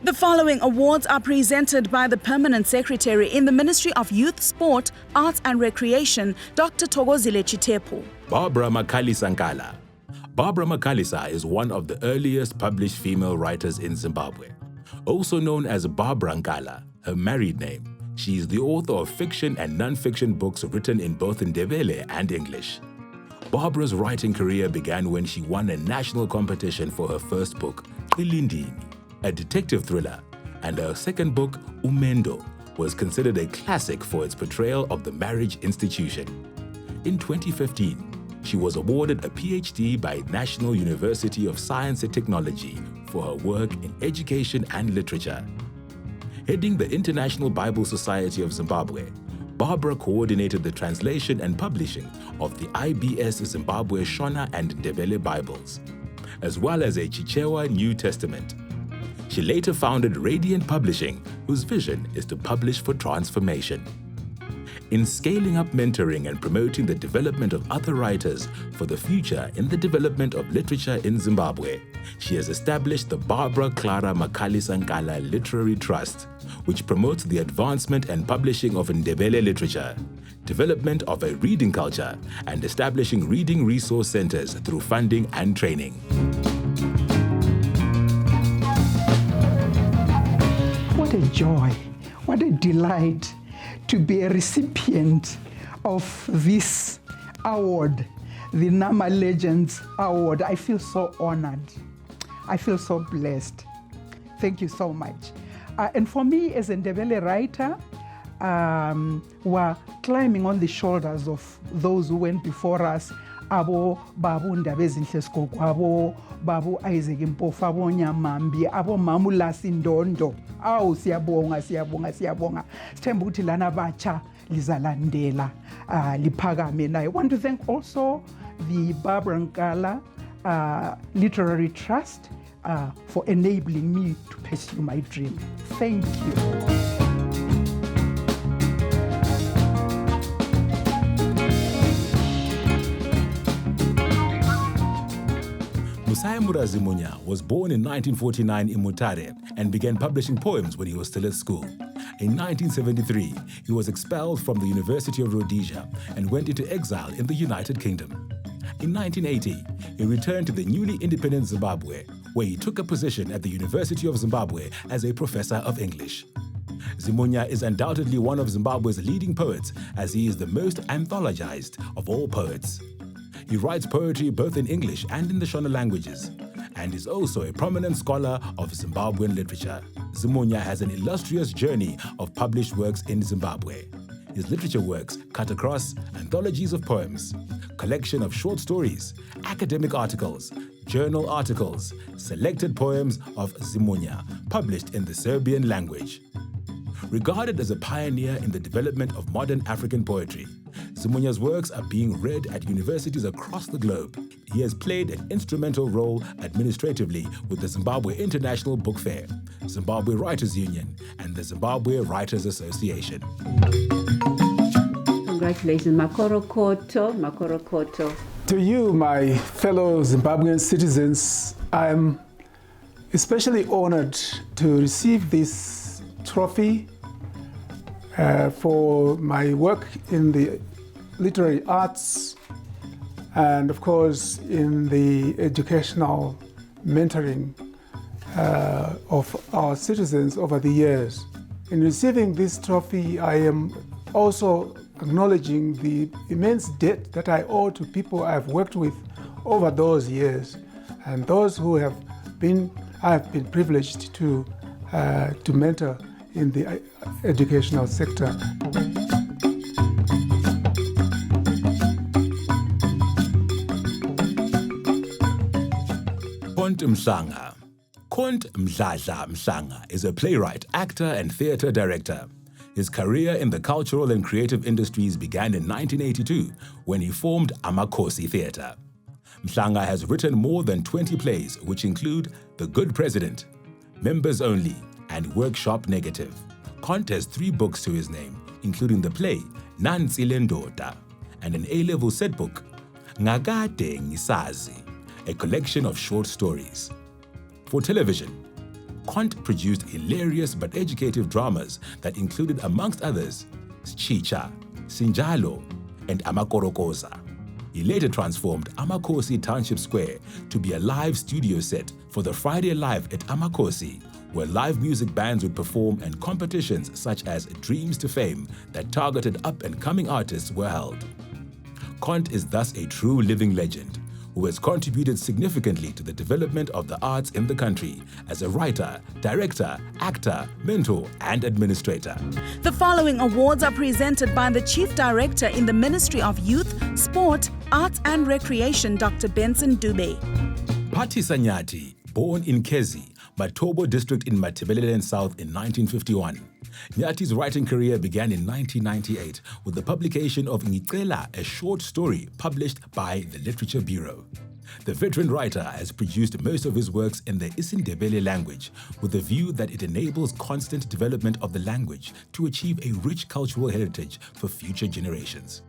The following awards are presented by the Permanent Secretary in the Ministry of Youth, Sport, Arts and Recreation, Dr. Thokozile Chitepu. Barbara Makhalisa. Barbara Makhalisa is one of the earliest published female writers in Zimbabwe. Also known as Barbara Nkala, her married name, she is the author of fiction and non-fiction books written in both Ndebele and English. Barbara's writing career began when she won a national competition for her first book, Ilindini, a detective thriller, and her second book, Umendo, was considered a classic for its portrayal of the marriage institution. In 2015, she was awarded a PhD by National University of Science and Technology for her work in education and literature. Heading the International Bible Society of Zimbabwe, Barbara coordinated the translation and publishing of the IBS Zimbabwe Shona and Ndebele Bibles, as well as a Chichewa New Testament. She later founded Radiant Publishing, whose vision is to publish for transformation. In scaling up mentoring and promoting the development of other writers for the future in the development of literature in Zimbabwe, she has established the Barbara Clara Makhalisa Nkala Literary Trust, which promotes the advancement and publishing of Ndebele literature, development of a reading culture, and establishing reading resource centers through funding and training. What a joy, what a delight to be a recipient of this award, the Nama Legends Award. I feel so honored. I feel so blessed. Thank you so much. And for me, as a Ndebele writer, we're climbing on the shoulders of those who went before us. Abo Babu Ndabezinhlesko, abo Babu Isaac Mpofu, abo Nyamambi, abo Mamula Sindondo. Awu siyabonga. Sithemba ukuthi lana batsha lizalandela liphakame. And I want to thank also the Barbara Nkala Literary Trust for enabling me to pursue my dream. Thank you. Vusa Mkhaya was born in 1949 in Mutare and began publishing poems when he was still at school. In 1973, he was expelled from the University of Rhodesia and went into exile in the United Kingdom. In 1980, he returned to the newly independent Zimbabwe, where he took a position at the University of Zimbabwe as a professor of English. Zimunya is undoubtedly one of Zimbabwe's leading poets, as he is the most anthologized of all poets. He writes poetry both in English and in the Shona languages, and is also a prominent scholar of Zimbabwean literature. Zimunya has an illustrious journey of published works in Zimbabwe. His literature works cut across anthologies of poems, collection of short stories, academic articles, journal articles, selected poems of Zimunya, published in the Serbian language. Regarded as a pioneer in the development of modern African poetry, Zimunya's works are being read at universities across the globe. He has played an instrumental role administratively with the Zimbabwe International Book Fair, Zimbabwe Writers Union, and the Zimbabwe Writers Association. Congratulations, Makorokoto. To you, my fellow Zimbabwean citizens, I'm especially honored to receive this trophy for my work in the literary arts and, of course, in the educational mentoring of our citizens over the years. In receiving this trophy, I am also acknowledging the immense debt that I owe to people I have worked with over those years, and those who I have been privileged to mentor in the educational sector. Kont Mhlanga. Kont Mdladla Mhlanga is a playwright, actor, and theatre director. His career in the cultural and creative industries began in 1982 when he formed Amakhosi Theatre. Mhlanga has written more than 20 plays, which include The Good President, Members Only, and Workshop Negative. Kont has 3 books to his name, including the play Nansi Lendoda and an A-level set book, Ngakade Ngisazi, a collection of short stories. For television, Kont produced hilarious but educative dramas that included, amongst others, Chicha, Sinjalo, and Amakorokoza. He later transformed Amakhosi Township Square to be a live studio set for the Friday Live at Amakhosi, where live music bands would perform and competitions such as Dreams to Fame that targeted up-and-coming artists were held. Kont is thus a true living legend who has contributed significantly to the development of the arts in the country as a writer, director, actor, mentor, and administrator. The following awards are presented by the Chief Director in the Ministry of Youth, Sport, Arts and Recreation, Dr. Benson Dube. Phathisa Nyati, born in Kezi, Matobo district in Matabeleland South in 1951. Nyati's writing career began in 1998 with the publication of Ngicela, a short story published by the Literature Bureau. The veteran writer has produced most of his works in the isiNdebele language with the view that it enables constant development of the language to achieve a rich cultural heritage for future generations.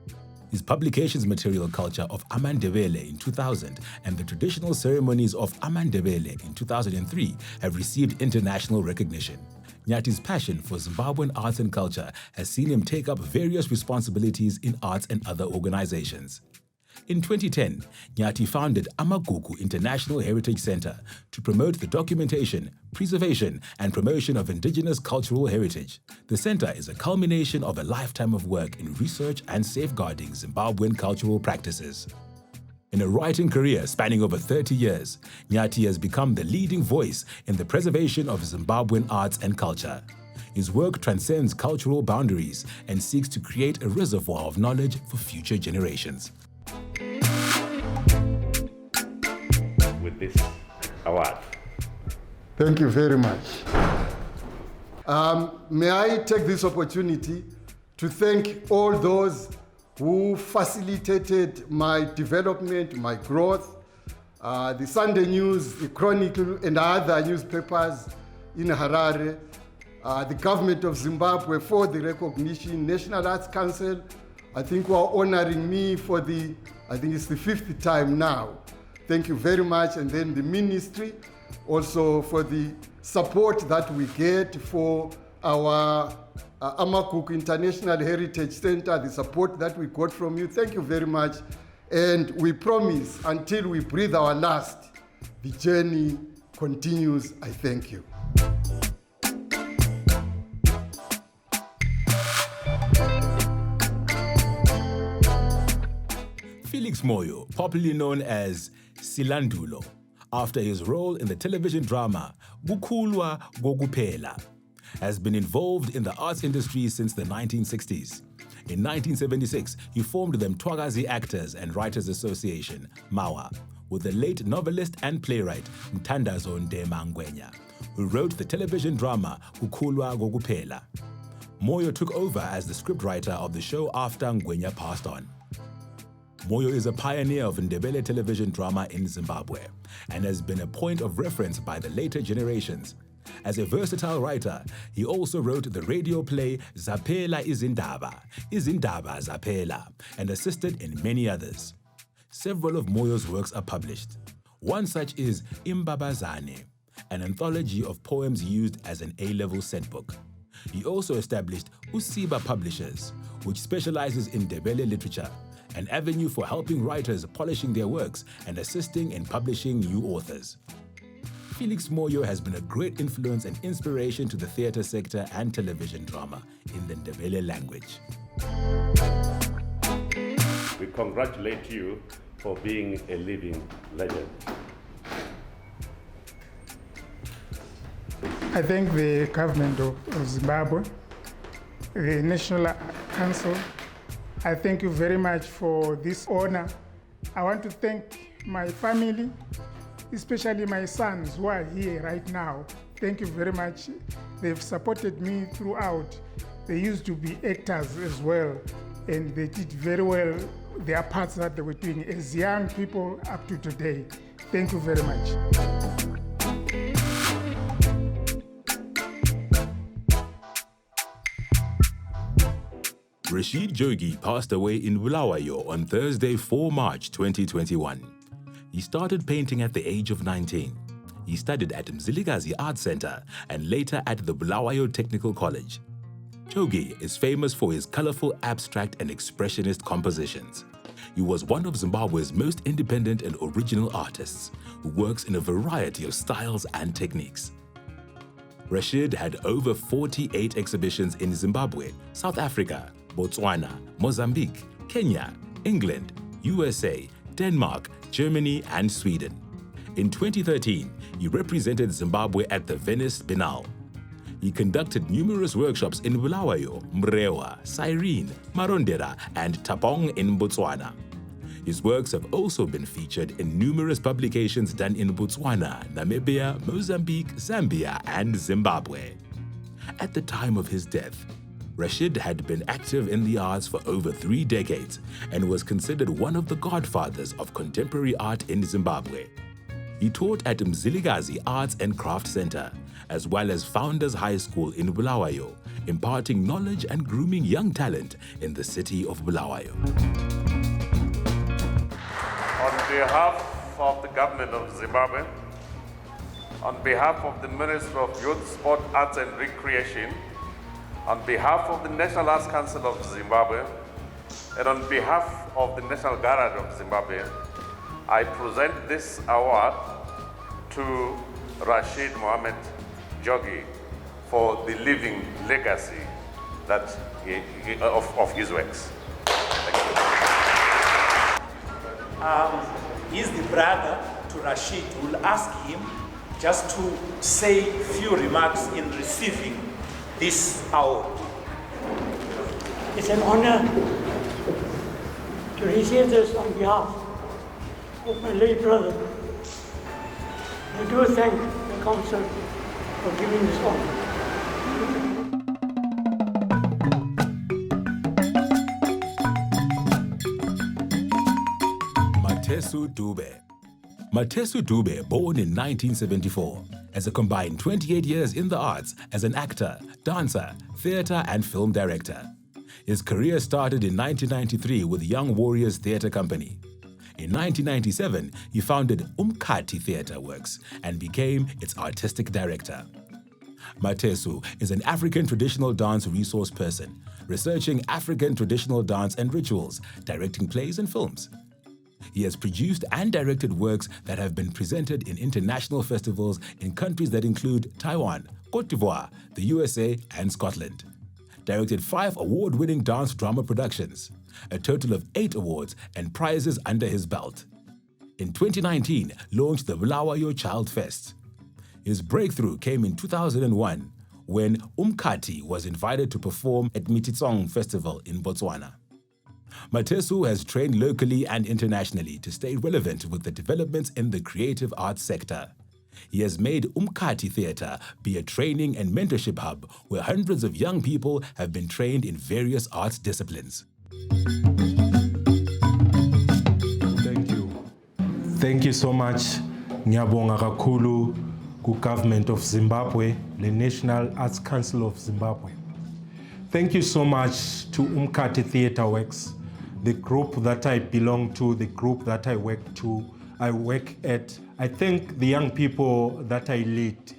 His publications material Culture of AmaNdebele in 2000 and the Traditional Ceremonies of AmaNdebele in 2003 have received international recognition. Nyati's passion for Zimbabwean arts and culture has seen him take up various responsibilities in arts and other organizations. In 2010, Nyati founded Amagugu International Heritage Center to promote the documentation, preservation, and promotion of indigenous cultural heritage. The center is a culmination of a lifetime of work in research and safeguarding Zimbabwean cultural practices. In a writing career spanning over 30 years, Nyati has become the leading voice in the preservation of Zimbabwean arts and culture. His work transcends cultural boundaries and seeks to create a reservoir of knowledge for future generations. With this award. Thank you very much. May I take this opportunity to thank all those who facilitated my development, my growth, the Sunday News, the Chronicle, and other newspapers in Harare, the government of Zimbabwe for the recognition, National Arts Council, I think who are honoring me for I think it's the 5th time now. Thank you very much. And then the ministry also for the support that we get for our Amagugu International Heritage Center, the support that we got from you. Thank you very much. And we promise until we breathe our last, the journey continues. I thank you. Felix Moyo, popularly known as Silandulo, after his role in the television drama Kukhulwa Kokuphela, has been involved in the arts industry since the 1960s. In 1976, he formed the Mtwakazi Actors and Writers Association, MAWA, with the late novelist and playwright Mthandazo Ndema Ngwenya, who wrote the television drama Kukhulwa Kokuphela. Moyo took over as the scriptwriter of the show after Ngwenya passed on. Moyo is a pioneer of Ndebele television drama in Zimbabwe and has been a point of reference by the later generations. As a versatile writer, he also wrote the radio play Zaphela Izindaba, Izindaba Zaphela, and assisted in many others. Several of Moyo's works are published. One such is Imbabazane, an anthology of poems used as an A-level set book. He also established Usiba Publishers, which specializes in Ndebele literature, an avenue for helping writers polishing their works and assisting in publishing new authors. Felix Moyo has been a great influence and inspiration to the theatre sector and television drama in the Ndebele language. We congratulate you for being a living legend. I thank the government of Zimbabwe, the National Council. I thank you very much for this honor. I want to thank my family, especially my sons who are here right now. Thank you very much. They've supported me throughout. They used to be actors as well, and they did very well their parts that they were doing as young people up to today. Thank you very much. Rashid Jogi passed away in Bulawayo on Thursday, 4 March 2021. He started painting at the age of 19. He studied at Mzilikazi Art Center and later at the Bulawayo Technical College. Jogi is famous for his colorful abstract and expressionist compositions. He was one of Zimbabwe's most independent and original artists who works in a variety of styles and techniques. Rashid had over 48 exhibitions in Zimbabwe, South Africa, Botswana, Mozambique, Kenya, England, USA, Denmark, Germany, and Sweden. In 2013, he represented Zimbabwe at the Venice Biennale. He conducted numerous workshops in Bulawayo, Mrewa, Cyrene, Marondera, and Tapong in Botswana. His works have also been featured in numerous publications done in Botswana, Namibia, Mozambique, Zambia, and Zimbabwe. At the time of his death, Rashid had been active in the arts for over 3 decades and was considered one of the godfathers of contemporary art in Zimbabwe. He taught at Mzilikazi Arts and Craft Center, as well as Founders High School in Bulawayo, imparting knowledge and grooming young talent in the city of Bulawayo. On behalf of the government of Zimbabwe, on behalf of the Ministry of Youth, Sport, Arts and Recreation, on behalf of the National Arts Council of Zimbabwe, and on behalf of the National Gallery of Zimbabwe, I present this award to Rashid Mohammed Jogi for the living legacy that of his works. He's the brother to Rashid. We'll ask him just to say a few remarks in receiving this award. It's an honor to receive this on behalf of my late brother. I do thank the council for giving this honor. Matesu Dube. Matesu Dube, born in 1974, has a combined 28 years in the arts as an actor, dancer, theatre and film director. His career started in 1993 with Young Warriors Theatre Company. In 1997, he founded Umkati Theatre Works and became its artistic director. Matesu is an African traditional dance resource person, researching African traditional dance and rituals, directing plays and films. He has produced and directed works that have been presented in international festivals in countries that include Taiwan, Cote d'Ivoire, the USA, and Scotland. Directed 5 award-winning dance drama productions, a total of 8 awards and prizes under his belt. In 2019, launched the Bulawayo Child Fest. His breakthrough came in 2001 when Umkati was invited to perform at Mititsong Festival in Botswana. Matesu has trained locally and internationally to stay relevant with the developments in the creative arts sector. He has made Umkati Theatre be a training and mentorship hub where hundreds of young people have been trained in various arts disciplines. Thank you. Thank you so much, Ngiyabonga kakhulu ku government of Zimbabwe, the National Arts Council of Zimbabwe. Thank you so much to Umkati Theatre Works, the group that I belong to, the group that I work at. I thank the young people that I lead.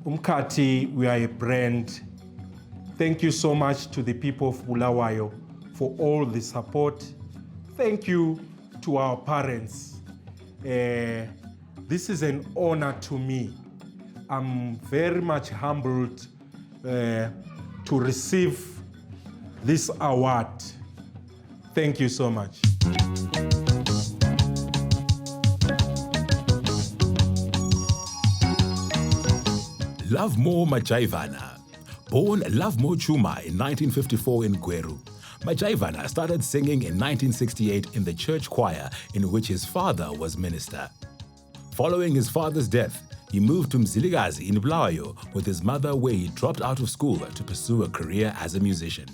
Umkati, we are a brand. Thank you so much to the people of Bulawayo for all the support. Thank you to our parents. This is an honor to me. I'm very much humbled to receive this award. Thank you so much. Lovemore Majaivana. Born Lovemore Chuma in 1954 in Gweru, Majaivana started singing in 1968 in the church choir in which his father was minister. Following his father's death, he moved to Mzilikazi in Bulawayo with his mother, where he dropped out of school to pursue a career as a musician.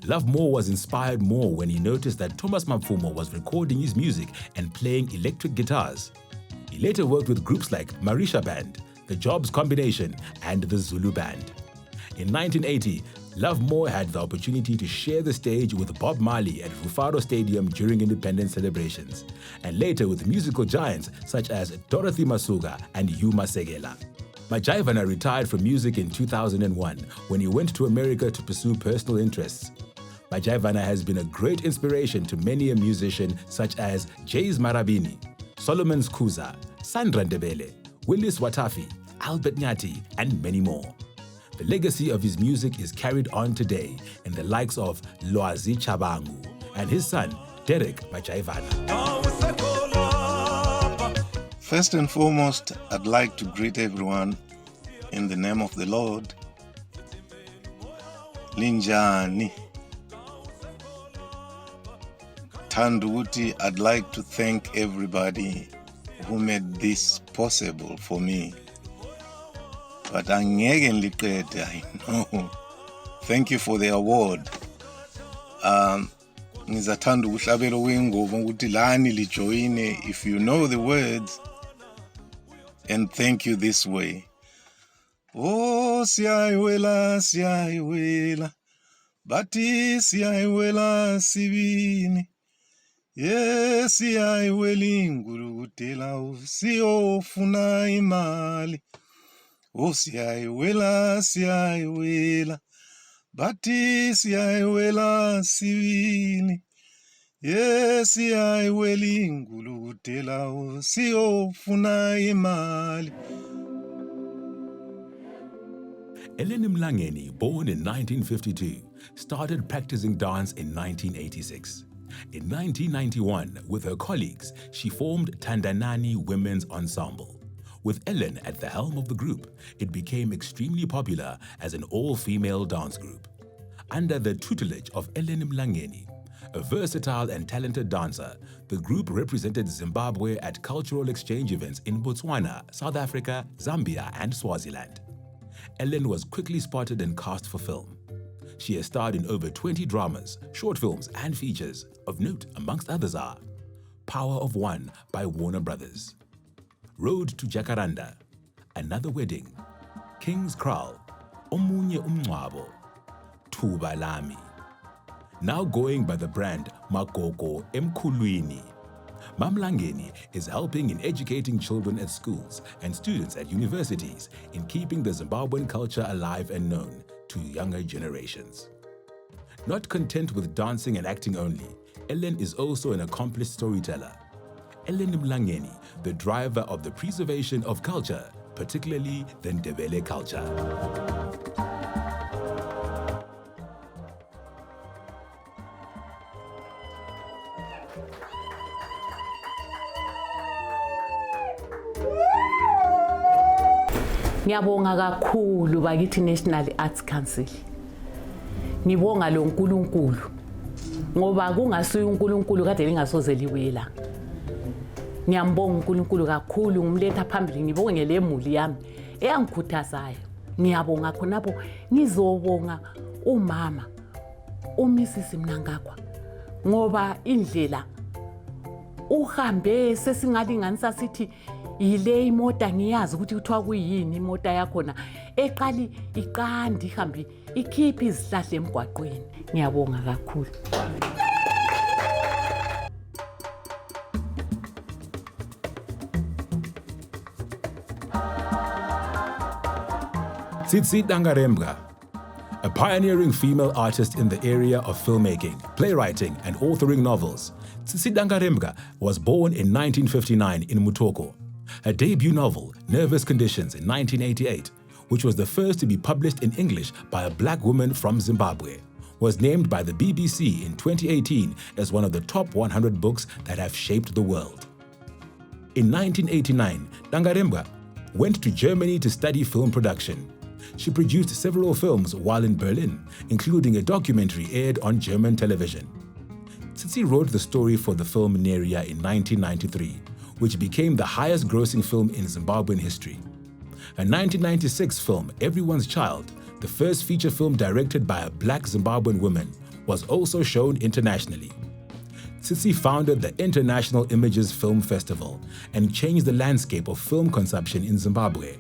Lovemore was inspired more when he noticed that Thomas Mapfumo was recording his music and playing electric guitars. He later worked with groups like Marisha Band, the Jobs Combination, and the Zulu Band. In 1980, Lovemore had the opportunity to share the stage with Bob Marley at Rufaro Stadium during independence celebrations, and later with musical giants such as Dorothy Masuga and Hugh Masekela. Majaivana retired from music in 2001 when he went to America to pursue personal interests. Majaivana has been a great inspiration to many a musician such as Jays Marabini, Solomon Skuza, Sandra Ndebele, Willis Watafi, Albert Nyati, and many more. The legacy of his music is carried on today in the likes of Loazi Chabangu and his son, Derek Majaivana. First and foremost, I'd like to greet everyone in the name of the Lord. Linjani. Tanduti, I'd like to thank everybody who made this possible for me. But I know. Thank you for the award. Ngizathanda ukuhlabela wengovu ukuthi lani lijoyine if you know the words, and thank you this way. Oh siyayiwela siyayiwela bathi siyayiwela sibini. Yes siyayiwela ingulukutela usiyofuna imali. Oh siyayiwela siyayiwela bathi siyayiwela sibini. Yes siyayiwela ingulukutela usiyofuna imali. Ellen Mlangeni, born in 1952, started practicing dance in 1986. In 1991, with her colleagues, she formed Tandanani Women's Ensemble. With Ellen at the helm of the group, it became extremely popular as an all-female dance group. Under the tutelage of Ellen Mlangeni, a versatile and talented dancer, the group represented Zimbabwe at cultural exchange events in Botswana, South Africa, Zambia, and Swaziland. Ellen was quickly spotted and cast for film. She has starred in over 20 dramas, short films, and features. Of note, amongst others are Power of One by Warner Brothers, Road to Jacaranda, Another Wedding, King's Kraal, Omunye Umncwabo, Thuba Lami. Now going by the brand Makoko Emkhulwini, Mamlangeni is helping in educating children at schools and students at universities in keeping the Zimbabwean culture alive and known to younger generations. Not content with dancing and acting only, Ellen is also an accomplished storyteller. Ellen Mlangeni, the driver of the preservation of culture, particularly the Ndebele culture. Ngiyabonga kakhulu bakithi National Arts Council. Ngibonga lo nkulunkulu ngoba kungasuye uNkulunkulu kade lingasoze liwela. Ngiyambonga uNkulunkulu kakhulu ngumletha phambili ngibonge lemuli yami eyangikhuthazayo. Ngiyabonga khonapho ngizobonga umama uMrs Mnangagwa ngoba indlela uhambe sesingalinganisa sithi yile imota ngiyazi ukuthi kuthiwa kuyini imota yakhona eqali iqandi ihambi ikhipha izihlahla emgwaqweni. Ngiyabonga kakhulu. Tsitsi Dangarembga, a pioneering female artist in the area of filmmaking, playwriting, and authoring novels. Tsitsi Dangarembga was born in 1959 in Mutoko. Her debut novel, Nervous Conditions, in 1988, which was the first to be published in English by a black woman from Zimbabwe, was named by the BBC in 2018 as one of the top 100 books that have shaped the world. In 1989, Dangarembwa went to Germany to study film production. She produced several films while in Berlin, including a documentary aired on German television. Tsitsi wrote the story for the film Nhira in 1993, which became the highest-grossing film in Zimbabwean history. Her 1996 film, Everyone's Child, the first feature film directed by a black Zimbabwean woman, was also shown internationally. Tsitsi founded the International Images Film Festival and changed the landscape of film consumption in Zimbabwe.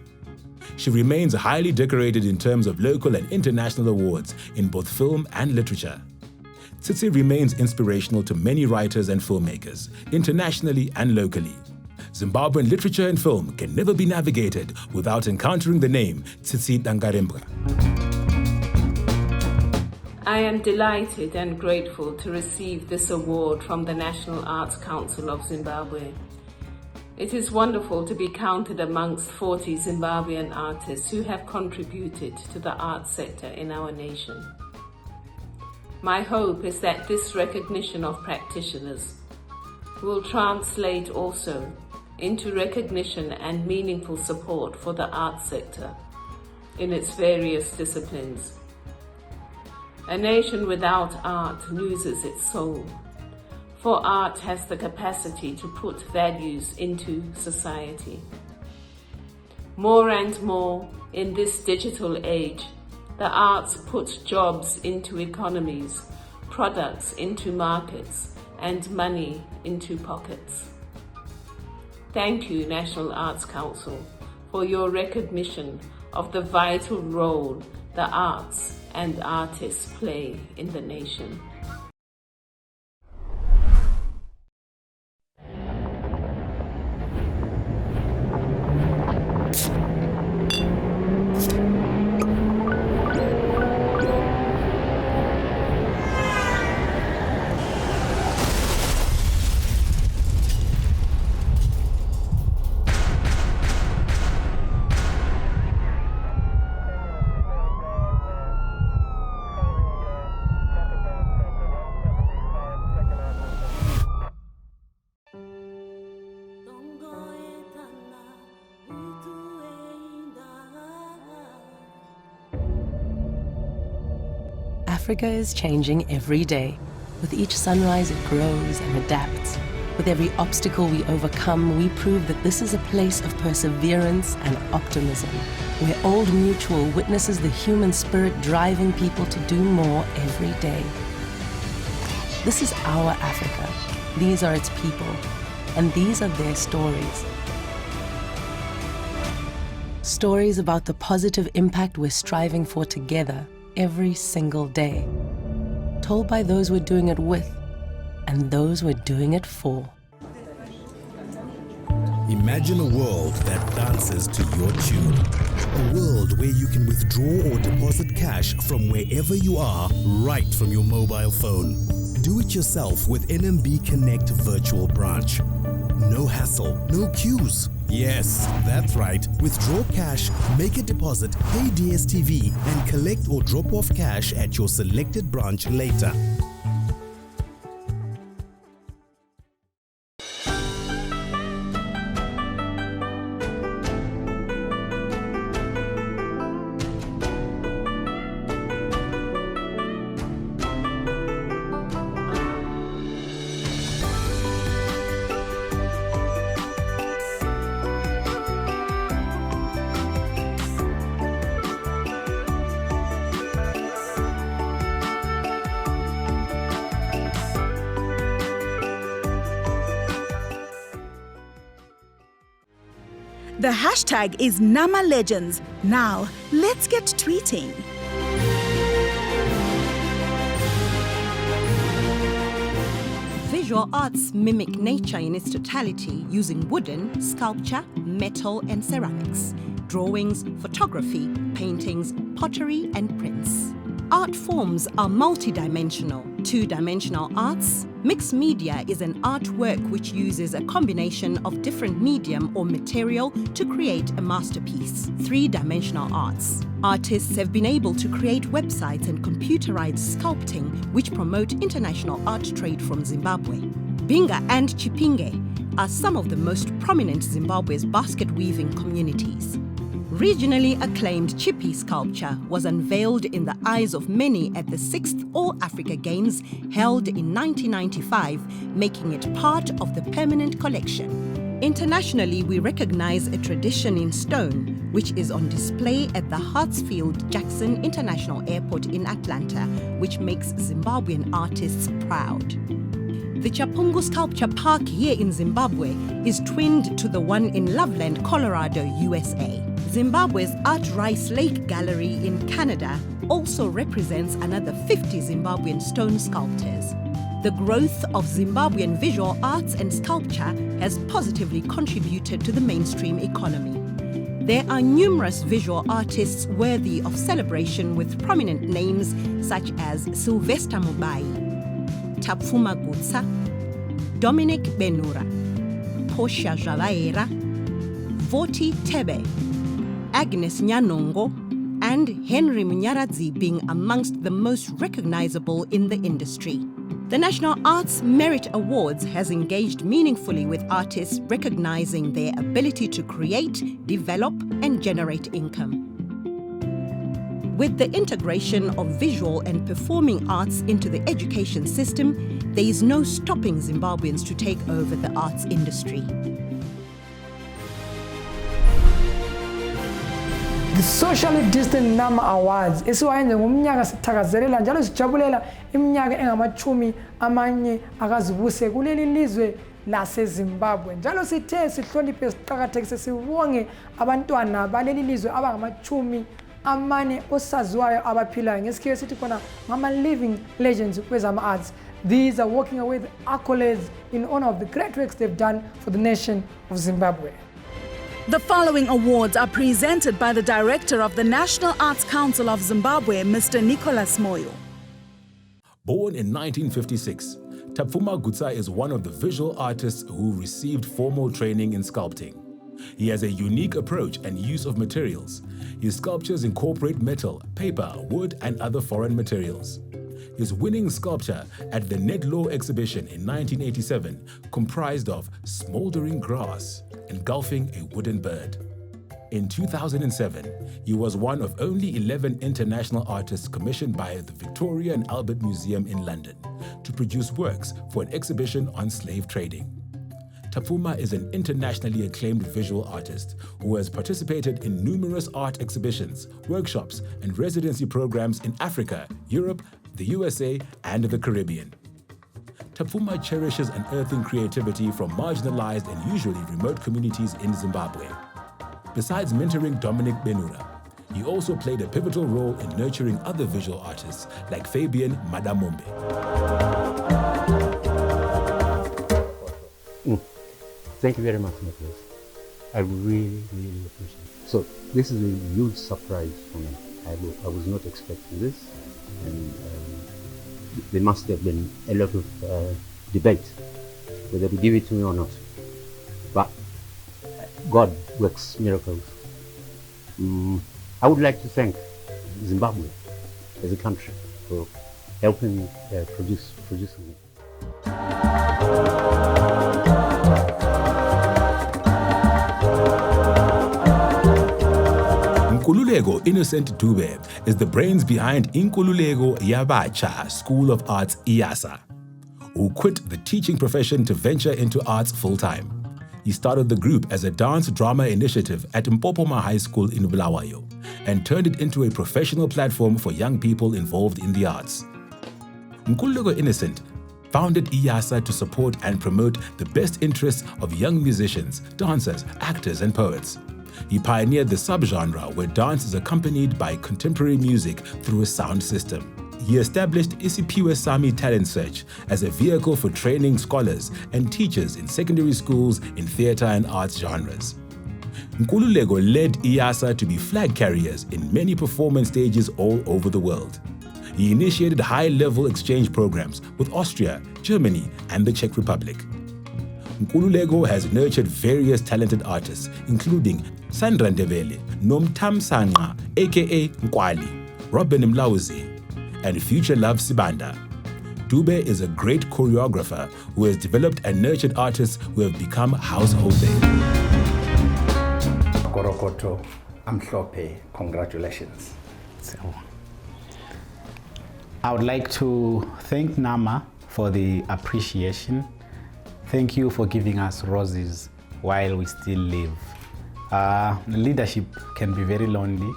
She remains highly decorated in terms of local and international awards in both film and literature. Tsitsi remains inspirational to many writers and filmmakers, internationally and locally. Zimbabwean literature and film can never be navigated without encountering the name Tsitsi Dangarembwa. I am delighted and grateful to receive this award from the National Arts Council of Zimbabwe. It is wonderful to be counted amongst 40 Zimbabwean artists who have contributed to the arts sector in our nation. My hope is that this recognition of practitioners will translate also into recognition and meaningful support for the arts sector in its various disciplines. A nation without art loses its soul, for art has the capacity to put values into society. More and more in this digital age, the arts put jobs into economies, products into markets, and money into pockets. Thank you, National Arts Council, for your recognition of the vital role the arts and artists play in the nation. Africa is changing every day. With each sunrise, it grows and adapts. With every obstacle we overcome, we prove that this is a place of perseverance and optimism, where Old Mutual witnesses the human spirit driving people to do more every day. This is our Africa. These are its people, and these are their stories. Stories about the positive impact we're striving for together every single day, told by those we're doing it with and those we're doing it for. Imagine a world that dances to your tune. A world where you can withdraw or deposit cash from wherever you are, right from your mobile phone. Do it yourself with NMB Connect Virtual Branch. No hassle, no queues. Yes, that's right. Withdraw cash, make a deposit, pay DSTV, and collect or drop off cash at your selected branch later. The hashtag is NamaLegends. Now, let's get tweeting. Visual arts mimic nature in its totality using wooden, sculpture, metal and ceramics, drawings, photography, paintings, pottery and prints. Art forms are multidimensional. Two-dimensional arts, Mixed media is an artwork which uses a combination of different medium or material to create a masterpiece, three-dimensional arts. Artists have been able to create websites and computerized sculpting which promote international art trade from Zimbabwe. Binga and Chipinge are some of the most prominent Zimbabwe's basket weaving communities. Regionally acclaimed chippy sculpture was unveiled in the eyes of many at the 6th All-Africa Games held in 1995, making it part of the permanent collection. Internationally, we recognize a tradition in stone, which is on display at the Hartsfield-Jackson International Airport in Atlanta, which makes Zimbabwean artists proud. The Chapungu Sculpture Park here in Zimbabwe is twinned to the one in Loveland, Colorado, USA. Zimbabwe's Art Rice Lake Gallery in Canada also represents another 50 Zimbabwean stone sculptors. The growth of Zimbabwean visual arts and sculpture has positively contributed to the mainstream economy. There are numerous visual artists worthy of celebration with prominent names such as Sylvester Mubai, Tapfuma Gutsa, Dominic Benura, Portia Javaera, Voti Tebe, Agnes Nyanongo, and Henry Munyaradzi being amongst the most recognizable in the industry. The National Arts Merit Awards has engaged meaningfully with artists recognizing their ability to create, develop, and generate income. With the integration of visual and performing arts into the education system, there is no stopping Zimbabweans to take over the arts industry. The Socially Distant Nama Awards esiwayenze ngomnyaka sithakazelela njalo sijabulela iminyaka engamachumi amanye akazibuse kuleli lizwe laseZimbabwe. Njalo sithe sihloniphe siqhakathekise sibonge abantwana baleli lizwe abangamachumi amane osaziwayo abaphilayo ngesikhiwo sithi khona ngama living legends kwezama arts. These are walking away with accolades in honor of the great works they've done for the nation of Zimbabwe. The following awards are presented by the Director of the National Arts Council of Zimbabwe, Mr. Nicholas Moyo. Born in 1956, Tapfuma Gutsa is one of the visual artists who received formal training in sculpting. He has a unique approach and use of materials. His sculptures incorporate metal, paper, wood, and other foreign materials. His winning sculpture at the Nedlaw exhibition in 1987 comprised of smoldering grass engulfing a wooden bird. In 2007, he was one of only 11 international artists commissioned by the Victoria and Albert Museum in London to produce works for an exhibition on slave trading. Tapfuma is an internationally acclaimed visual artist who has participated in numerous art exhibitions, workshops, and residency programs in Africa, Europe, the USA, and the Caribbean. Tapfuma cherishes unearthing creativity from marginalized and usually remote communities in Zimbabwe. Besides mentoring Dominic Benura, he also played a pivotal role in nurturing other visual artists like Fabian Madamombe. Thank you very much, Nicholas. I really, really appreciate it. So this is a huge surprise for me. I was not expecting this, and there must have been a lot of debate whether to give it to me or not. But God works miracles. I would like to thank Zimbabwe as a country for helping me producing it. Nkululeko Innocent Dube is the brains behind Nkululeko Yabacha School of Arts IASA, who quit the teaching profession to venture into arts full-time. He started the group as a dance-drama initiative at Mpopoma High School in Bulawayo and turned it into a professional platform for young people involved in the arts. Nkululeko Innocent founded IASA to support and promote the best interests of young musicians, dancers, actors, and poets. He pioneered the subgenre where dance is accompanied by contemporary music through a sound system. He established Isipiwe Sami Talent Search as a vehicle for training scholars and teachers in secondary schools in theatre and arts genres. Nkululeko led IASA to be flag carriers in many performance stages all over the world. He initiated high-level exchange programs with Austria, Germany, and the Czech Republic. Nkululeko has nurtured various talented artists, including Sandra Ndebele, Nomtam Sanqa, aka Nkwali, Robin Mlauzi, and Future Love Sibanda. Dube is a great choreographer who has developed and nurtured artists who have become household names. Gorokoto, Amhlope, congratulations. I would like to thank Nama for the appreciation. Thank you for giving us roses while we still live. Leadership can be very lonely.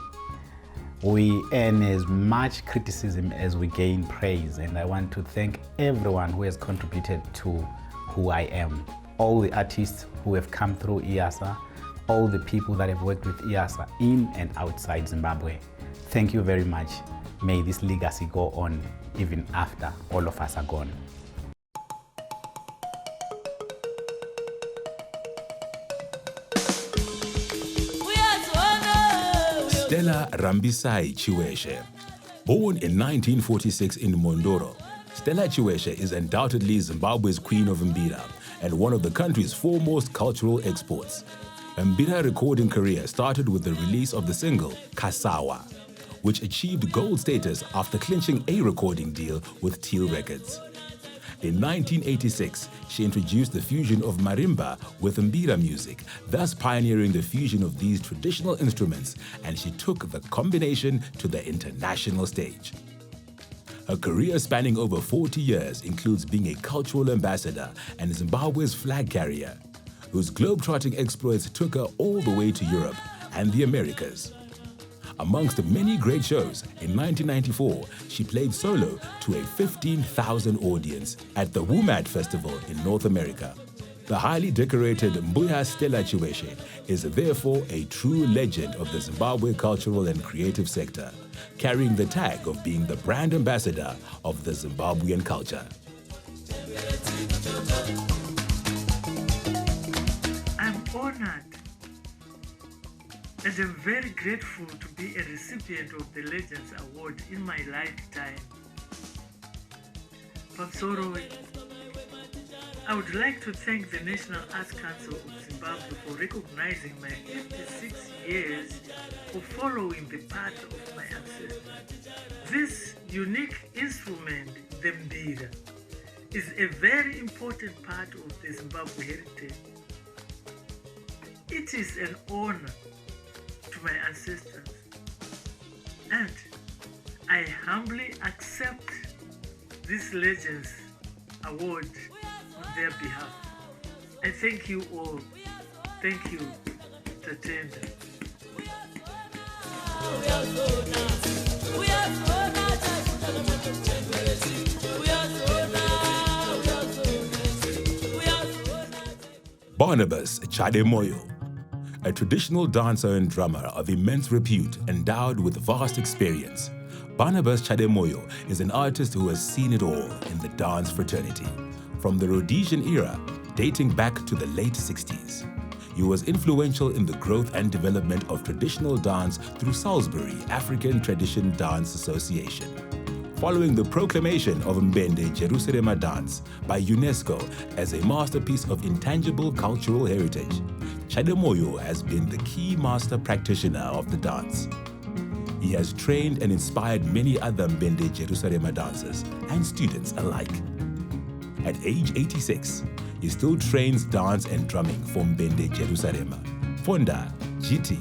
We earn as much criticism as we gain praise, and I want to thank everyone who has contributed to who I am. All the artists who have come through IASA, all the people that have worked with IASA in and outside Zimbabwe. Thank you very much. May this legacy go on even after all of us are gone. Stella Rambisai Chiweshe. Born in 1946 in Mondoro, Stella Chiweshe is undoubtedly Zimbabwe's Queen of Mbira and one of the country's foremost cultural exports. Mbira recording career started with the release of the single Kasawa, which achieved gold status after clinching a recording deal with Teal Records. In 1986, she introduced the fusion of marimba with Mbira music, thus pioneering the fusion of these traditional instruments, and she took the combination to the international stage. Her career spanning over 40 years includes being a cultural ambassador and Zimbabwe's flag carrier, whose globetrotting exploits took her all the way to Europe and the Americas. Amongst many great shows, in 1994, she played solo to a 15,000 audience at the WUMAT Festival in North America. The highly decorated Mbuya Stella Chiweshe is therefore a true legend of the Zimbabwe cultural and creative sector, carrying the tag of being the brand ambassador of the Zimbabwean culture. I'm honored and I'm very grateful to be a recipient of the Legends Award in my lifetime. Pamsoro, I would like to thank the National Arts Council of Zimbabwe for recognizing my 56 years of following the path of my ancestors. This unique instrument, the mbira, is a very important part of the Zimbabwe heritage. It is an honor to my ancestors, and I humbly accept this Legends Award on their behalf. I thank you all. Thank you, Tatenda. Barnabas Chademoyo, a traditional dancer and drummer of immense repute endowed with vast experience. Barnabas Chademoyo is an artist who has seen it all in the dance fraternity, from the Rhodesian era dating back to the late 60s. He was influential in the growth and development of traditional dance through Salisbury African Tradition Dance Association. Following the proclamation of Mbende Jerusalem dance by UNESCO as a masterpiece of intangible cultural heritage, Chademoyo has been the key master practitioner of the dance. He has trained and inspired many other Mbende Jerusalem dancers and students alike. At age 86, he still trains dance and drumming for Mbende Jerusalem, Fonda, Jiti,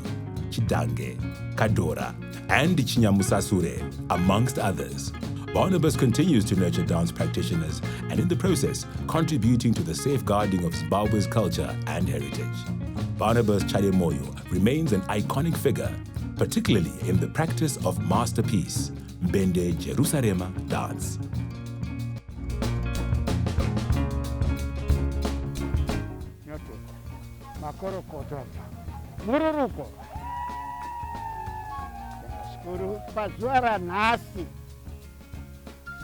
Chidange, Kadora, and Chinyamusasure, amongst others. Barnabas continues to nurture dance practitioners and in the process contributing to the safeguarding of Zimbabwe's culture and heritage. Barnabas Chademoyo remains an iconic figure, particularly in the practice of masterpiece, Mbende Jerusalem dance.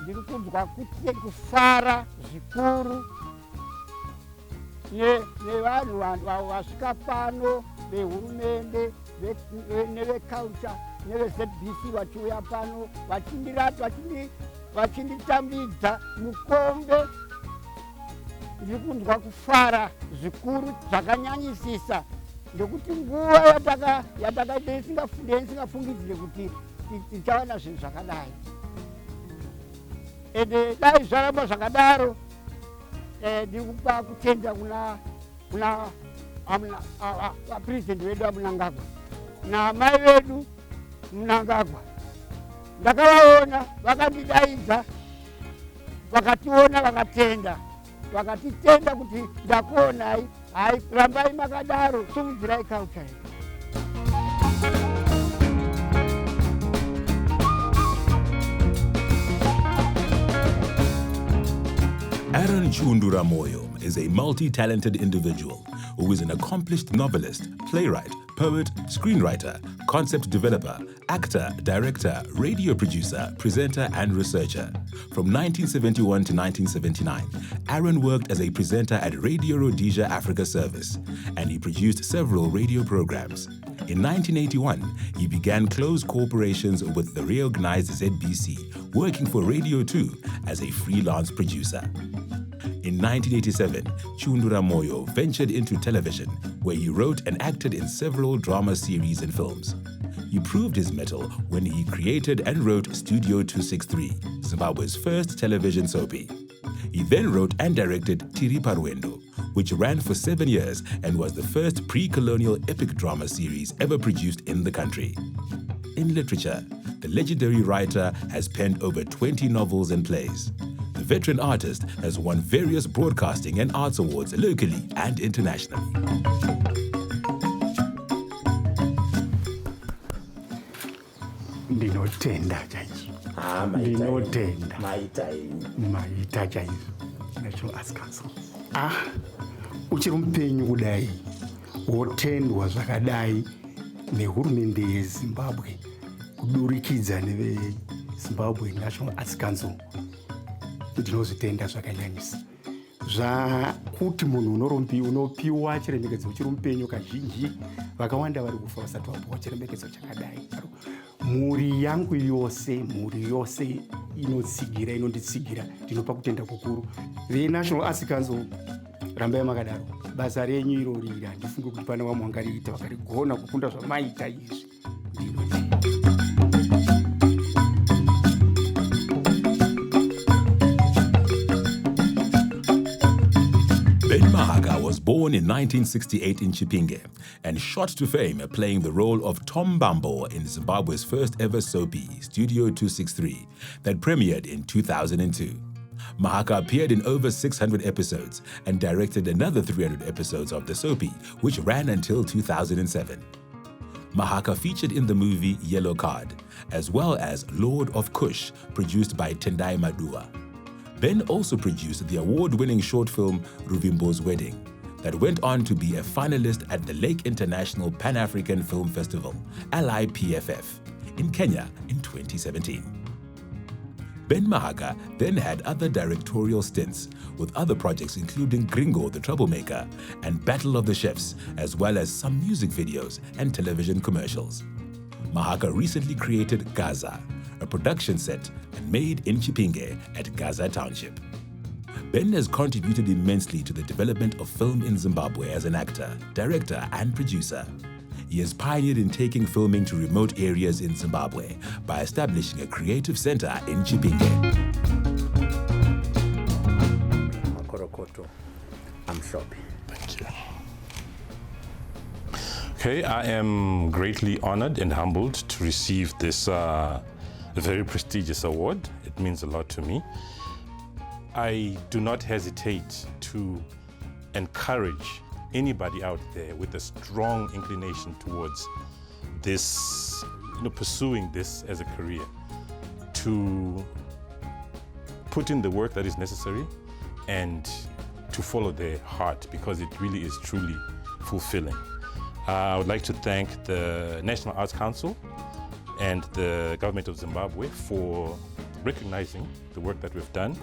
Ndiri kunzwa kufara zvikuru nevanhu vasvika pano vehurumende neveculture neveZBC vachiuya pano vachindirata vachinditambidza mukombe. Ndiri kunzwa kufara zvikuru zvakanyanyisisa ngekuti nguva yatakaita ndisingafungidzire kuti tichawana zvinhu zvakadai. Ende dai zvaramba zvakadaro, ndiri kupa kutenda kuna vapresident vedu vaMnangagwa naamai vedu Mnangagwa. Ndakavaona vakandidaidza, vakationa vakatitenda kuti ndakuonai, hai rambai makadaro, sungidzirai culture yedu. Aaron Chundura Moyo is a multi-talented individual who is an accomplished novelist, playwright, poet, screenwriter, concept developer, actor, director, radio producer, presenter, and researcher. From 1971 to 1979, Aaron worked as a presenter at Radio Rhodesia Africa Service, and he produced several radio programs. In 1981, he began close cooperations with the reorganized ZBC, working for Radio 2 as a freelance producer. In 1987, Chundura Moyo ventured into television, where he wrote and acted in several drama series and films. He proved his mettle when he created and wrote Studio 263, Zimbabwe's first television soapie. He then wrote and directed Tiri Parwendo, which ran for 7 years and was the first pre-colonial epic drama series ever produced in the country. In literature, the legendary writer has penned over 20 novels and plays. The veteran artist has won various broadcasting and arts awards locally and internationally. Ndinotenda chaizvo. Ndinotenda. Maita chaizvo. National Arts Council. Uchiri mupenyu kudai, wotendwa zvakadai nehurumende yeZimbabwe kudurikidza neveZimbabwe National Arts Council. Ndinozvitenda zvakanyanyisa. Zvakuti munhu unopiwa chiremekedzo uchiri mupenyu kazhinji vakawanda vari kufa vasati vapiwa chiremekedzo chakadai. Mhuri yangu yose inonditsigira ndinopa kutenda kukuru. VeNational Arts Council, rambai makadaro. Basa renyu irori handifungi kuti pana vamwe vangariita vakarigona kukunda zvamaita izvi. Ben Mahaka was born in 1968 in Chipinge and shot to fame playing the role of Tom Bambo in Zimbabwe's first ever soapie, Studio 263, that premiered in 2002. Mahaka appeared in over 600 episodes and directed another 300 episodes of the soapie, which ran until 2007. Mahaka featured in the movie Yellow Card, as well as Lord of Kush, produced by Tendai Madua. Ben also produced the award-winning short film Ruvimbo's Wedding, that went on to be a finalist at the Lake International Pan-African Film Festival, LIPFF, in Kenya in 2017. Ben Mahaka then had other directorial stints with other projects including Gringo the Troublemaker and Battle of the Chefs, as well as some music videos and television commercials. Mahaka recently created Gaza, a production set and made in Chipinge at Gaza Township. Ben has contributed immensely to the development of film in Zimbabwe as an actor, director, and producer. He has pioneered in taking filming to remote areas in Zimbabwe by establishing a creative center in Chipinge. Makorokoto, I'm shopping. Thank you. Okay, I am greatly honored and humbled to receive this very prestigious award. It means a lot to me. I do not hesitate to encourage anybody out there with a strong inclination towards this, pursuing this as a career, to put in the work that is necessary and to follow their heart, because it really is truly fulfilling. I would like to thank the National Arts Council and the government of Zimbabwe for recognizing the work that we've done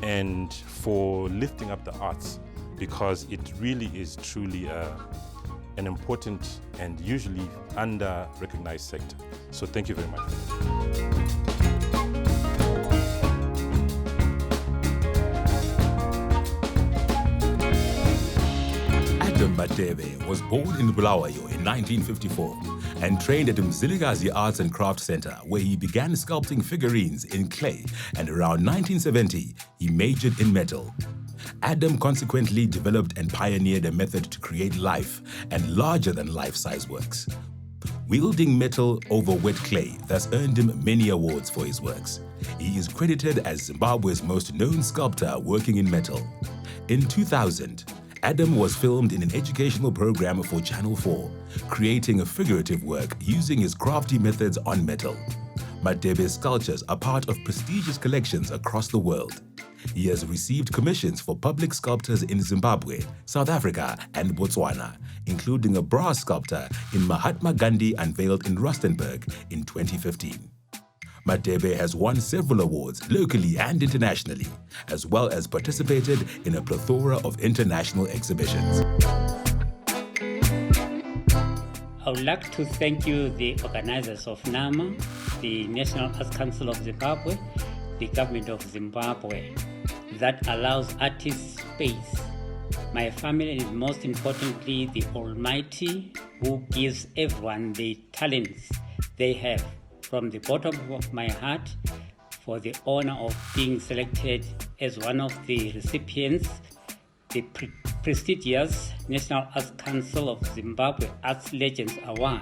and for lifting up the arts, because it really is truly an important and usually under-recognized sector. So thank you very much. Madebe was born in Bulawayo in 1954 and trained at Mzilikazi Arts and Crafts Center, where he began sculpting figurines in clay, and around 1970 he majored in metal. Adam consequently developed and pioneered a method to create life and larger-than-life size works. Wielding metal over wet clay thus earned him many awards for his works. He is credited as Zimbabwe's most known sculptor working in metal. In 2000, Adam was filmed in an educational program for Channel 4, creating a figurative work using his crafty methods on metal. Madebe's sculptures are part of prestigious collections across the world. He has received commissions for public sculptors in Zimbabwe, South Africa, and Botswana, including a brass sculpture in Mahatma Gandhi unveiled in Rustenburg in 2015. Madebe has won several awards locally and internationally, as well as participated in a plethora of international exhibitions. I would like to thank you, the organizers of NAMA, the National Arts Council of Zimbabwe, the government of Zimbabwe, that allows artists space. My family, and most importantly, the Almighty, who gives everyone the talents they have. From the bottom of my heart, for the honor of being selected as one of the recipients, the prestigious National Arts Council of Zimbabwe Arts Legends Award.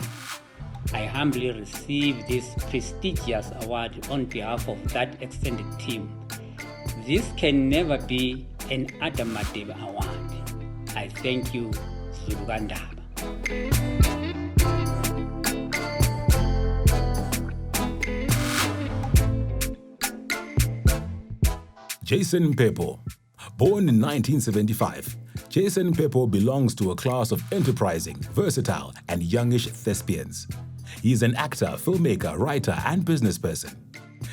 I humbly receive this prestigious award on behalf of that extended team. This can never be an Adam Madebe award. I thank you, Zulugandaba. Jason Pepo. Born in 1975, Jason Pepo belongs to a class of enterprising, versatile, and youngish thespians. He is an actor, filmmaker, writer, and businessperson.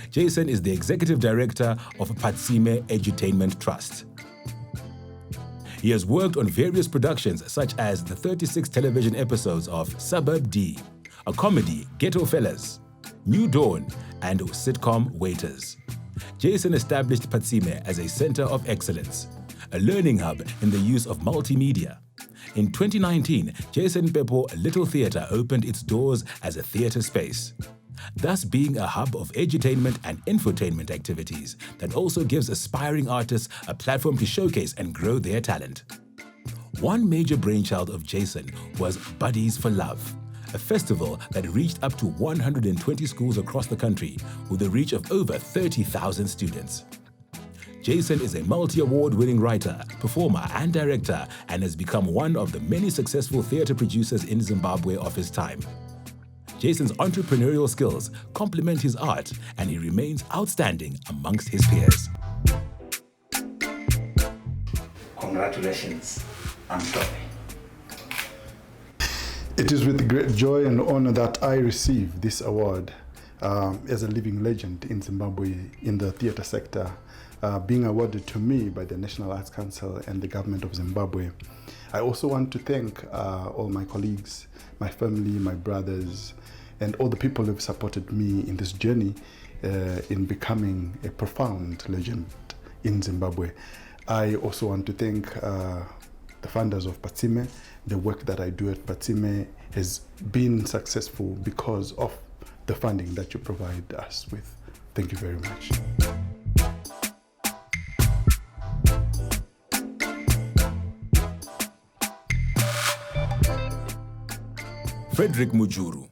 Jason is the executive director of Patsime Edutainment Trust. He has worked on various productions such as the 36 television episodes of Suburb D, a comedy, Ghetto Fellas, New Dawn, and sitcom Waiters. Jason established Patsime as a center of excellence, a learning hub in the use of multimedia. In 2019, Jason Pepo Little Theatre opened its doors as a theatre space, thus being a hub of edutainment and infotainment activities that also gives aspiring artists a platform to showcase and grow their talent. One major brainchild of Jason was Buddies for Love, a festival that reached up to 120 schools across the country with a reach of over 30,000 students. Jason is a multi-award-winning writer, performer, and director, and has become one of the many successful theatre producers in Zimbabwe of his time. Jason's entrepreneurial skills complement his art, and he remains outstanding amongst his peers. Congratulations, Anthony. It is with great joy and honor that I receive this award as a living legend in Zimbabwe in the theatre sector, being awarded to me by the National Arts Council and the government of Zimbabwe. I also want to thank all my colleagues, my family, my brothers, and all the people who have supported me in this journey in becoming a profound legend in Zimbabwe. I also want to thank the funders of Patsime. The work that I do at Patsime has been successful because of the funding that you provide us with. Thank you very much. Frederick Mujuru.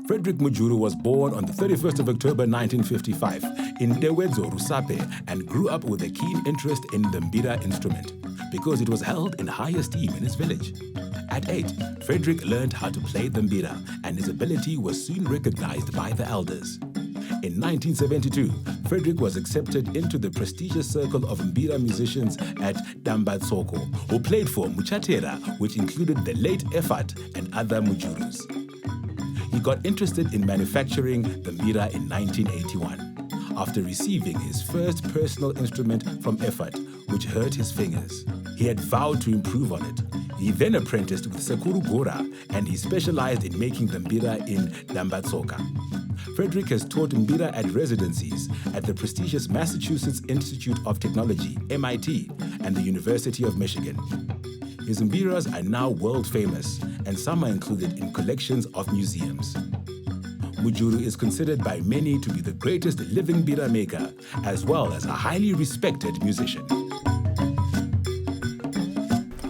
Frederick Mujuru was born on the 31st of October 1955 in Dewedzo, Rusape, and grew up with a keen interest in the mbira instrument because it was held in high esteem in his village. At 8, Frederick learned how to play the mbira, and his ability was soon recognized by the elders. In 1972, Frederick was accepted into the prestigious circle of mbira musicians at Dambatsoko, who played for Muchatera, which included the late Efat and other Mujurus. He got interested in manufacturing the mbira in 1981, after receiving his first personal instrument from Efat, which hurt his fingers. He had vowed to improve on it. He then apprenticed with Sekuru Gora, and he specialized in making the mbira in Dambatsoka. Frederick has taught mbira at residencies at the prestigious Massachusetts Institute of Technology, MIT, and the University of Michigan. His mbiras are now world famous, and some are included in collections of museums. Mujuru is considered by many to be the greatest living mbira maker, as well as a highly respected musician.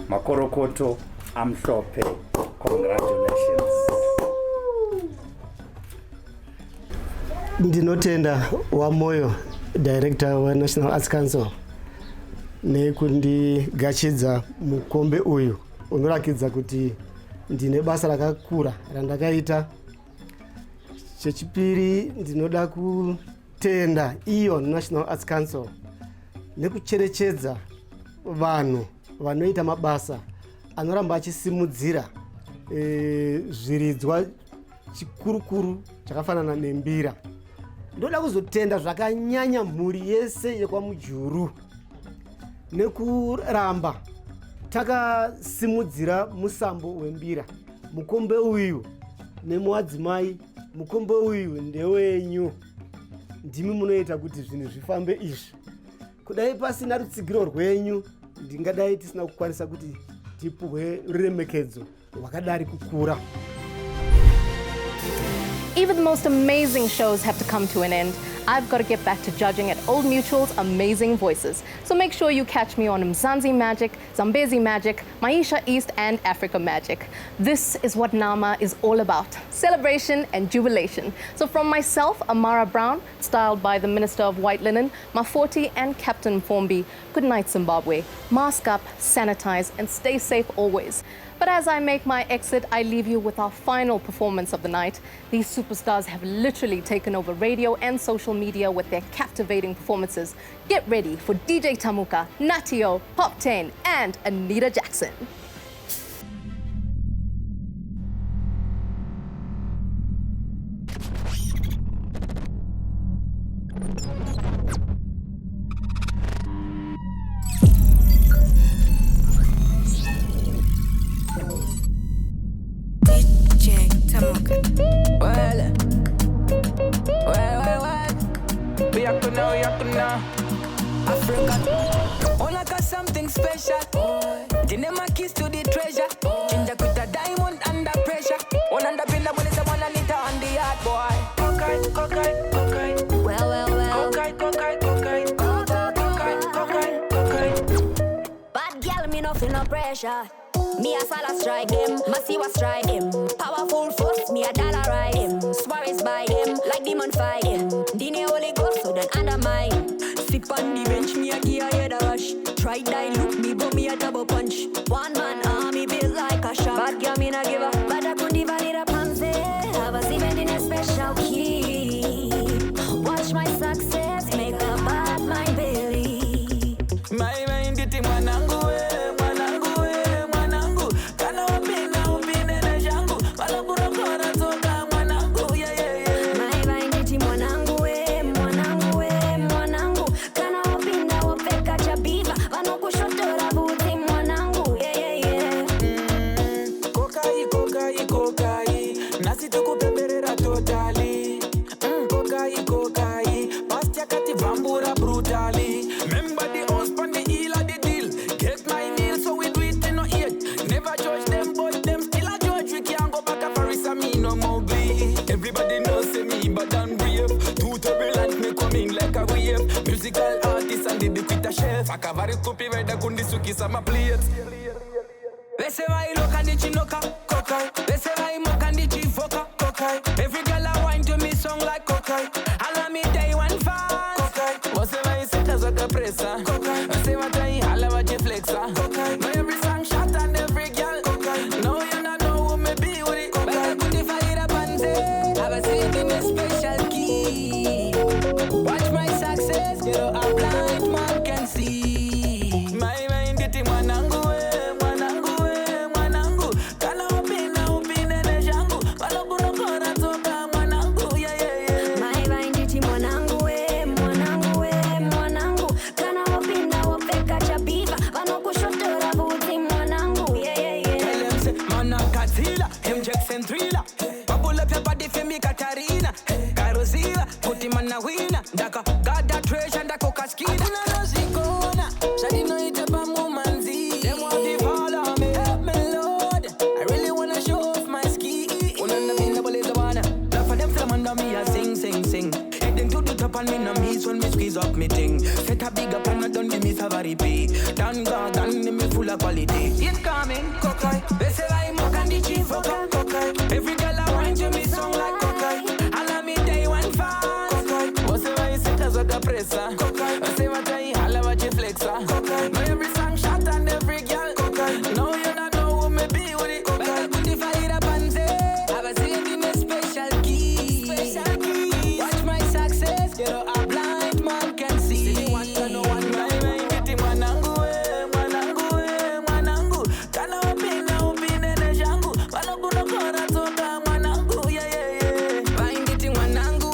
Makorokoto Amshope, congratulations. Ndinotenda Wamoyo, Director wa National Arts Council, nekundigachidza mukombe uyu unorakidza kuti ndine basa rakakura randakaita. Chechipiri ndinoda kutenda iyo National Arts Council nekucherechedza vanhu vanoita mabasa anoramba achisimudzira zviridzwa chikurukuru chakafanana nembira. Ndoda kuzotenda zvakanyanya mhuri yese yekwaMujuru nekuramba takasimudzira musambo wembira. Mukombe uyu nemuadzimai, mukombe uyu ndewenyu. Ndimi munoita kuti zvinhu zvifambe izvi. Kudai pasina rutsigiro rwenyu ndingadai tisina kukwanisa kuti tipuhwe ruremekedzo rwakadari kukura. Even the most amazing shows have to come to an end. I've got to get back to judging at Old Mutual's Amazing Voices. So make sure you catch me on Mzansi Magic, Zambezi Magic, Maisha East, and Africa Magic. This is what Nama is all about: celebration and jubilation. So from myself, Amara Brown, styled by the Minister of White Linen, Mafoti, and Captain Formby, good night, Zimbabwe. Mask up, sanitize, and stay safe always. But as I make my exit, I leave you with our final performance of the night. These superstars have literally taken over radio and social media with their captivating performances. Get ready for DJ Tamuka, Natio, Pop 10, and Anita Jackson. Africa, all I got something special. The name my keys to the treasure. Ginger with a diamond under pressure. One under pinna when it's a one and it on the yard, boy. Cocaine, cocaine, cocaine. Well. Cocaine, cocaine, cocaine. Cocaine, cocaine. Bad girl, me nothing no pressure. Me a sala strike him, Masawi strike him. Powerful force, me a dollar ride him. Suarez by him, like demon fight him. Dine Holy Ghost, so then undermine. Sip on the bench, me a give a head a rush. Try dilute me, but me a double punch. One man army built like a shop. Bad girl, me not give up, but I couldn't valid a panze. Have a even in a special key. Watch my success, make a bad mind belly. My mind did it manangu. Akavari kupi weda kundi suki sama plate. Wese vai loka ndi chinoka, kokai. Wese vai moka ndi chifoka, kokai. Every girl a wine to me song like kokai. Hala me day one fan, kokai. Wase vai seka zoka pressa, kokai. Wase watai hala waje flexa, kokai. No every song shot and every girl, kokai. No you not know who me be with it, kokai. Weda kundi fire panze, have a seat in a special key. Watch my success, you know I'm blind man can see. Mwanangu, kana upina upine ne jangu. Walo kuno kora toka never repeat. Dan me full of quality. It's coming, cockeye. They say I mock and the chief, cockeye. Every girl I want to me song like cockeye. Allow me day one fast, cockeye. What's the way set us at the presser, cockeye. I say what I allow what you flexer, cockeye. Now every song shot and every girl, cockeye. No, you not know who me be with it, cockeye. But if I hit up and say, have a saved in a special key. Special key. Watch my success, you know a blind man can see. See one to no one, my mind get him manangu, manangu. Kana opina ne jangu, managu no kora toka manangu, yeah. Find it in manangu,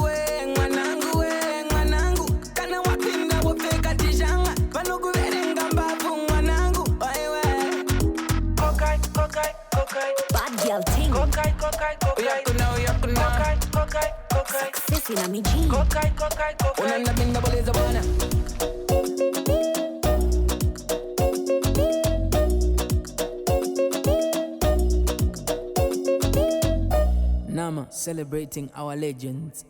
manangu. Kana wapinda wapeka tijanga, managu verenga mbavu manangu, Cockeye. Bad girl ting. Cockeye. Cockeye. Success in a me jean. Cockeye. Unanda binda boleza bwana. Nama celebrating our legends.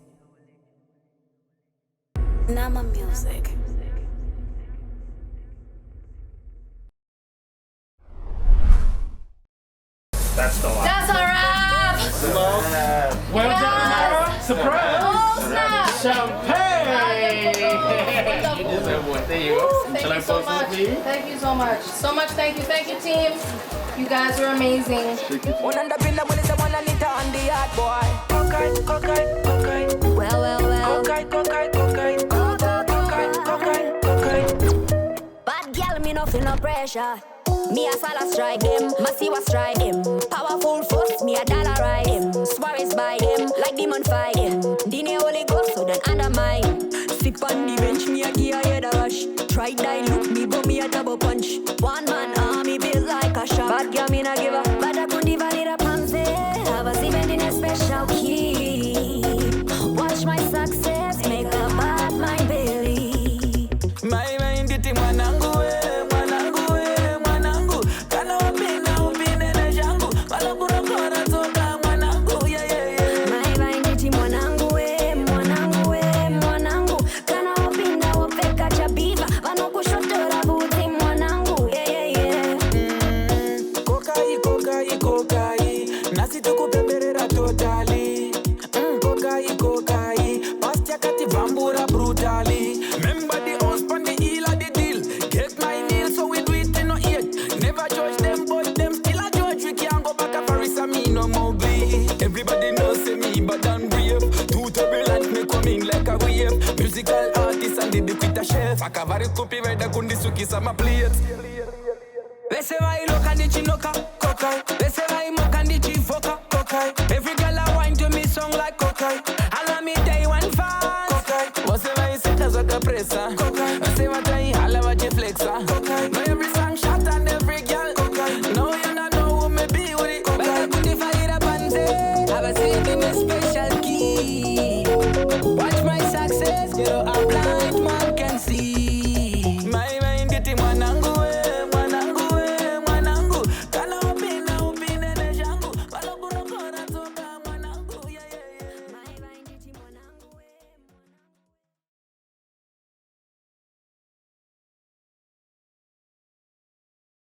Nama music. That's the one. That's a wrap! Well Yes. done, Nhira. Surprise! Oh, snap. Champagne! There you go. Thank Shall I you so post much. this, please? Thank you so much. So much thank you. Thank you, team. You guys are amazing. Unanda binda boleza bwana nita on the yard boy. Cockeye. Well. Cockeye. Bad girl, me no feel no pressure. Me a sala strike them, Masawi strike them. Powerful force, me a dollar ride them. Suarez by them, like demon fight them. Dine Holy Ghost, so then undermine. Sip on the bench, me a give a head a rush. Try die, look me, but me a double punch. One man army built like a shot. Bad girl, me not give a, but I couldn't even need a panze. Have a event in a special key. Watch my success, make a bad mind belly. My mind it manangu. Kana opina ne jangu, malabura kora toka manangu, yeah. My mind it mwanangu. Kana opina wapeka chabiva, vano kushotora buti mwanangu, yeah. Cockeye. Nasi tukupeperera totally. Cockeye. Pastia kati vambura brutally. Remember the house pan the heel of the deal. Get my meal so we do it in no eat. Never judge them, but them still a judge. We can't go back a Paris and me no Mowgli. Everybody knows say me bad and brave. Too turbulent me coming like a wave. Musical artist and the quit a chef. Akavari kupi veda kundi suki sama plates. Bese vai loka ndi chinoka, cockeye. Bese vai moka ndi chifoka, cockeye. Every girl I wine to me song like